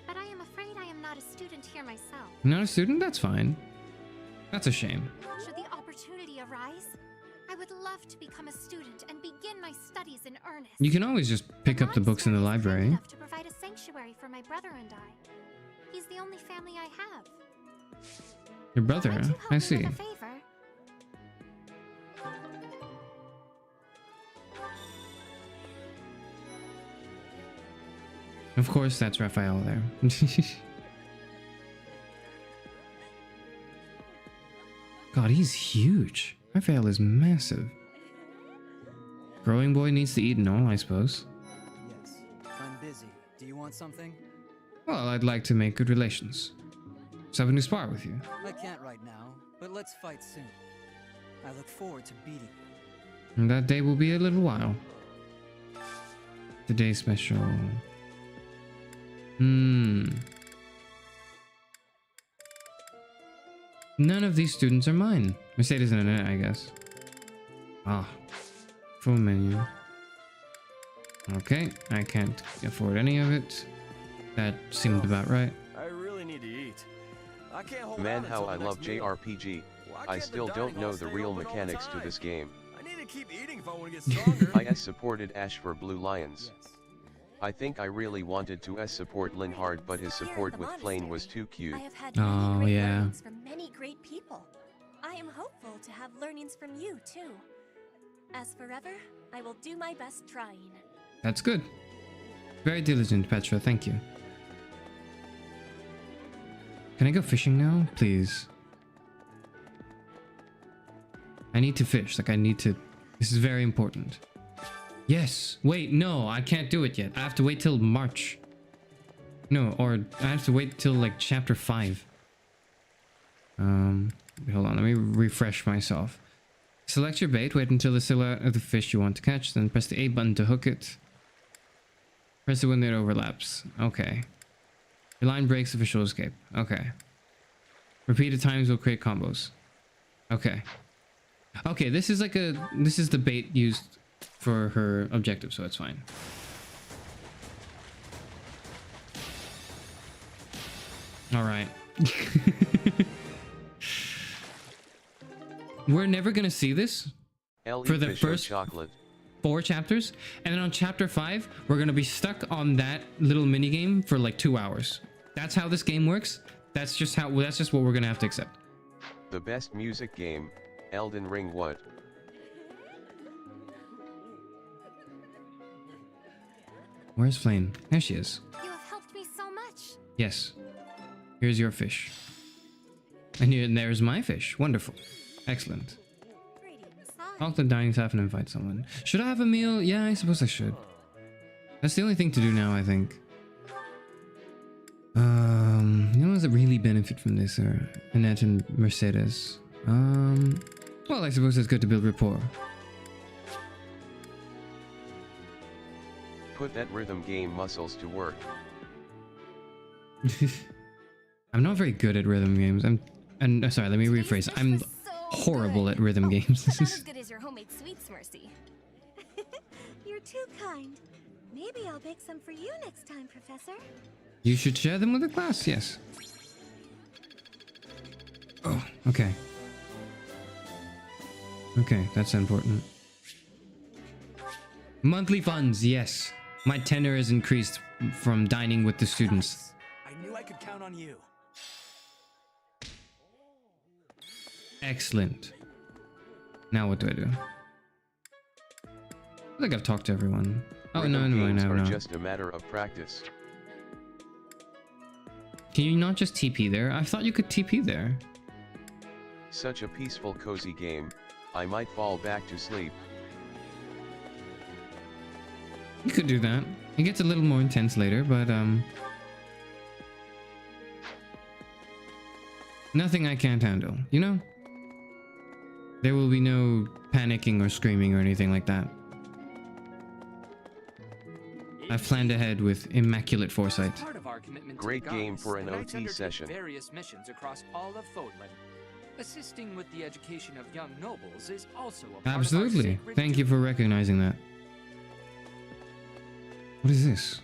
but I am afraid I am not a student here myself. Not a student? That's fine. That's a shame. Should the opportunity arise, I would love to become a student and begin my studies in earnest. You can always just pick up the books in the library. Enough to provide a sanctuary for my brother and I. He's the only family I have. Your brother, huh? I see. Of course, that's Raphael there. God, he's huge. Raphael is massive. Growing boy needs to eat and all, I suppose. Yes, I'm busy. Do you want something? Well, I'd like to make good relations. Something to spar with you. I can't right now, but let's fight soon. I look forward to beating you. And that day will be a little while. Today's special. None of these students are mine. Mercedes and Annette, I guess. Ah. Full menu. Okay, I can't afford any of it. That seemed about right. I really need to eat. I can't hold Man, out how until I the love next meal. JRPG. Why I can't still the don't dining know hall the stay real open all the mechanics to time? this game. I need to keep eating if I want to get stronger. I supported Ash for Blue Lions. I think I really wanted to support Linhard, but his support with Flame was too cute. I have had Oh, many great yeah. learnings from many great people. I am hopeful to have learnings from you, too. As forever, I will do my best trying. That's good. Very diligent, Petra. Thank you. Can I go fishing now? Please. I need to fish. Like, I need to... This is very important. Yes. Wait, no. I can't do it yet. I have to wait till March. No, or I have to wait till, like, chapter 5. Hold on. Let me refresh myself. Select your bait. Wait until the silhouette of the fish you want to catch. Then press the A button to hook it. Press it when it overlaps. Okay. Your line breaks, the fish will escape. Okay. Repeated times will create combos. Okay. Okay, this is like a... This is the bait used for her objective, so it's fine. Alright. We're never gonna see this for the first chocolate. 4 chapters, and then on chapter 5 we're gonna be stuck on that little mini game for like 2 hours. That's how this game works. That's just what we're gonna have to accept. The best music game, Elden Ring. What? Where's Flame? There she is. You have helped me so much. Yes. Here's your fish. And there's my fish. Wonderful. Excellent. Talk to the dining staff and invite someone. Should I have a meal? Yeah, I suppose I should. That's the only thing to do now, I think. You know, does it really benefit from this, or Annette and Mercedes? Well, I suppose it's good to build rapport. Put that rhythm game muscles to work. I'm not very good at rhythm games. Sorry, let me rephrase. I'm horrible at rhythm games. Not as good as your homemade sweets, Mercy. You're too kind. Maybe I'll bake some for you next time, Professor. You should share them with the class, yes. Oh, okay. Okay, that's important. Monthly funds, yes. My tenure is increased from dining with the students. I knew I could count on you. Excellent. Now what do I do? I think I've talked to everyone. Oh, Rhythm no, games I have are not. just a matter of practice. Can you not just TP there? I thought you could TP there. Such a peaceful, cozy game. I might fall back to sleep. You could do that. It gets a little more intense later, but nothing I can't handle, you know? There will be no panicking or screaming or anything like that. I've planned ahead with immaculate foresight. Part of our commitment to Great the game gods, for an the Knights OT undertake session. Various missions across all of Fodlan. Assisting with the education of young nobles is also a part Absolutely. of our sacred Thank you for recognizing that. What is this?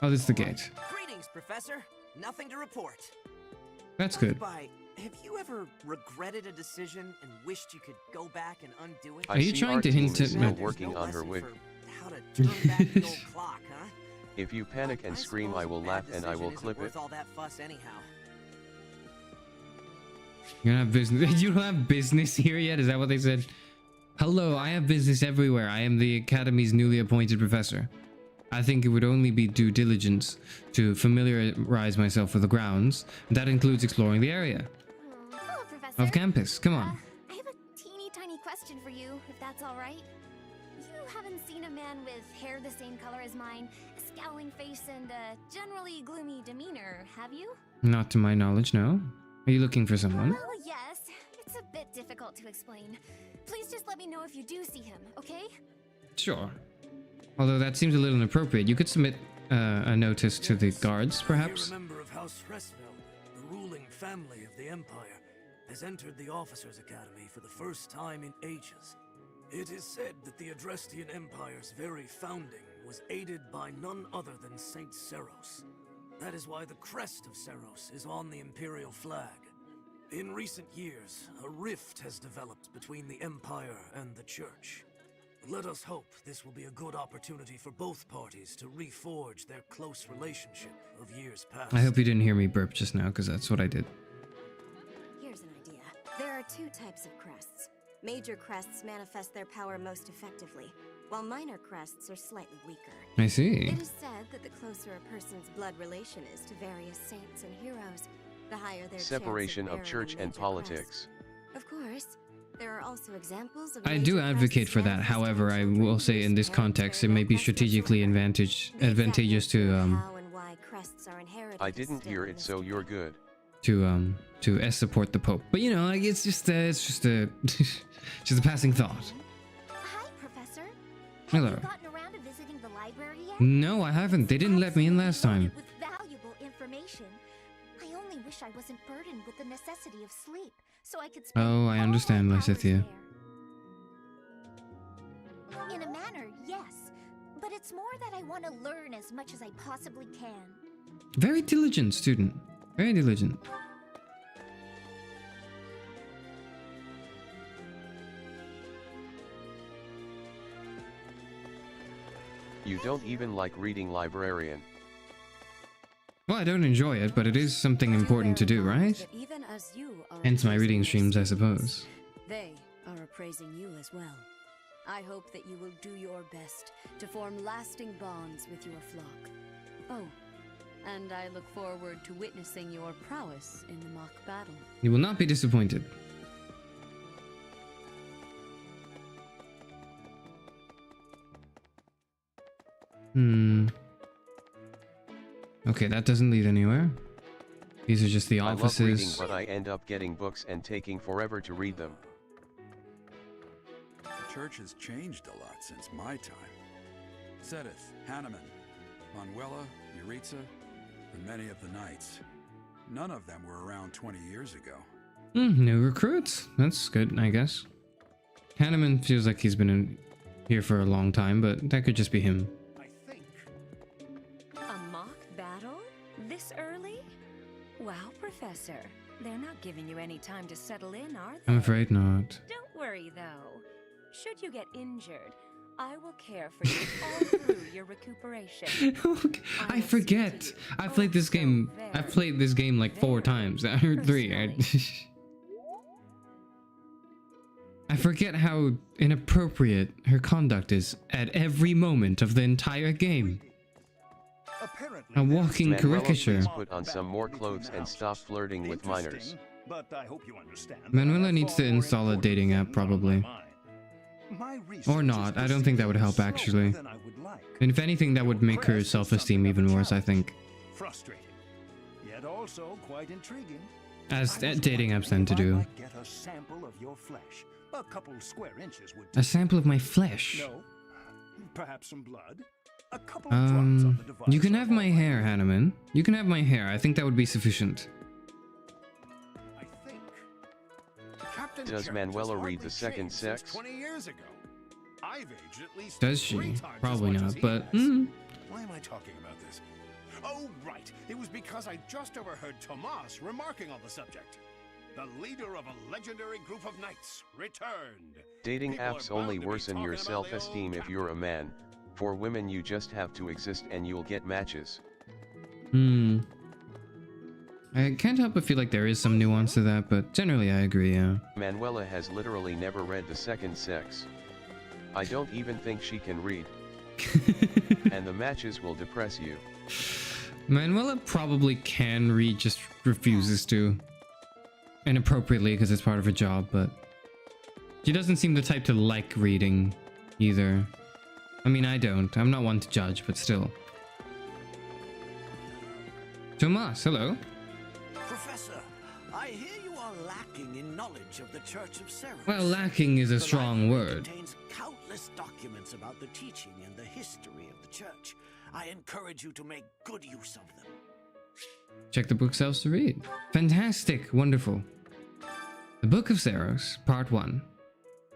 Oh, this is the gate. Greetings, Professor. Nothing to report. That's good. By, have you ever regretted a decision and wished you could go back and undo it? Are you trying to hint at me? Working on her wig. How to turn back the old clock, huh? If you panic and scream, I will laugh and I will clip it. Worth all that fuss anyhow. You don't have business. You don't have business here yet? Is that what they said? Hello, I have business everywhere. I am the Academy's newly appointed professor. I think it would only be due diligence to familiarize myself with the grounds. That includes exploring the area. Hello, Professor. Of campus. Come on. I have a teeny tiny question for you, if that's all right. You haven't seen a man with hair the same color as mine, a scowling face, and a generally gloomy demeanor, have you? Not to my knowledge, no. Are you looking for someone? Well, yes. It's a bit difficult to explain. Please just let me know if you do see him, okay? Sure. Although that seems a little inappropriate. You could submit a notice to the guards, perhaps? A member of House Fresfeld, the ruling family of the Empire, has entered the Officers' Academy for the first time in ages. It is said that the Adrestian Empire's very founding was aided by none other than Saint Seros. That is why the crest of Seros is on the Imperial flag. In recent years, a rift has developed between the Empire and the Church. Let us hope this will be a good opportunity for both parties to reforge their close relationship of years past. I hope you didn't hear me burp just now, because that's what I did. Here's an idea. There are two types of crests. Major crests manifest their power most effectively, while minor crests are slightly weaker. I see. It is said that the closer a person's blood relation is to various saints and heroes, the higher their Separation chance of church and politics. Of course, there are also examples of I do advocate for that. However, I will say in this context, it may be strategically advantageous to I didn't hear it, so you're good. to support the Pope. But you know, like, it's just a just a passing thought. Hi, Professor. Hello. Have you gotten around to visiting the library yet? No, I haven't. They didn't let me in last time. With valuable information. I only wish I wasn't burdened with the necessity of sleep, so I could spend Oh, I understand, Lysithia. in a manner, yes. But it's more that I want to learn as much as I possibly can. Very diligent student. Very diligent. You don't even like reading Librarian. Well, I don't enjoy it, but it is something important to do, right? Even as you are Hence my reading appraising streams, I suppose. They are appraising you as well. I hope that you will do your best to form lasting bonds with your flock. Oh, and I look forward to witnessing your prowess in the mock battle. You will not be disappointed. Okay, that doesn't lead anywhere. These are just the offices. I love reading, but I end up getting books and taking forever to read them. The church has changed a lot since my time. Sedith, Hanneman, Manuela, Yuritsa, and many of the knights. None of them were around 20 years ago. New recruits. That's good, I guess. Hanneman feels like he's been here for a long time, but that could just be him. A mock battle? This early? Wow, Professor. They're not giving you any time to settle in, are they? I'm afraid not. Don't worry, though. Should you get injured, I will care for you all through your recuperation. I forget. I played this game. I've played this game like 4 times. I heard 3. I forget how inappropriate her conduct is at every moment of the entire game. A Apparently, A walking Manuela, caricature. please put on some more clothes and stop flirting with minors. But I hope you understand. Manuela needs to install a dating app, probably. Or not. I don't think that would help, actually. And if anything, that would make her self-esteem even worse, I think. Frustrating, yet also quite intriguing. As dating apps tend to do. Get a sample of your flesh. A couple square inches would A sample of my flesh? No. Perhaps some blood. A couple drops on the device. You can have my hair, Hanneman. You can have my hair. I think that would be sufficient. Does Manuela read The Second Sex? 20 years ago. I've aged at least Does she? 3 times Probably as much not, as he but has. Why am I talking about this? Oh, right. It was because I just overheard Tomas remarking on the subject. The leader of a legendary group of knights returned. Dating People apps are bound only to be worsen your talking about the old self-esteem if you're a man. For women, you just have to exist and you'll get matches. I can't help but feel like there is some nuance to that, but generally I agree, yeah. Manuela has literally never read The Second Sex. I don't even think she can read. And the matches will depress you. Manuela probably can read, just refuses to. Inappropriately, because it's part of her job, but she doesn't seem the type to like reading either. I mean, I don't. I'm not one to judge, but still. Tomas, hello. Professor, I hear you are lacking in knowledge of the Church of Ceres. Well, lacking is a strong word. Contains countless documents about the teaching and the history of the Church. I encourage you to make good use of them. Check the bookshelves to read. Fantastic, wonderful. The Book of Ceres, Part 1.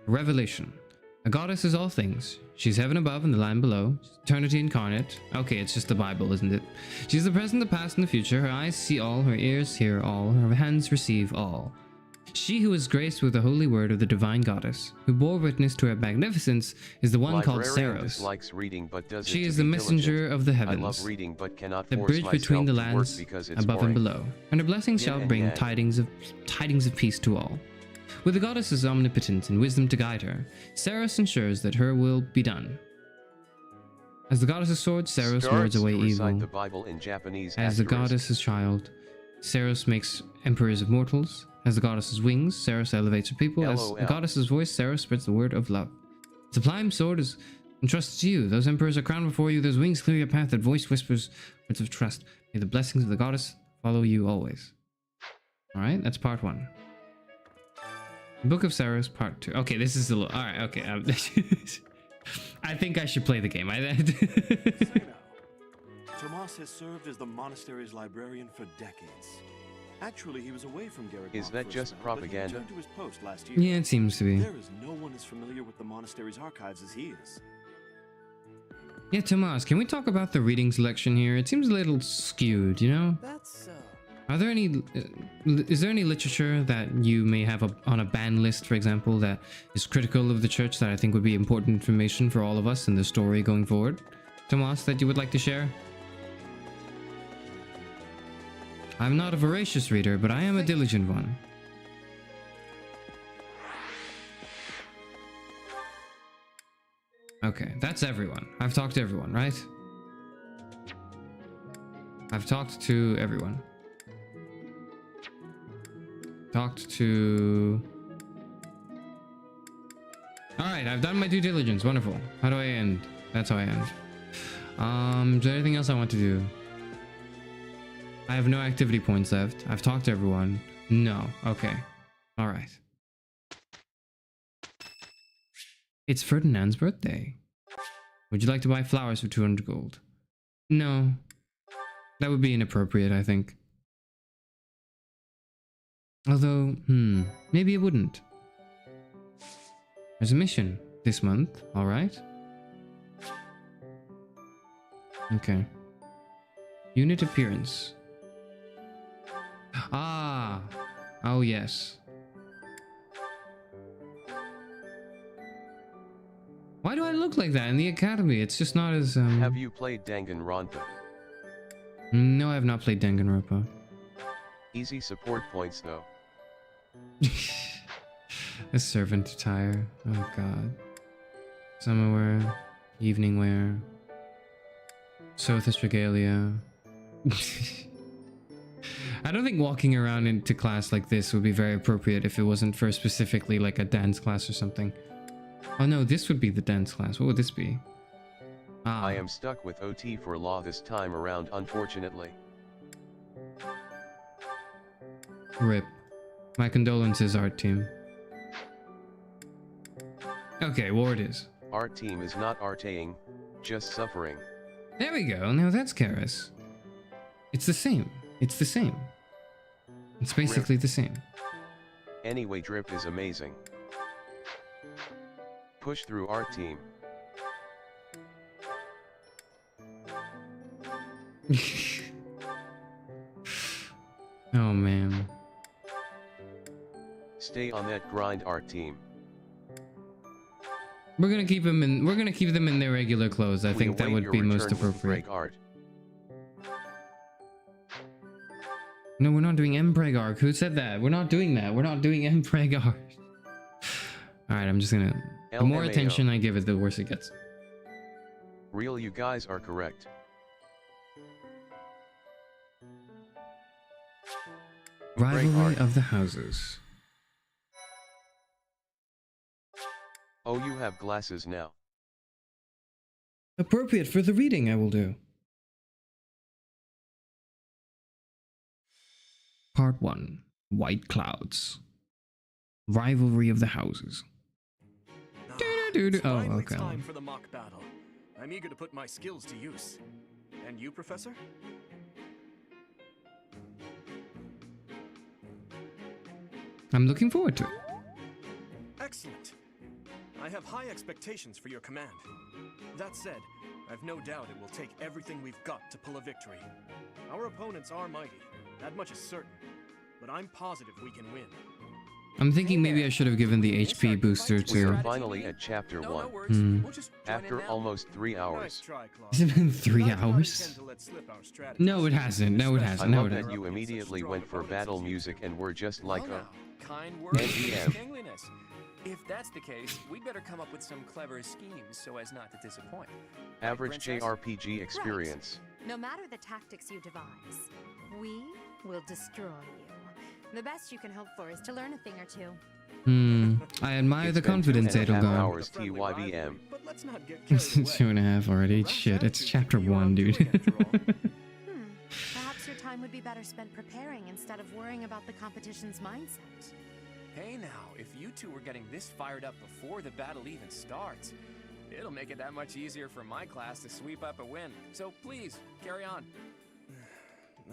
Revelation. A goddess is all things. She's heaven above and the land below. Eternity incarnate. Okay, it's just the Bible, isn't it? She's the present, the past, and the future. Her eyes see all, her ears hear all, her hands receive all. She who is graced with the holy word of the divine goddess, who bore witness to her magnificence, is the one called Librarian Ceres. dislikes reading but does She it to is the be messenger diligent. of the heavens, I love reading but cannot the force bridge between the myself to work lands because it's above boring. and below, and her blessings shall Yin and bring yang. tidings of peace to all. With the goddess's omnipotence and wisdom to guide her, Ceres ensures that her will be done. As the goddess's sword, Ceres wards away Recite evil. the Bible in Japanese. As the asterisk. goddess's child, Ceres makes emperors of mortals. As the goddess's wings, Ceres elevates her people. As the LOL. goddess's voice, Ceres spreads the word of love. The sublime sword is entrusted to you. Those emperors are crowned before you. Those wings clear your path. That voice whispers words of trust. May the blessings of the goddess follow you always. Alright, that's part 1. Book of Ceres, part 2. Okay, this is a little... Alright, okay. I think I should play the game. Tomas has served as the monastery's librarian for decades. Actually, he was away from Garreg Is Mach that for a just spell, but he propaganda? returned to his post last year. Yeah, it seems to be. There is no one as familiar with the monastery's archives as he is. Yeah, Tomas, can we talk about the reading selection here? It seems a little skewed, you know? That's, Are there any... is there any literature that you may have on a ban list, for example, that is critical of the church that I think would be important information for all of us in the story going forward? Tomas, that you would like to share? I'm not a voracious reader, but I am a diligent one. Okay, that's everyone. I've talked to everyone, right? I've talked to everyone. Talked to... Alright, I've done my due diligence. Wonderful. How do I end? That's how I end. Is there anything else I want to do? I have no activity points left. I've talked to everyone. No. Okay. Alright. It's Ferdinand's birthday. Would you like to buy flowers for 200 gold? No. That would be inappropriate, I think. Although, maybe it wouldn't. There's a mission this month, alright? Okay. Unit appearance. Ah! Oh, yes. Why do I look like that in the academy? It's just not as, Have you played Danganronpa? No, I have not played Danganronpa. Easy support points though. A servant attire. Oh god. Summer wear. Evening wear. Sothis Regalia. I don't think walking around into class like this would be very appropriate if it wasn't for specifically like a dance class or something. Oh no, this would be the dance class. What would this be? Ah. I am stuck with OT for law this time around, unfortunately. RIP. My condolences, art team. Okay, war it is. Art team is not arting, just suffering. There we go. Now that's Charis. It's the same. It's the same. It's basically the same. Anyway, drip is amazing. Push through art team. Oh man. Stay on that grind, art team. We're gonna keep them in. We're gonna keep them in their regular clothes. I think that would be most appropriate. Art. No, we're not doing Mpreg arc. Who said that? We're not doing that. We're not doing Mpreg arc. All right, I'm just gonna. The more attention I give it, the worse it gets. Real, you guys are correct. Rivalry of the houses. Oh, you have glasses now. Appropriate for the reading I will do. Part 1. White Clouds. Rivalry of the houses. It's Oh, finally okay. time for the mock battle. I'm eager to put my skills to use. And you, Professor? I'm looking forward to it. Excellent. I have high expectations for your command. That said, I've no doubt it will take everything we've got to pull a victory. Our opponents are mighty, that much is certain. But I'm positive we can win. I'm thinking maybe I should have given the HP booster We to... are finally at chapter 1. After almost 3 hours. Has it been 3 hours? No, it hasn't. No, it hasn't. I No, love it that hasn't. you immediately went for battle music and were just like a... Kind words NGM. and kingliness. If that's the case, we'd better come up with some clever schemes so as not to disappoint. Average Princess? JRPG experience. No matter the tactics you devise, we will destroy you. The best you can hope for is to learn a thing or two. I admire It's the been confidence 2.5 Edelgard. hours TYBM. It's 2.5 already. Shit, it's chapter 1, dude. Perhaps your time would be better spent preparing instead of worrying about the competition's mindset. Hey now, if you two were getting this fired up before the battle even starts, it'll make it that much easier for my class to sweep up a win. So please, carry on.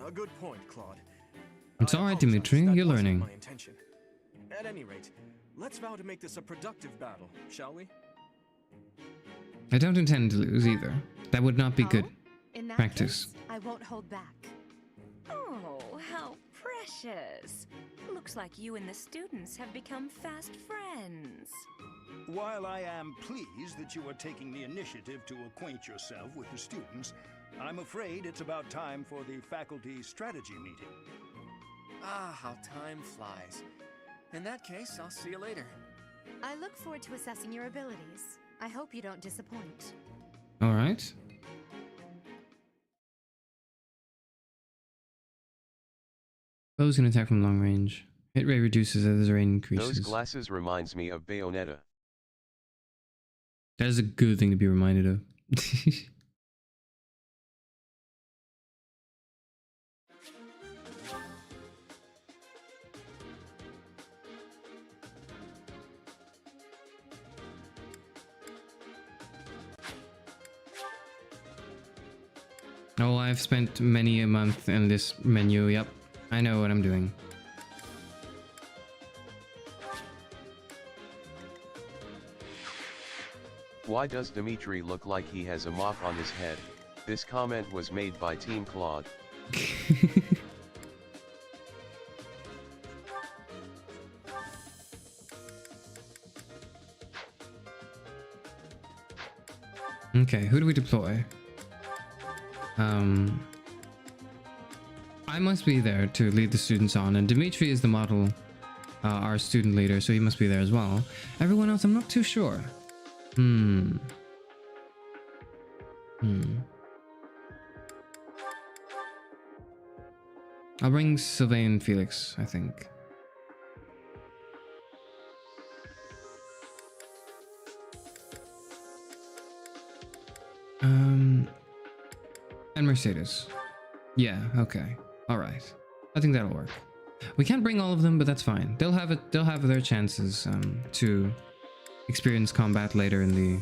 A good point, Claude. It's alright, Dimitri. You're learning. My intention. At any rate, let's vow to make this a productive battle, shall we? I don't intend to lose either. That would not be good In that practice. case, I won't hold back. Oh, how precious. Looks like you and the students have become fast friends. While I am pleased that you are taking the initiative to acquaint yourself with the students, I'm afraid it's about time for the faculty strategy meeting. Ah, how time flies. In that case, I'll see you later. I look forward to assessing your abilities. I hope you don't disappoint. Alright. Foes can attack from long range. Hit rate reduces as the range increases. Those glasses reminds me of Bayonetta. That is a good thing to be reminded of. Oh, I've spent many a month in this menu. Yep, I know what I'm doing. Why does Dimitri look like he has a mop on his head? This comment was made by Team Claude. Okay, who do we deploy? I must be there to lead the students on, and Dimitri is the model, our student leader, so he must be there as well. Everyone else, I'm not too sure. I'll bring Sylvain and Felix, I think. And Mercedes. Yeah, okay. Alright. I think that'll work. We can't bring all of them, but that's fine. They'll have their chances to experience combat later in the...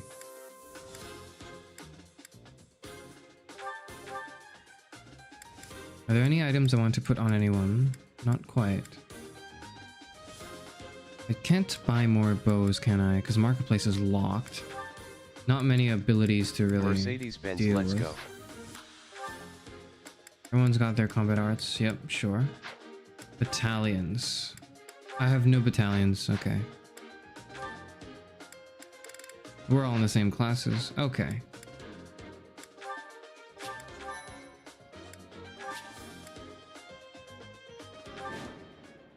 Are there any items I want to put on anyone? Not quite. I can't buy more bows, can I? Because Marketplace is locked. Not many abilities to really Mercedes-Benz, deal let's with. go. Everyone's got their combat arts. Yep, sure. Battalions. I have no battalions. Okay. We're all in the same classes. Okay.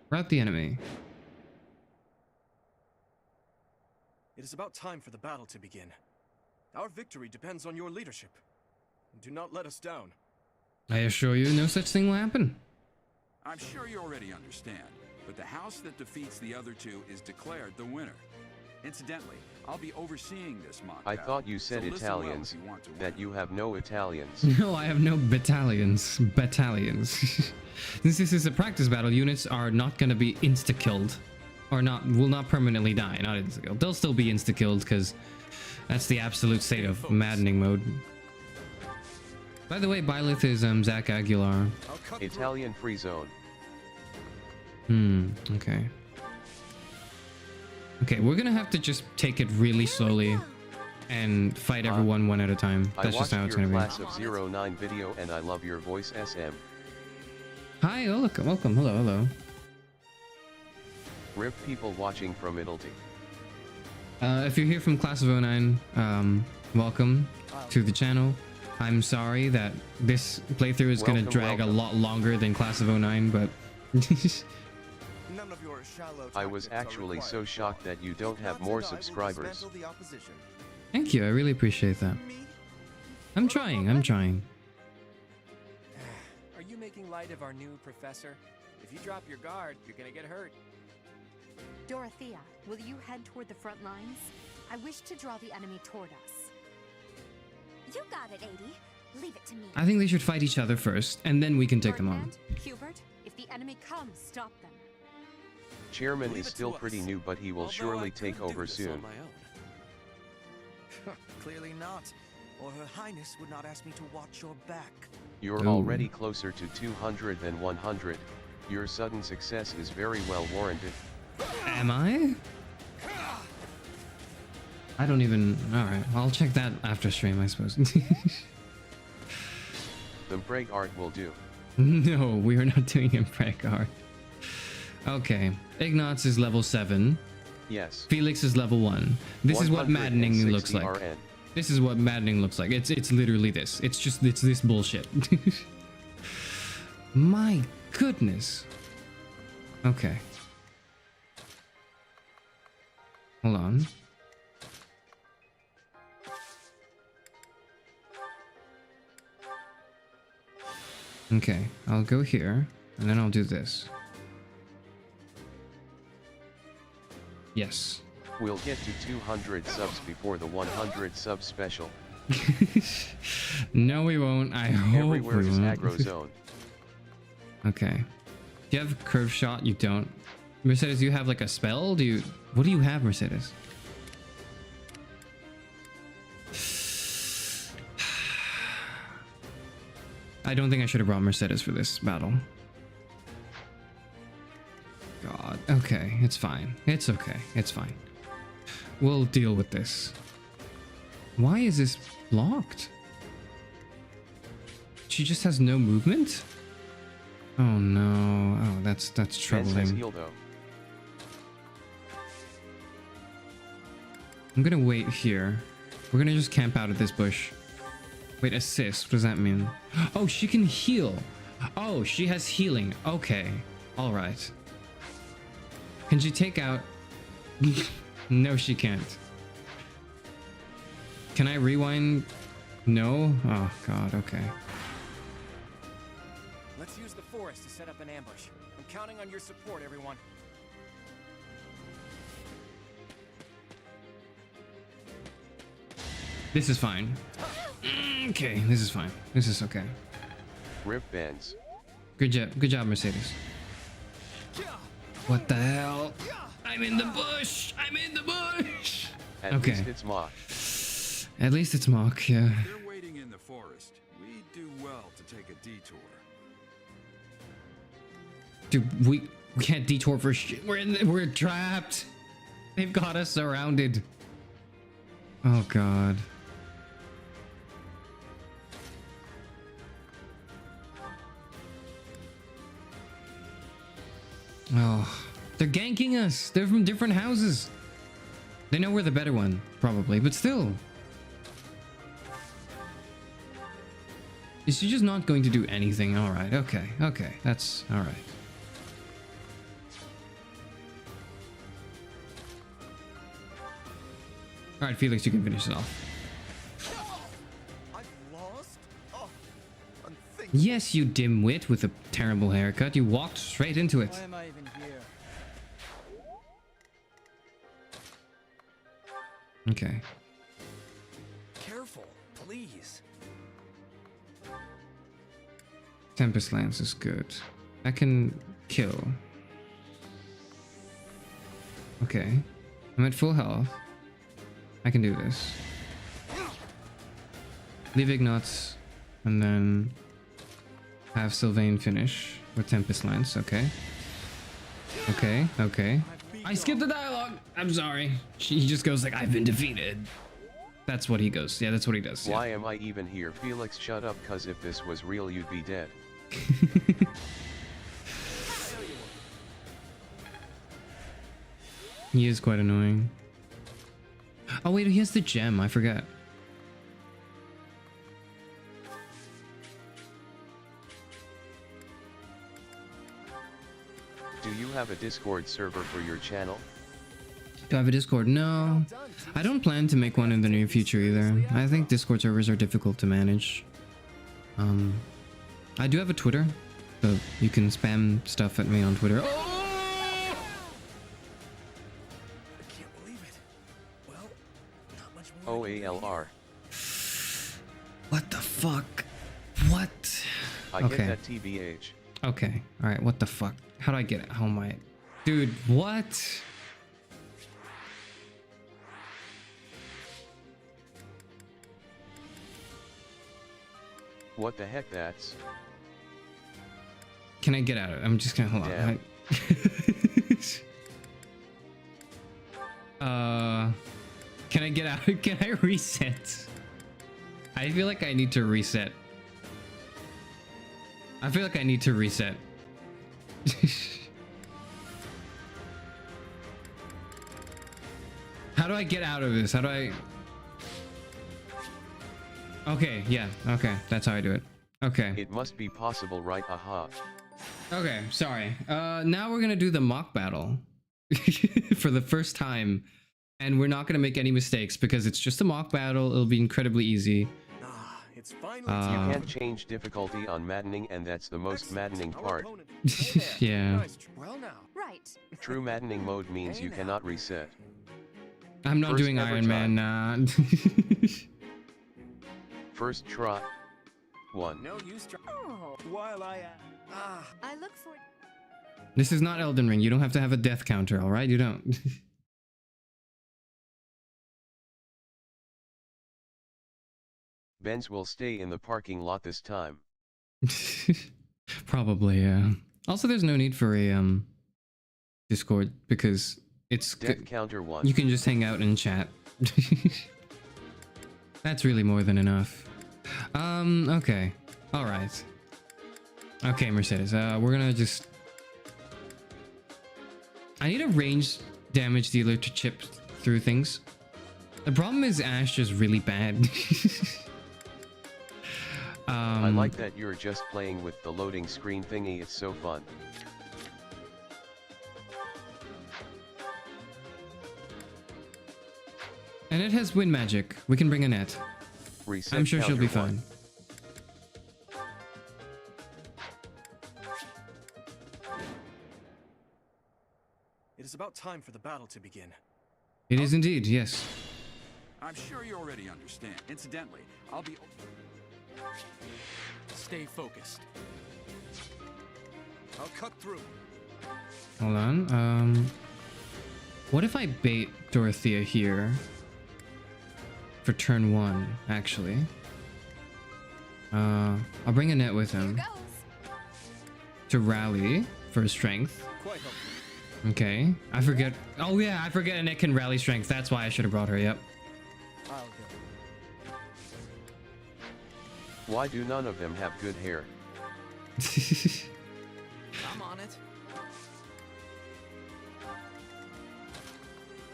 Rout the enemy. It is about time for the battle to begin. Our victory depends on your leadership. Do not let us down. I assure you, no such thing will happen. I'm sure you already understand, but the house that defeats the other two is declared the winner. Incidentally, I'll be overseeing this mock I battle, thought you said so listen well Italians, if you want to win. that you have no Italians. No, I have no battalions. Battalions. Since this is a practice battle, units are not going to be insta-killed. Or will not permanently die, not insta-killed. They'll still be insta-killed because that's the absolute state of maddening mode. By the way, Byleth is Zach Aguilar. Italian free zone. Okay. Okay, we're gonna have to just take it really slowly and fight everyone one at a time. That's just how it's gonna be. I watched your Class of 09 video and I love your voice, SM. Hi, welcome. Hello. RIP people watching from Italy. If you're here from Class of 09, welcome to the channel. I'm sorry that this playthrough is going to drag a lot longer than Class of 09, but... I was actually so shocked that you don't have more subscribers. Thank you, I really appreciate that. I'm trying. Are you making light of our new professor? If you drop your guard, you're gonna get hurt. Dorothea, will you head toward the front lines? I wish to draw the enemy toward us. You got it, 80. Leave it to me. I think they should fight each other first, and then we can take them on. Hubert, if the enemy comes, stop them. Chairman is still pretty new, but he will surely take over soon. Clearly not, or Her Highness would not ask me to watch your back. You're already closer to 200 than 100. Your sudden success is very well warranted. Am I? I don't even... Alright, I'll check that after stream, I suppose. The Breg art will do. No, we are not doing a Breg art. Okay, Ignatz is level 7. Yes. Felix is level 1. This is what maddening looks like. RN. This is what maddening looks like. It's literally this. It's this bullshit. My goodness. Okay. Hold on. Okay, I'll go here, and then I'll do this. Yes. We'll get to 200 subs before the 100 sub special. No, we won't. I hope Everywhere we is won't. aggro zone. Okay. Do you have curve shot? You don't. Mercedes, do you have like a spell? What do you have, Mercedes? I don't think I should have brought Mercedes for this battle. God. Okay, it's fine. It's okay. It's fine. We'll deal with this. Why is this blocked? She just has no movement? Oh no. Oh, that's troubling. Heal, though. I'm gonna wait here. We're gonna just camp out at this bush. Wait, assist. What does that mean? Oh, she can heal. Oh, she has healing. Okay. All right. Can she take out... No, she can't. Can I rewind? No? Oh, God. Okay. Let's use the force forest to set up an ambush. I'm counting on your support, everyone. This is fine. Okay, this is fine. This is okay. Rip bends. Good job, Mercedes. What the hell? I'm in the bush! I'm in the bush! At Okay. least it's Mach. At least it's Mach, yeah. If you're waiting in the forest, we do well to take a detour. Dude, we can't detour for shit. We're trapped. They've got us surrounded. Oh god. Oh, they're ganking us. They're from different houses. They know we're the better one, probably, but still. Is she just not going to do anything? All right, okay, that's all right. All right, Felix, you can finish it off. Yes, you dimwit with a terrible haircut. You walked straight into it. Why am I even here? Okay. Careful, please. Tempest Lance is good. I can kill. Okay. I'm at full health. I can do this. Leave Ignatz and then have Sylvain finish with Tempest Lance. Okay. Okay. I skipped the dialogue. I'm sorry. He just goes like, I've been defeated. That's what he goes. Yeah, that's what he does. Yeah. Why am I even here? Felix, shut up, cause if this was real you'd be dead. He is quite annoying. Oh wait, he has the gem. I forgot. Do you have a Discord server for your channel? Do I have a Discord? No. I don't plan to make one in the near future either. I think Discord servers are difficult to manage. I do have a Twitter, so you can spam stuff at me on Twitter. OALR. What the fuck? What? I get that TBH. Okay. All right. What the fuck? How do I get it? How am I? Dude, what? What the heck? That's. Can I get out of it? I'm just gonna hold on. Can I get out? Can I reset? I feel like I need to reset. I feel like I need to reset. How do I get out of this? How do I... Okay, yeah, okay. That's how I do it. Okay. It must be possible, right? Aha. Okay, sorry. Now we're gonna do the mock battle for the first time, and we're not gonna make any mistakes because it's just a mock battle. It'll be incredibly easy. It's finally you can't change difficulty on maddening, and that's the most maddening part. Yeah. Well now. Right. True maddening mode means you cannot reset. I'm not doing Iron Man. First try. 1. No use. While I I look for. This is not Elden Ring. You don't have to have a death counter, all right? You don't. Benz will stay in the parking lot this time. Probably, yeah. Also, there's no need for a Discord because it's Death counter 1. You can just hang out and chat. That's really more than enough. Okay. All right. Okay, Mercedes. We're gonna just. I need a range damage dealer to chip through things. The problem is Ash is really bad. I like that you're just playing with the loading screen thingy. It's so fun. And it has wind magic. We can bring Annette. Reset I'm sure she'll be counter 1. fine. about time for the battle to begin. It is indeed, yes. I'm sure you already understand. Incidentally, I'll be... Stay focused. I'll cut through. Hold on. What if I bait Dorothea here for turn 1, actually? I'll bring Annette with him to rally for strength. Quite helpful. Okay, I forget. Oh yeah, I forget Annette can rally strength. That's why I should have brought her. Yep. I'll go. Why do none of them have good hair? I'm on it.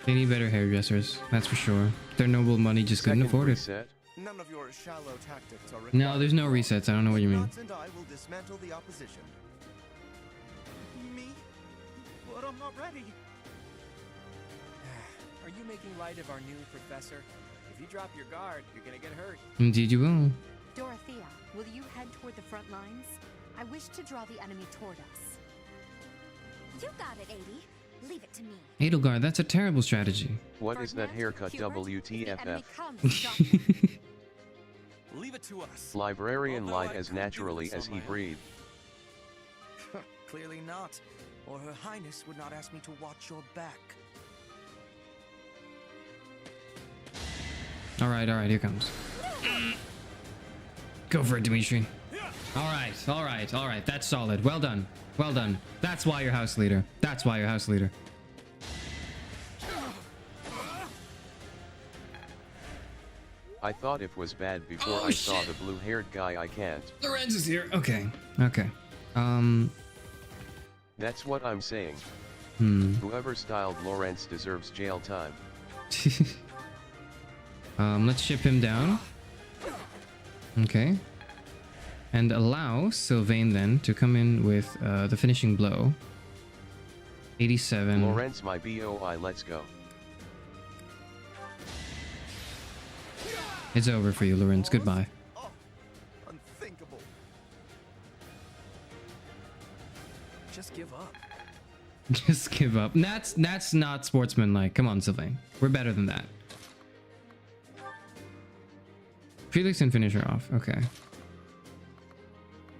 They need better hairdressers, that's for sure. Their noble money just couldn't afford it. None of your shallow tactics are required. No, there's no resets. I don't know what you mean. And I will dismantle the opposition. Me? But I'm not ready. Are you making light of our new professor? If you drop your guard, you're gonna get hurt. Indeed you will. Dorothea, will you head toward the front lines? I wish to draw the enemy toward us. You got it, 80. Leave it to me. Edelgard, that's a terrible strategy. What is that haircut WTFF? Leave it to us. Librarian lied as naturally as he breathed. Clearly not. Or Her Highness would not ask me to watch your back. Alright, here comes. Go for it, Dimitri. Alright. That's solid. Well done. That's why you're house leader. I thought it was bad before I saw the blue-haired guy. I can't. Lorenz is here. Okay. That's what I'm saying. Whoever styled Lawrence deserves jail time. Let's ship him down. Okay. And allow Sylvain then to come in with the finishing blow. 87. Lawrence, my BOI, let's go. It's over for you, Lorenz. Goodbye. Unthinkable. Just give up. Just give up. That's not sportsmanlike. Come on, Sylvain. We're better than that. Felix can finish her off. Okay.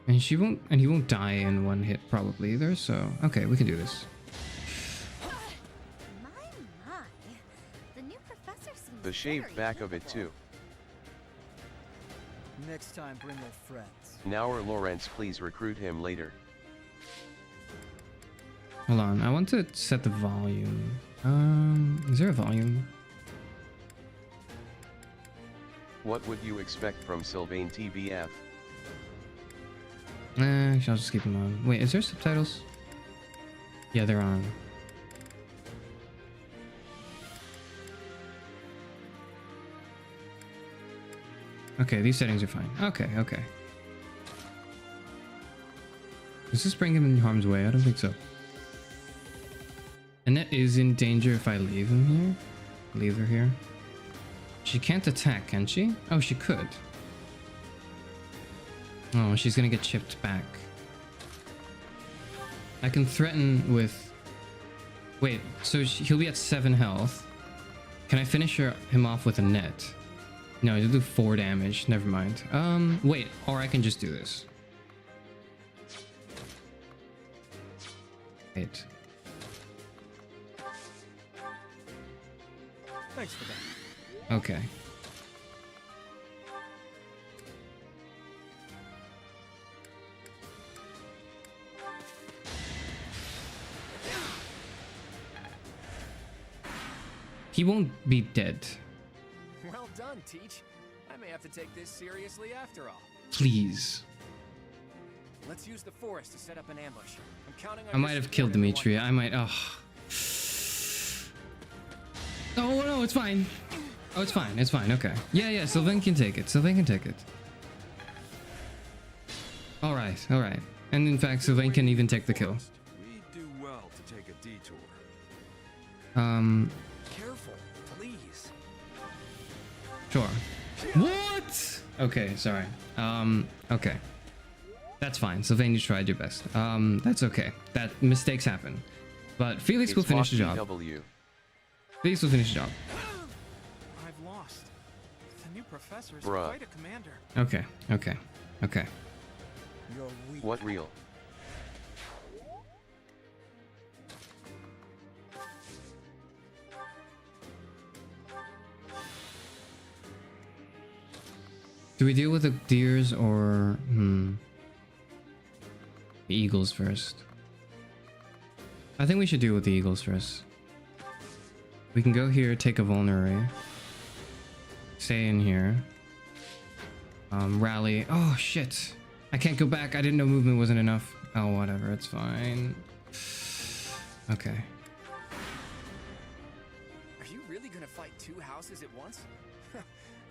And he won't die in one hit probably either. So okay, we can do this. My. The new professor seems The shaved back of it too. Next time, bring your friends. Now or Lawrence, please recruit him later. Hold on, I want to set the volume. Is there a volume? What would you expect from Sylvain TBF? I'll just keep them on. Wait, is there subtitles? Yeah, they're on. Okay, these settings are fine. Okay. Does this bring him in harm's way? I don't think so. Annette is in danger if I leave him here. Leave her here. She can't attack, can she? Oh, she could. Oh, she's gonna get chipped back. I can threaten with... Wait, so he'll be at 7 health. Can I finish him off with a net? No, he'll do 4 damage. Never mind. Wait, or I can just do this. Wait. Thanks for that. Okay. He won't be dead. Well done, Teach. I may have to take this seriously after all. Please. Let's use the forest to set up an ambush. I'm counting on I might have killed Dimitri. I might. Oh. Oh no, it's fine. Oh, it's fine. It's fine. Okay. Yeah. Sylvain can take it. All right. And in fact, Sylvain can even take the kill. We do well to take a detour. Careful, please. Sure. What? Okay. Sorry. Okay. That's fine. Sylvain, you tried your best. That's okay. That mistakes happen. But Felix will finish the job. Felix will finish the job. I've lost. The new professor is Bruh. quite a commander. Okay, okay, okay. What real? Do we deal with the deers or the eagles first? I think we should deal with the eagles first. We can go here, take a vulnerary. Stay in here. Rally. Oh shit. I can't go back. I didn't know movement wasn't enough. Oh, whatever. It's fine. Okay. Are you really gonna fight 2 houses at once?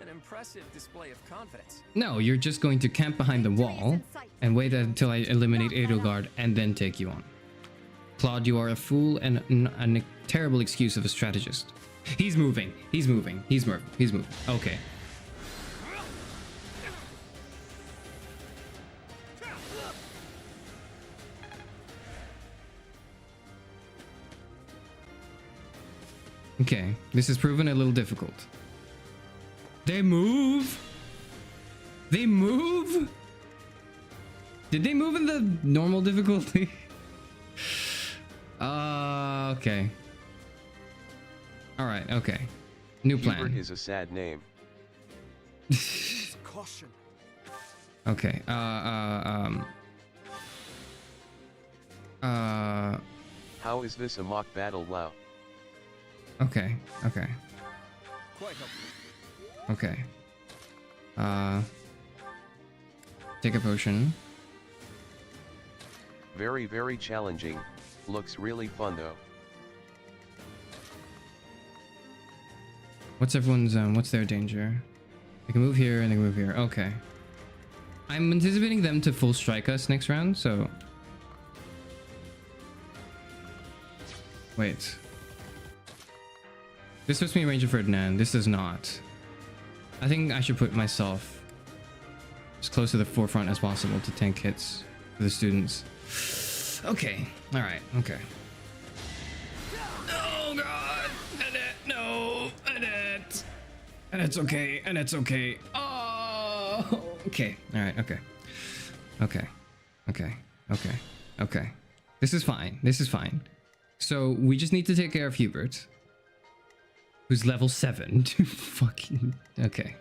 An impressive display of confidence. No, you're just going to camp behind the wall and wait until I eliminate Edelgard and then take you on. Claude, you are a fool and a terrible excuse of a strategist. He's moving. He's moving. He's moving. He's moving. Okay. Okay, this has proven a little difficult. They move? They move? Did they move in the normal difficulty? Okay. Alright, okay. New plan. Hubert is a sad name. Caution. Okay, How is this a mock battle? Wow. Okay, okay. Quite Okay. Take a potion. Very, very challenging. Looks really fun though. What's everyone's, what's their danger? They can move here and they can move here. Okay. I'm anticipating them to full strike us next round, so... Wait. This puts me in range of Ferdinand. This does not. I think I should put myself as close to the forefront as possible to tank hits for the students. Okay. Alright. Okay. Oh god! Annette, no! Annette! And it's okay. And it's okay. Oh! Okay. Alright. Okay. Okay. Okay. Okay. Okay. This is fine. This is fine. So we just need to take care of Hubert. Who's level 7. Fucking... Okay.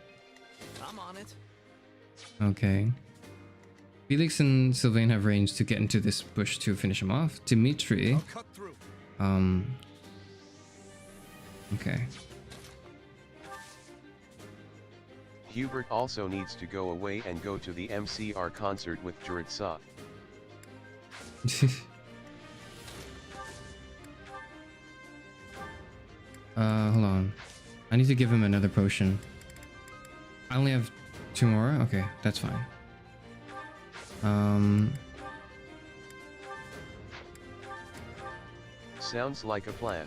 I'm on it. Okay. Felix and Sylvain have range to get into this bush to finish him off. Dimitri... Cut through. Okay. Hubert also needs to go away and go to the MCR concert with Jaritsa. Hold on. I need to give him another potion. I only have 2 more? Okay, that's fine. Sounds like a plan.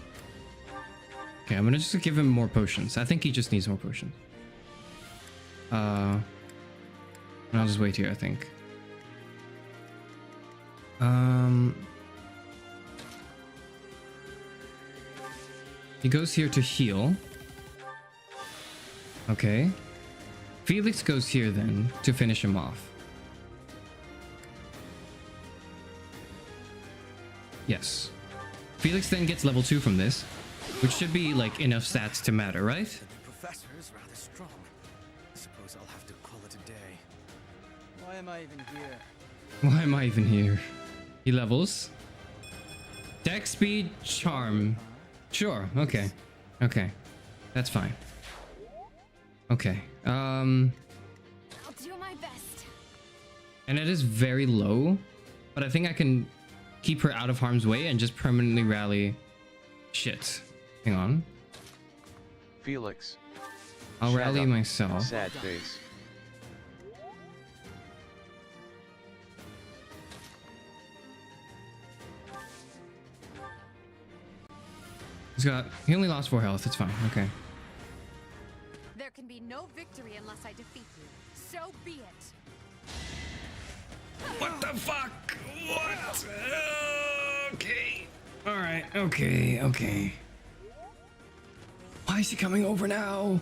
Okay, I'm gonna just give him more potions. I think he just needs more potions. And I'll just wait here, I think. He goes here to heal. Okay. Felix goes here then to finish him off. Yes. Felix then gets level 2 from this, which should be like enough stats to matter, right? The professor is rather strong. I suppose I'll have to call it a day. Why am I even here? Why am I even here? He levels. Dex, speed, charm. Sure, okay. Okay. That's fine. Okay. I'll do my best. And it is very low, but I think I can keep her out of harm's way and just permanently rally shit. Hang on. Felix. I'll Shut rally up. myself. Sad face. He only lost 4 health. It's fine. Okay. There can be no victory unless I defeat you. So be it. What the fuck? What? Okay. Alright, okay, okay. Why is he coming over now?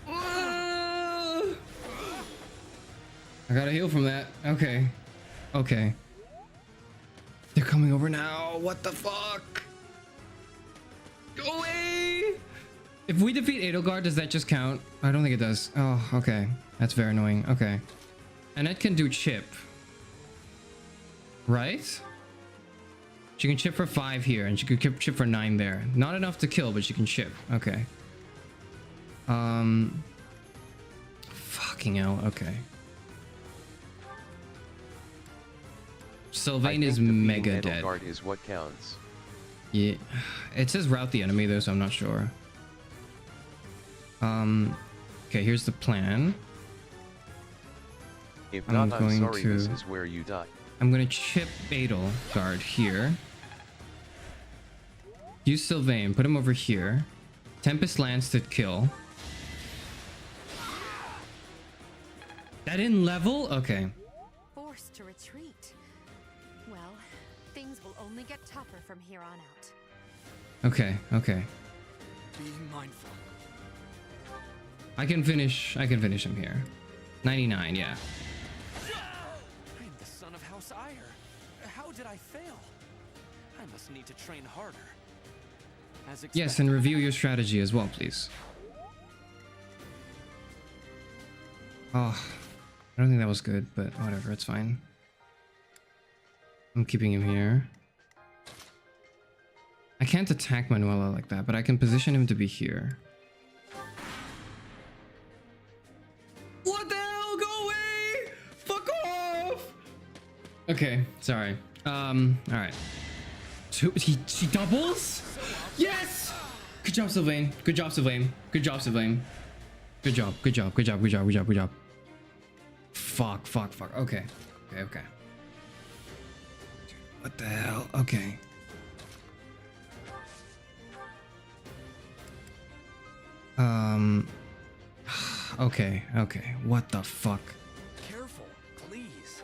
I gotta heal from that. Okay. Okay. They're coming over now. What the fuck? Go away! If we defeat Edelgard, does that just count? I don't think it does. Oh, okay. That's very annoying. Okay. Annette can do chip. Right? She can chip for 5 here, and she can chip for 9 there. Not enough to kill, but she can chip. Okay. Fucking hell. Okay. Sylvain is mega dead. Edelgard is what counts. Yeah. It says route the enemy though, so I'm not sure. Okay, here's the plan. If not, I'm sorry, this is where you die. I'm gonna chip Edelgard here. Use Sylvain, put him over here. Tempest Lance to kill. That didn't level? Okay. Forced to retreat. Well, things will only get tougher from here on out. Okay, okay. Be mindful. I can finish him here. 99, yeah. I'm the son of House Ire. How did I fail? I must need to train harder. As expected. Yes, and review your strategy as well, please. Oh, I don't think that was good, but whatever, it's fine. I'm keeping him here. I can't attack Manuela like that, but I can position him to be here. What the hell? Go away! Fuck off! Okay, sorry. Alright. She doubles? Yes! Good job, Sylvain. Good job, Sylvain. Good job, Sylvain. Good job, good job, good job, good job, good job, good job. Fuck, fuck, fuck. Okay. Okay, okay. What the hell? Okay. Okay, okay. What the fuck? Careful, please.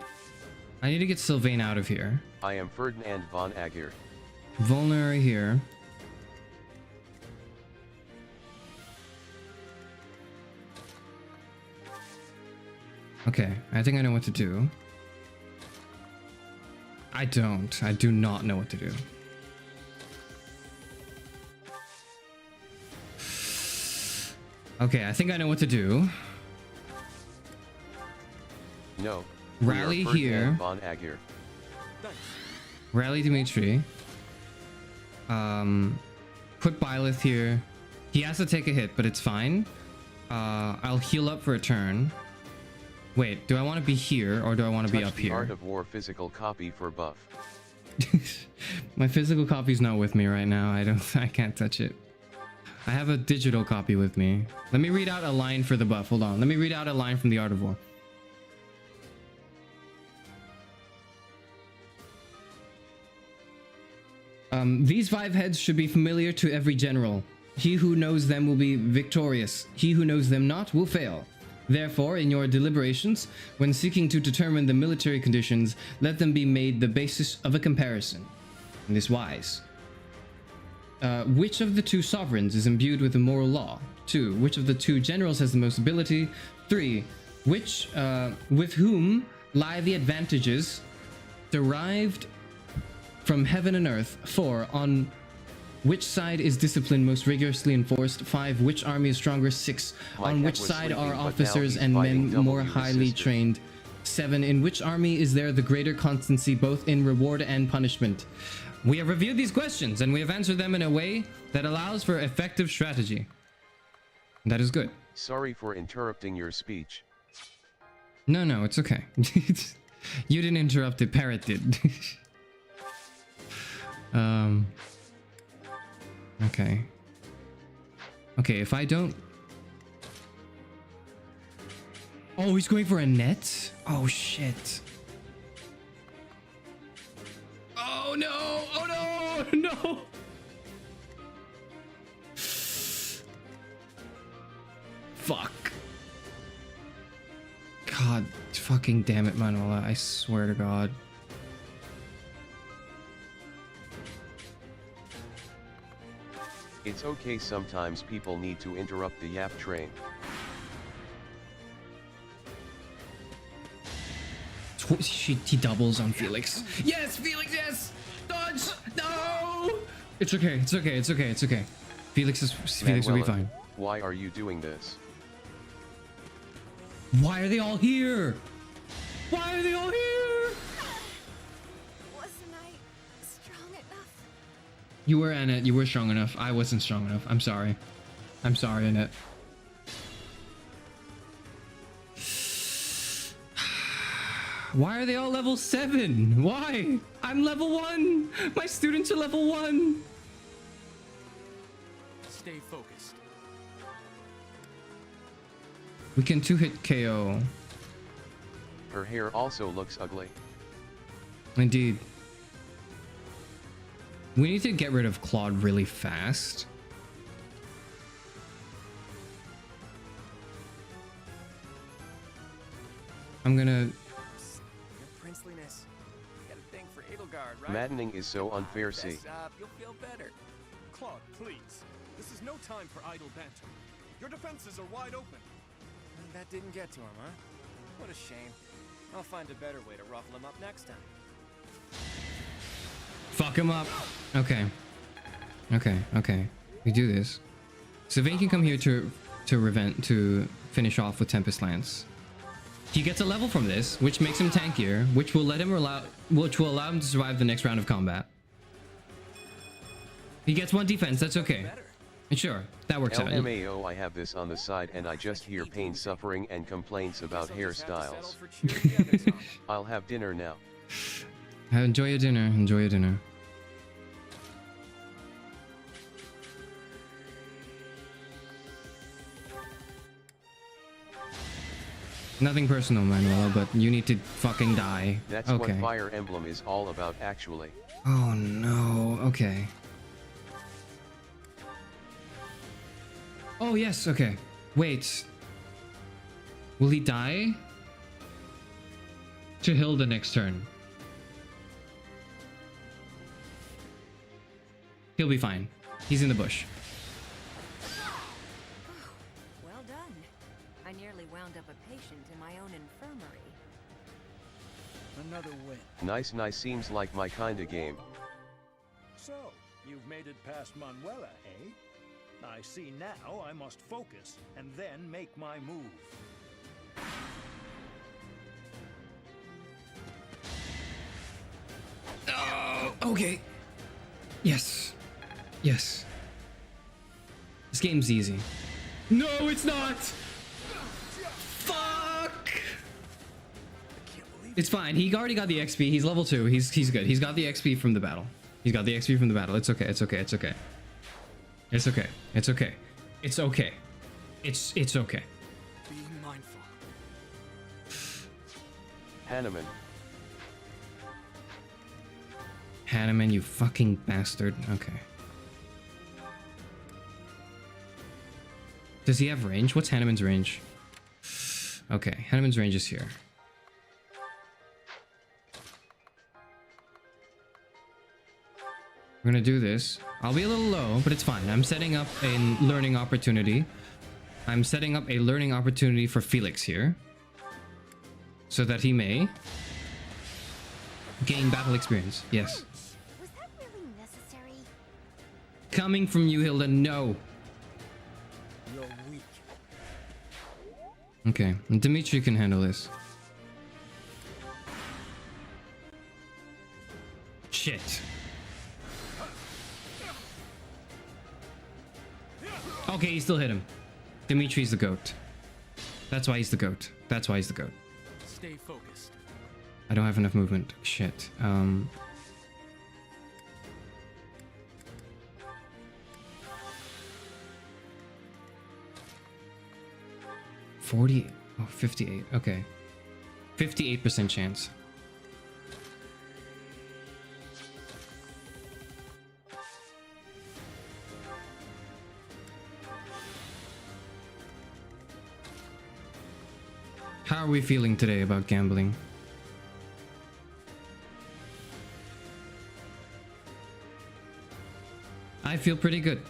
I need to get Sylvain out of here. I am Ferdinand von Agir. Vulnerary here. Okay, I think I know what to do. I don't. I do not know what to do. Okay, I think I know what to do. No. Rally here. Von Agir. Rally Dimitri. Put Byleth here. He has to take a hit, but it's fine. I'll heal up for a turn. Wait, do I want to be here or do I want to be up here? Art of War physical copy for buff. My physical copy's not with me right now. I can't touch it. I have a digital copy with me. Let me read out a line for the buff. Hold on. Let me read out a line from the Art of War. These 5 heads should be familiar to every general. He who knows them will be victorious. He who knows them not will fail. Therefore, in your deliberations, when seeking to determine the military conditions, let them be made the basis of a comparison. In this wise. Which of the 2 sovereigns is imbued with the moral law? 2. Which of the 2 generals has the most ability? 3. Which, with whom lie the advantages derived from heaven and earth? 4. On which side is discipline most rigorously enforced? 5. Which army is stronger? 6. On which side are officers and men more highly trained? 7. In which army is there the greater constancy both in reward and punishment? We have reviewed these questions and we have answered them in a way that allows for effective strategy. That is good. Sorry for interrupting your speech. No, no, it's okay. You didn't interrupt it, Parrot did. Okay. Okay, if I don't... Oh, he's going for a net? Oh, shit. Oh, no! Oh, no! No! Fuck. God fucking damn it, Manuela. I swear to God. It's okay, sometimes people need to interrupt the yap train. He doubles on Felix. Yes, Felix, yes! Dodge! No! It's okay, it's okay, it's okay, it's okay. Felix will be fine. Why are you doing this? Why are they all here? Why are they all here? Wasn't I strong enough? You were, Annette. You were strong enough. I wasn't strong enough. I'm sorry. I'm sorry, Annette. Why are they all level 7? Why? I'm level 1. My students are level 1. Stay focused. We can 2-hit KO. Her hair also looks ugly. Indeed. We need to get rid of Claude really fast. I'm gonna... Your princeliness. Got a thing for Edelgard, right? Maddening is so unfair, see. You'll feel better. Claude, please. This is no time for idle banter. Your defenses are wide open. That didn't get to him, huh? What a shame. I'll find a better way to ruffle him up next time. Fuck him up. Okay. Okay, okay. We do this. Sylvain can come here to finish off with Tempest Lance. He gets a level from this, which makes him tankier, which will allow him to survive the next round of combat. He gets 1 defense, that's okay. Sure, that works out. LMAO, I have this on the side and I just hear pain, suffering and complaints about hairstyles. I'll have dinner now. Enjoy your dinner, enjoy your dinner. Nothing personal, Manuela, but you need to fucking die. That's okay. what Fire Emblem is all about, actually. Oh no, okay. Oh yes, okay. Wait. Will he die? To Hilda next turn. He'll be fine. He's in the bush. Well done. I nearly wound up a patient in my own infirmary. Another win. Nice, nice, seems like my kinda game. So, you've made it past Manuela, eh? I see now I must focus and then make my move. Oh, okay. Yes. Yes. This game's easy. No, it's not! Fuck! It's fine. He already got the XP. He's level 2. He's good. He's got the XP from the battle. He's got the XP from the battle. It's okay. It's okay. It's okay. It's okay. It's okay. It's okay. It's okay. Be mindful. Hanneman. Hanneman, you fucking bastard. Okay. Does he have range? What's Hanneman's range? Okay, Hanneman's range is here. We're gonna do this. I'll be a little low, but it's fine. I'm setting up a learning opportunity. I'm setting up a learning opportunity for Felix here. So that he may gain battle experience. Yes. Was that really necessary? Coming from you, Hilda, no. You're weak. Okay, Dimitri can handle this. Shit. Okay, he still hit him. Dimitri's the goat. That's why he's the goat. That's why he's the goat. Stay focused. I don't have enough movement. Shit. 40. Oh, 58. Okay. 58% chance. How are we feeling today about gambling? I feel pretty good.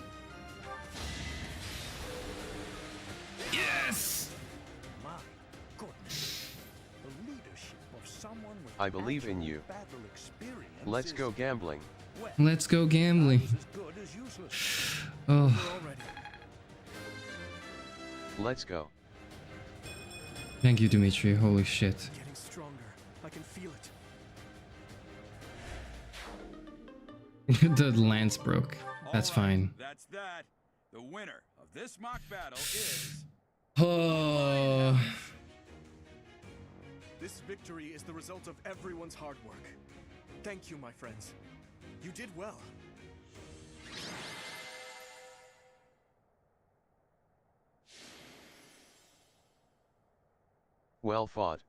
I believe in you. Let's go gambling. Let's go gambling. Oh. Let's go. Thank you, Dimitri. Holy shit. Getting stronger. I can feel it. The lance broke. That's fine. That's that. The winner of this mock battle is... Oh. This victory is the result of everyone's hard work. Thank you, my friends. You did well. Well fought.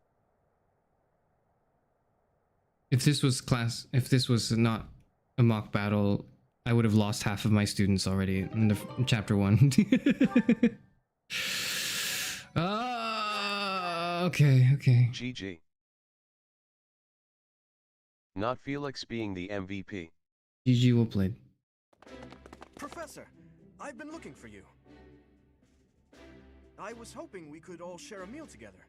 If this was not a mock battle, I would have lost half of my students already in the chapter 1. Okay. GG. Not Felix being the MVP. GG, well played. Professor, I've been looking for you. I was hoping we could all share a meal together.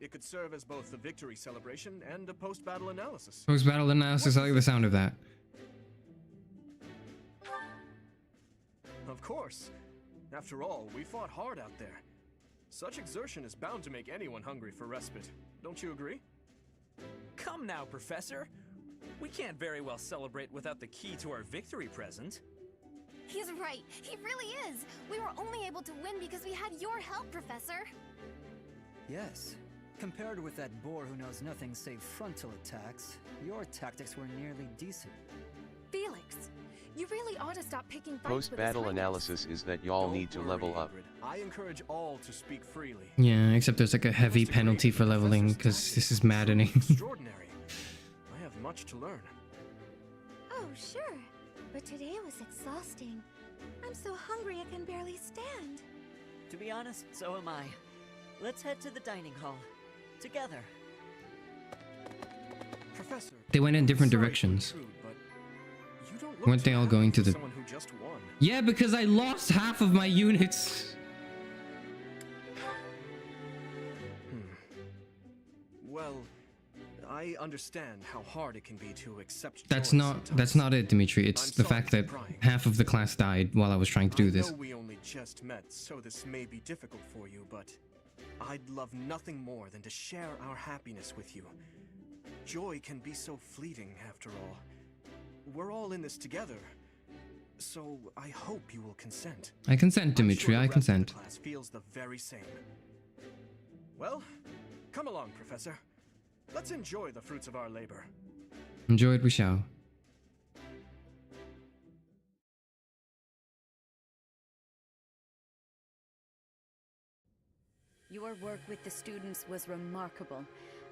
It could serve as both a victory celebration and a post-battle analysis. Post-battle analysis, I like the sound of that. Of course. After all, we fought hard out there. Such exertion is bound to make anyone hungry for respite. Don't you agree? Come now, Professor. We can't very well celebrate without the key to our victory present. He's right. He really is. We were only able to win because we had your help, Professor. Yes. Compared with that boar who knows nothing save frontal attacks, your tactics were nearly decent. Felix, you really ought to stop picking fights Post-battle analysis is that y'all need to level up. I encourage all to speak freely. Yeah, except there's like a heavy penalty for leveling because this is maddening. Extraordinary. I have much to learn. Oh, sure. But today was exhausting. I'm so hungry I can barely stand. To be honest, so am I. Let's head to the dining hall. Together. Professor, They went in different directions. Weren't they all going to the... Yeah, because I lost half of my units. Well, I understand how hard it can be to accept. That's not it, Dimitri. It's the fact that half of the class died while I was trying to do this. I know we only just met, so this may be difficult for you, but I'd love nothing more than to share our happiness with you. Joy can be so fleeting, after all. We're all in this together, so I hope you will consent. I consent, Dimitri. I consent. The class feels the very same. Well, come along, Professor. Let's enjoy the fruits of our labor. Enjoy it we shall. Your work with the students was remarkable.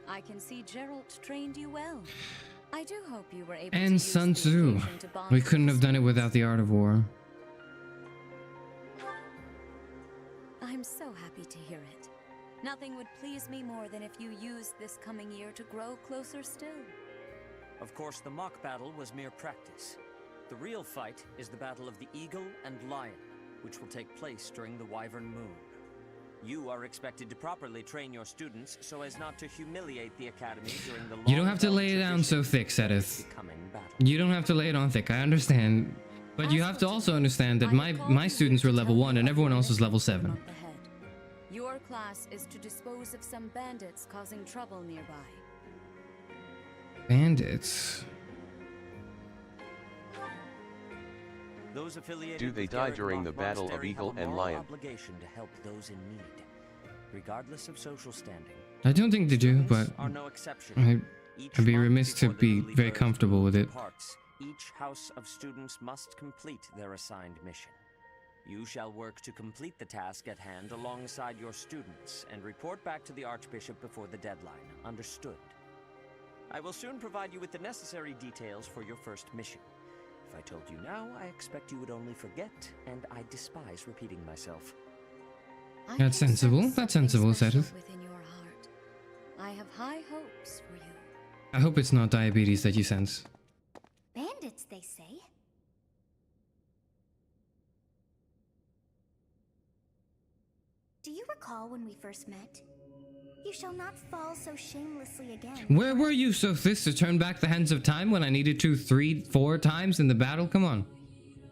I can see Gerald trained you well. I do hope you were able to And use Sun the Tzu. occasion to bond We with couldn't the have done it without the art of war. I'm so happy to hear it. Nothing would please me more than if you used this coming year to grow closer still. Of course, the mock battle was mere practice. The real fight is the battle of the Eagle and Lion, which will take place during the Wyvern Moon. You are expected to properly train your students so as not to humiliate the Academy during the You don't have to lay it down so thick, Sedith. You don't have to lay it on thick, I understand. But you have to also understand that my students were level 1 and everyone else was level 7. Your class is to dispose of some bandits causing trouble nearby. Bandits? Those affiliated Do they with die Garreg during Mach the battle of Monastery Eagle have a and moral Lion? obligation to help those in need, regardless of social standing. I don't think they do, but Are no exception. I'd be remiss to be very comfortable with it. Parts, each house of students must complete their assigned mission. You shall work to complete the task at hand alongside your students and report back to the Archbishop before the deadline. Understood? I will soon provide you with the necessary details for your first mission. If I told you now, I expect you would only forget, and I despise repeating myself. That's sensible. That's sensible, Sedith. Within your heart, I have high hopes for you. I hope it's not diabetes that you sense. Bandits, they say. Do you recall when we first met? You shall not fall so shamelessly again. Where were you, Sophis, to turn back the hands of time when I needed to 3, 4 times in the battle? Come on.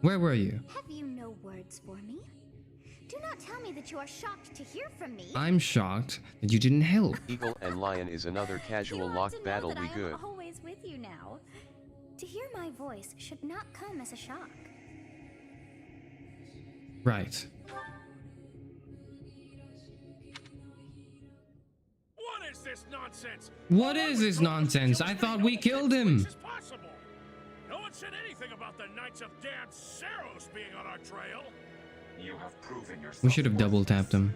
Where were you? Have you no words for me? Do not tell me that you are shocked to hear from me. I'm shocked that you didn't help. Eagle and Lion is another casual locked battle we good. I am always with you now. To hear my voice should not come as a shock. Right. What is this nonsense? What is this nonsense? I thought we killed him. Possible. No one said anything about the Knights of Damned Saros being on our trail. You have proven yourself. We should have double tapped him.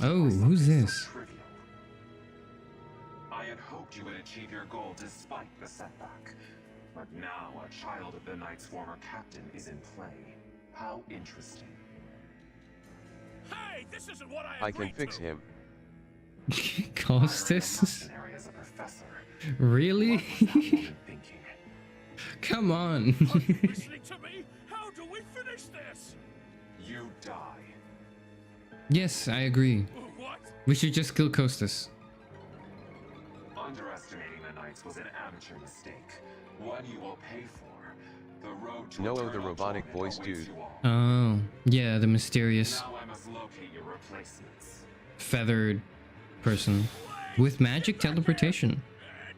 Oh, who's this? I had hoped you would achieve your goal despite the setback. But now a child of the Knight's former captain is in play. How interesting. Hey, this isn't what I can fix him. Costas? Really? Come on. Listening to me? How do we finish this? You die. Yes, I agree. What? We should just kill Costas. Underestimating the Knights was an amateur mistake. One you will pay for. The road to No, the robotic voice dude. Oh, yeah, the mysterious Now I must locate your replacements. feathered person with magic teleportation.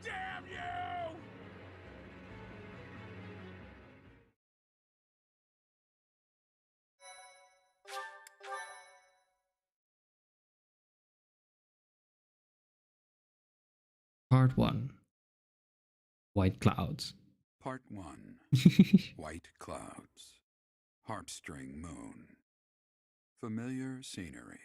Damn you! Part 1. White clouds. Part 1. White clouds. Harpstring moon. Familiar scenery.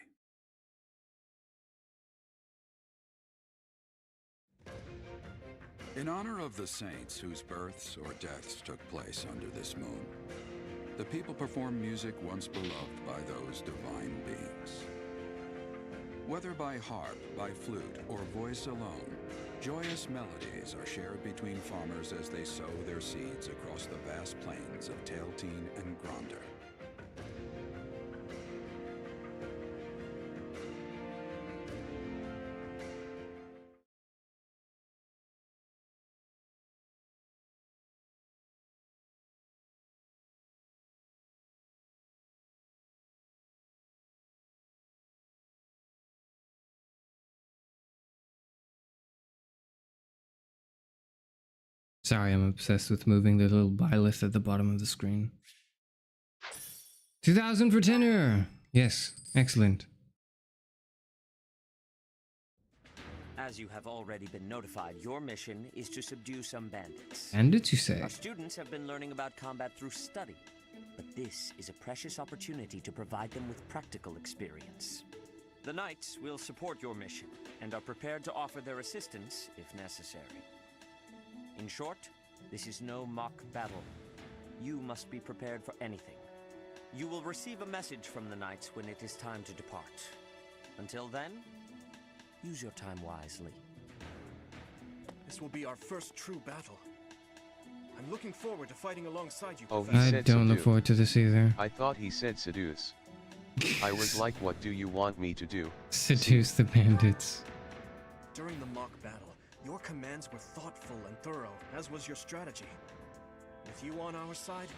In honor of the saints whose births or deaths took place under this moon, the people perform music once beloved by those divine beings. Whether by harp, by flute, or voice alone, joyous melodies are shared between farmers as they sow their seeds across the vast plains of Tailteen and Gronder. Sorry, I'm obsessed with moving the little bylith at the bottom of the screen. 2000 for tenure! Yes, excellent. As you have already been notified, your mission is to subdue some bandits. Bandits, you say? Our students have been learning about combat through study, but this is a precious opportunity to provide them with practical experience. The Knights will support your mission, and are prepared to offer their assistance if necessary. In short, this is no mock battle. You must be prepared for anything. You will receive a message from the Knights when it is time to depart. Until then, use your time wisely. This will be our first true battle. I'm looking forward to fighting alongside you, Oh, Professor. he I said don't look seduce. forward to this either. I thought he said seduce. I was like, what do you want me to do? Seduce the bandits. During the mock battle, your commands were thoughtful and thorough, as was your strategy. With you on our side,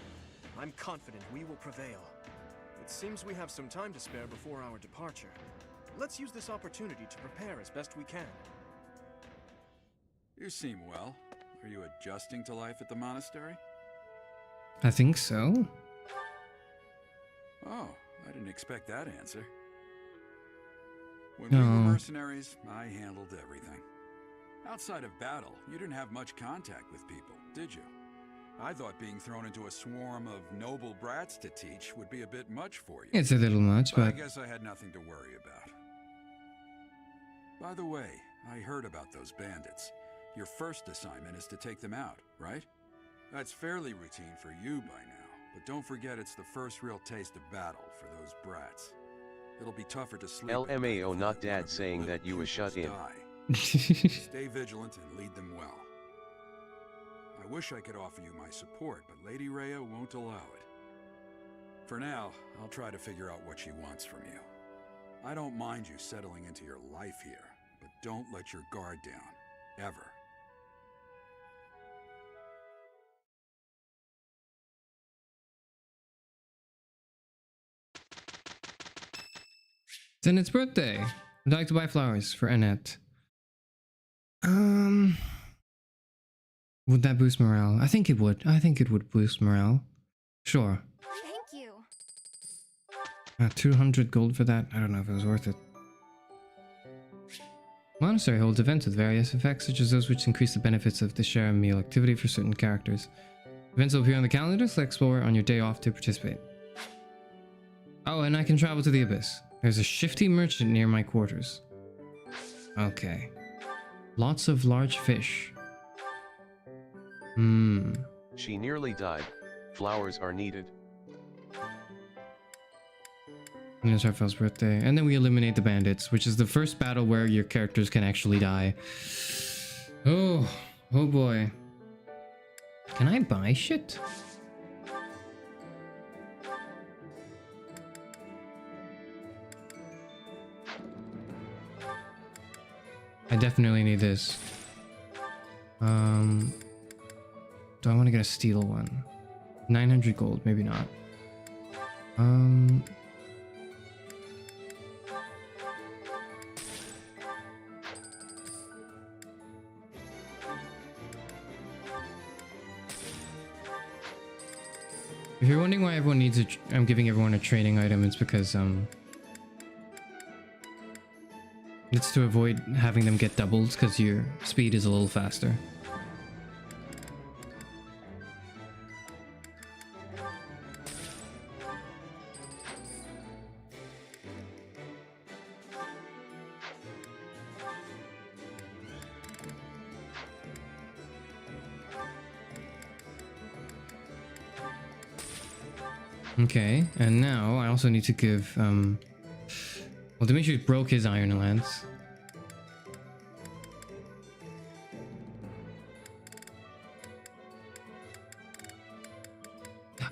I'm confident we will prevail. It seems we have some time to spare before our departure. Let's use this opportunity to prepare as best we can. You seem well. Are you adjusting to life at the monastery? I think so. Oh, I didn't expect that answer. When we were mercenaries, I handled everything. Outside of battle, you didn't have much contact with people, did you? I thought being thrown into a swarm of noble brats to teach would be a bit much for you. It's a little much, I but guess I had nothing to worry about. By the way, I heard about those bandits. Your first assignment is to take them out, right? That's fairly routine for you by now, but don't forget it's the first real taste of battle for those brats. It'll be tougher to sleep. LMAO, not dad saying that you was shut in. Stay vigilant and lead them well. I wish I could offer you my support, but Lady Rhea won't allow it. For now, I'll try to figure out what she wants from you. I don't mind you settling into your life here, but don't let your guard down. Ever. It's Annette's birthday. I'd like to buy flowers for Annette. Would that boost morale? I think it would. I think it would boost morale. Sure. Thank you. 200 gold for that? I don't know if it was worth it. Monastery holds events with various effects, such as those which increase the benefits of the share and meal activity for certain characters. Events will appear on the calendar, so explore on your day off to participate. Oh, and I can travel to the Abyss. There's a shifty merchant near my quarters. Okay. Lots of large fish. She nearly died. Flowers are needed. And it's Raphael's birthday. And then we eliminate the bandits, which is the first battle where your characters can actually die. Oh boy. Can I buy shit? I definitely need this. Do I want to get a steel one? 900 gold, maybe not. If you're wondering why everyone needs I'm giving everyone a training item, it's because it's to avoid having them get doubled because your speed is a little faster. Okay, and now I also need to give, well, Demetrius broke his iron lance.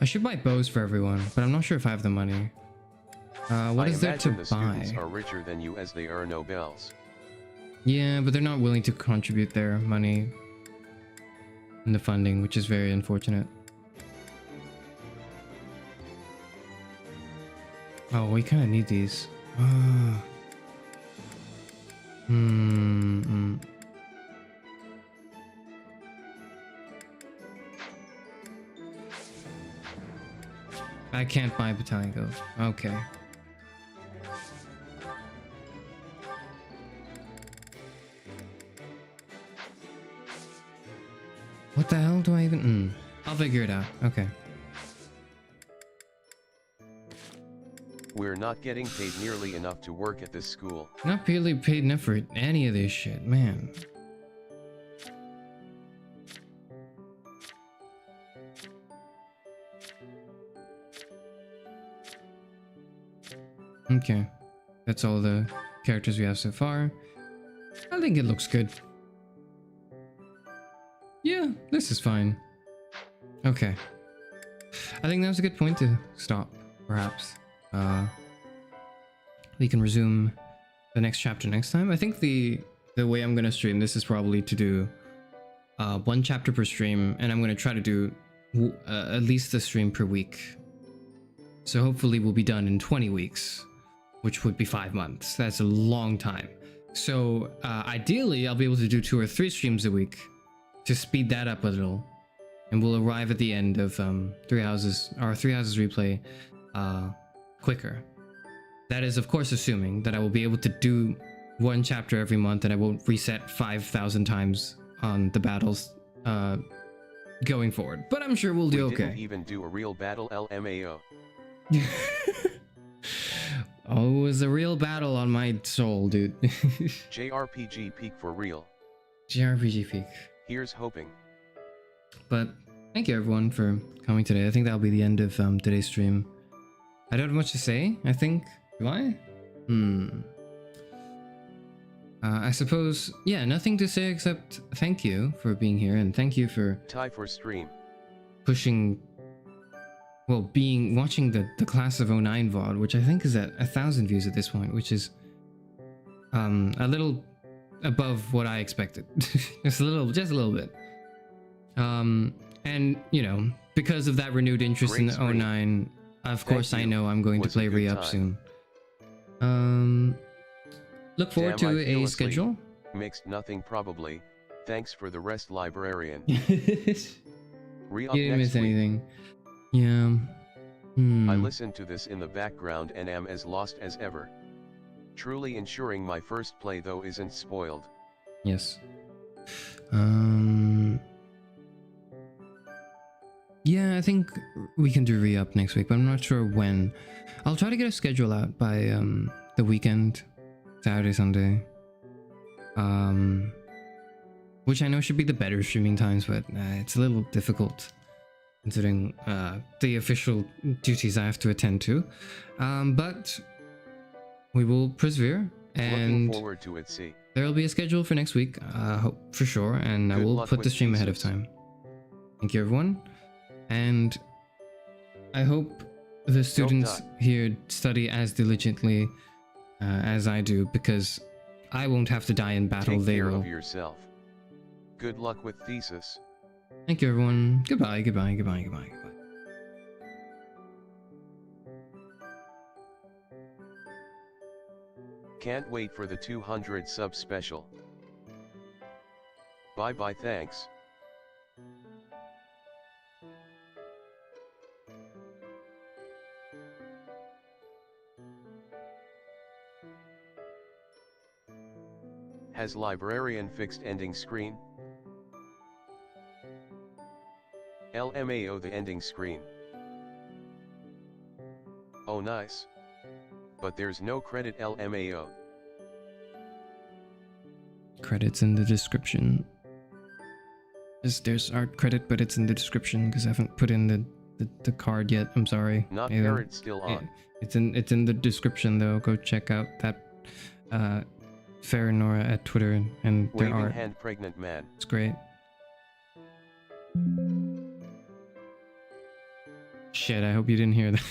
I should buy bows for everyone, but I'm not sure if I have the money. What is there to the students buy? are richer than you as they earn no bells. Yeah, but they're not willing to contribute their money in the funding, which is very unfortunate. Oh, we kind of need these. I can't buy battalion gold. Okay. What the hell do I even... I'll figure it out. Okay. We're not getting paid nearly enough to work at this school. Not really paid enough for any of this shit, man. Okay. That's all the characters we have so far. I think it looks good. Yeah, this is fine. Okay. I think that was a good point to stop, perhaps. We can resume the next chapter next time. I think the way I'm gonna stream this is probably to do one chapter per stream, and I'm gonna try to do at least a stream per week. So hopefully we'll be done in 20 weeks, which would be 5 months. That's a long time. So ideally I'll be able to do 2 or 3 streams a week to speed that up a little, and we'll arrive at the end of Three Houses replay quicker. That is, of course, assuming that I will be able to do 1 chapter every month and I won't reset 5,000 times on the battles going forward. But I'm sure we'll do okay. Didn't even do a real battle LMAO. Oh, it was a real battle on my soul, dude. JRPG peak for real. JRPG peak. Here's hoping. But thank you everyone for coming today. I think that'll be the end of today's stream. I don't have much to say, I think. Do I? I suppose, yeah, nothing to say except thank you for being here, and thank you for... Tie for stream. Pushing... Well, watching the Class of 09 VOD, which I think is at 1,000 views at this point, which is a little above what I expected. just a little bit. And you know, because of that renewed interest Great in screen. 09, of course I you. know I'm going to Was a play good re-up time. soon. Look forward Damn, I to feel a asleep. schedule. Mixed nothing probably. Thanks for the rest, librarian. Re-up You didn't next miss week. anything. Yeah. I listened to this in the background and am as lost as ever. Truly ensuring my first play though isn't spoiled. Yes. Yeah, I think we can do re-up next week, but I'm not sure when. I'll try to get a schedule out by the weekend, Saturday, Sunday. Which I know should be the better streaming times, but it's a little difficult considering the official duties I have to attend to. But we will persevere, and Looking forward to it. See. there will be a schedule for next week, hope for sure, and I Good will luck put the with stream ahead of thesis. time. Thank you, everyone, and I hope the students here study as diligently as I do, because I won't have to die in battle. Take They care will. of yourself. Good luck with thesis. Thank you, everyone. Goodbye, goodbye, goodbye, goodbye, goodbye. Can't wait for the 200 sub special. Bye bye, thanks. Has librarian fixed ending screen? LMAO the ending screen. Oh nice. But there's no credit LMAO. Credits in the description. There's art credit, but it's in the description because I haven't put in the card yet. I'm sorry. Not Maybe- parrot still on. It's in the description though. Go check out that Euphranor at Twitter and their Waving art. hand pregnant man. It's great. Shit, I hope you didn't hear that.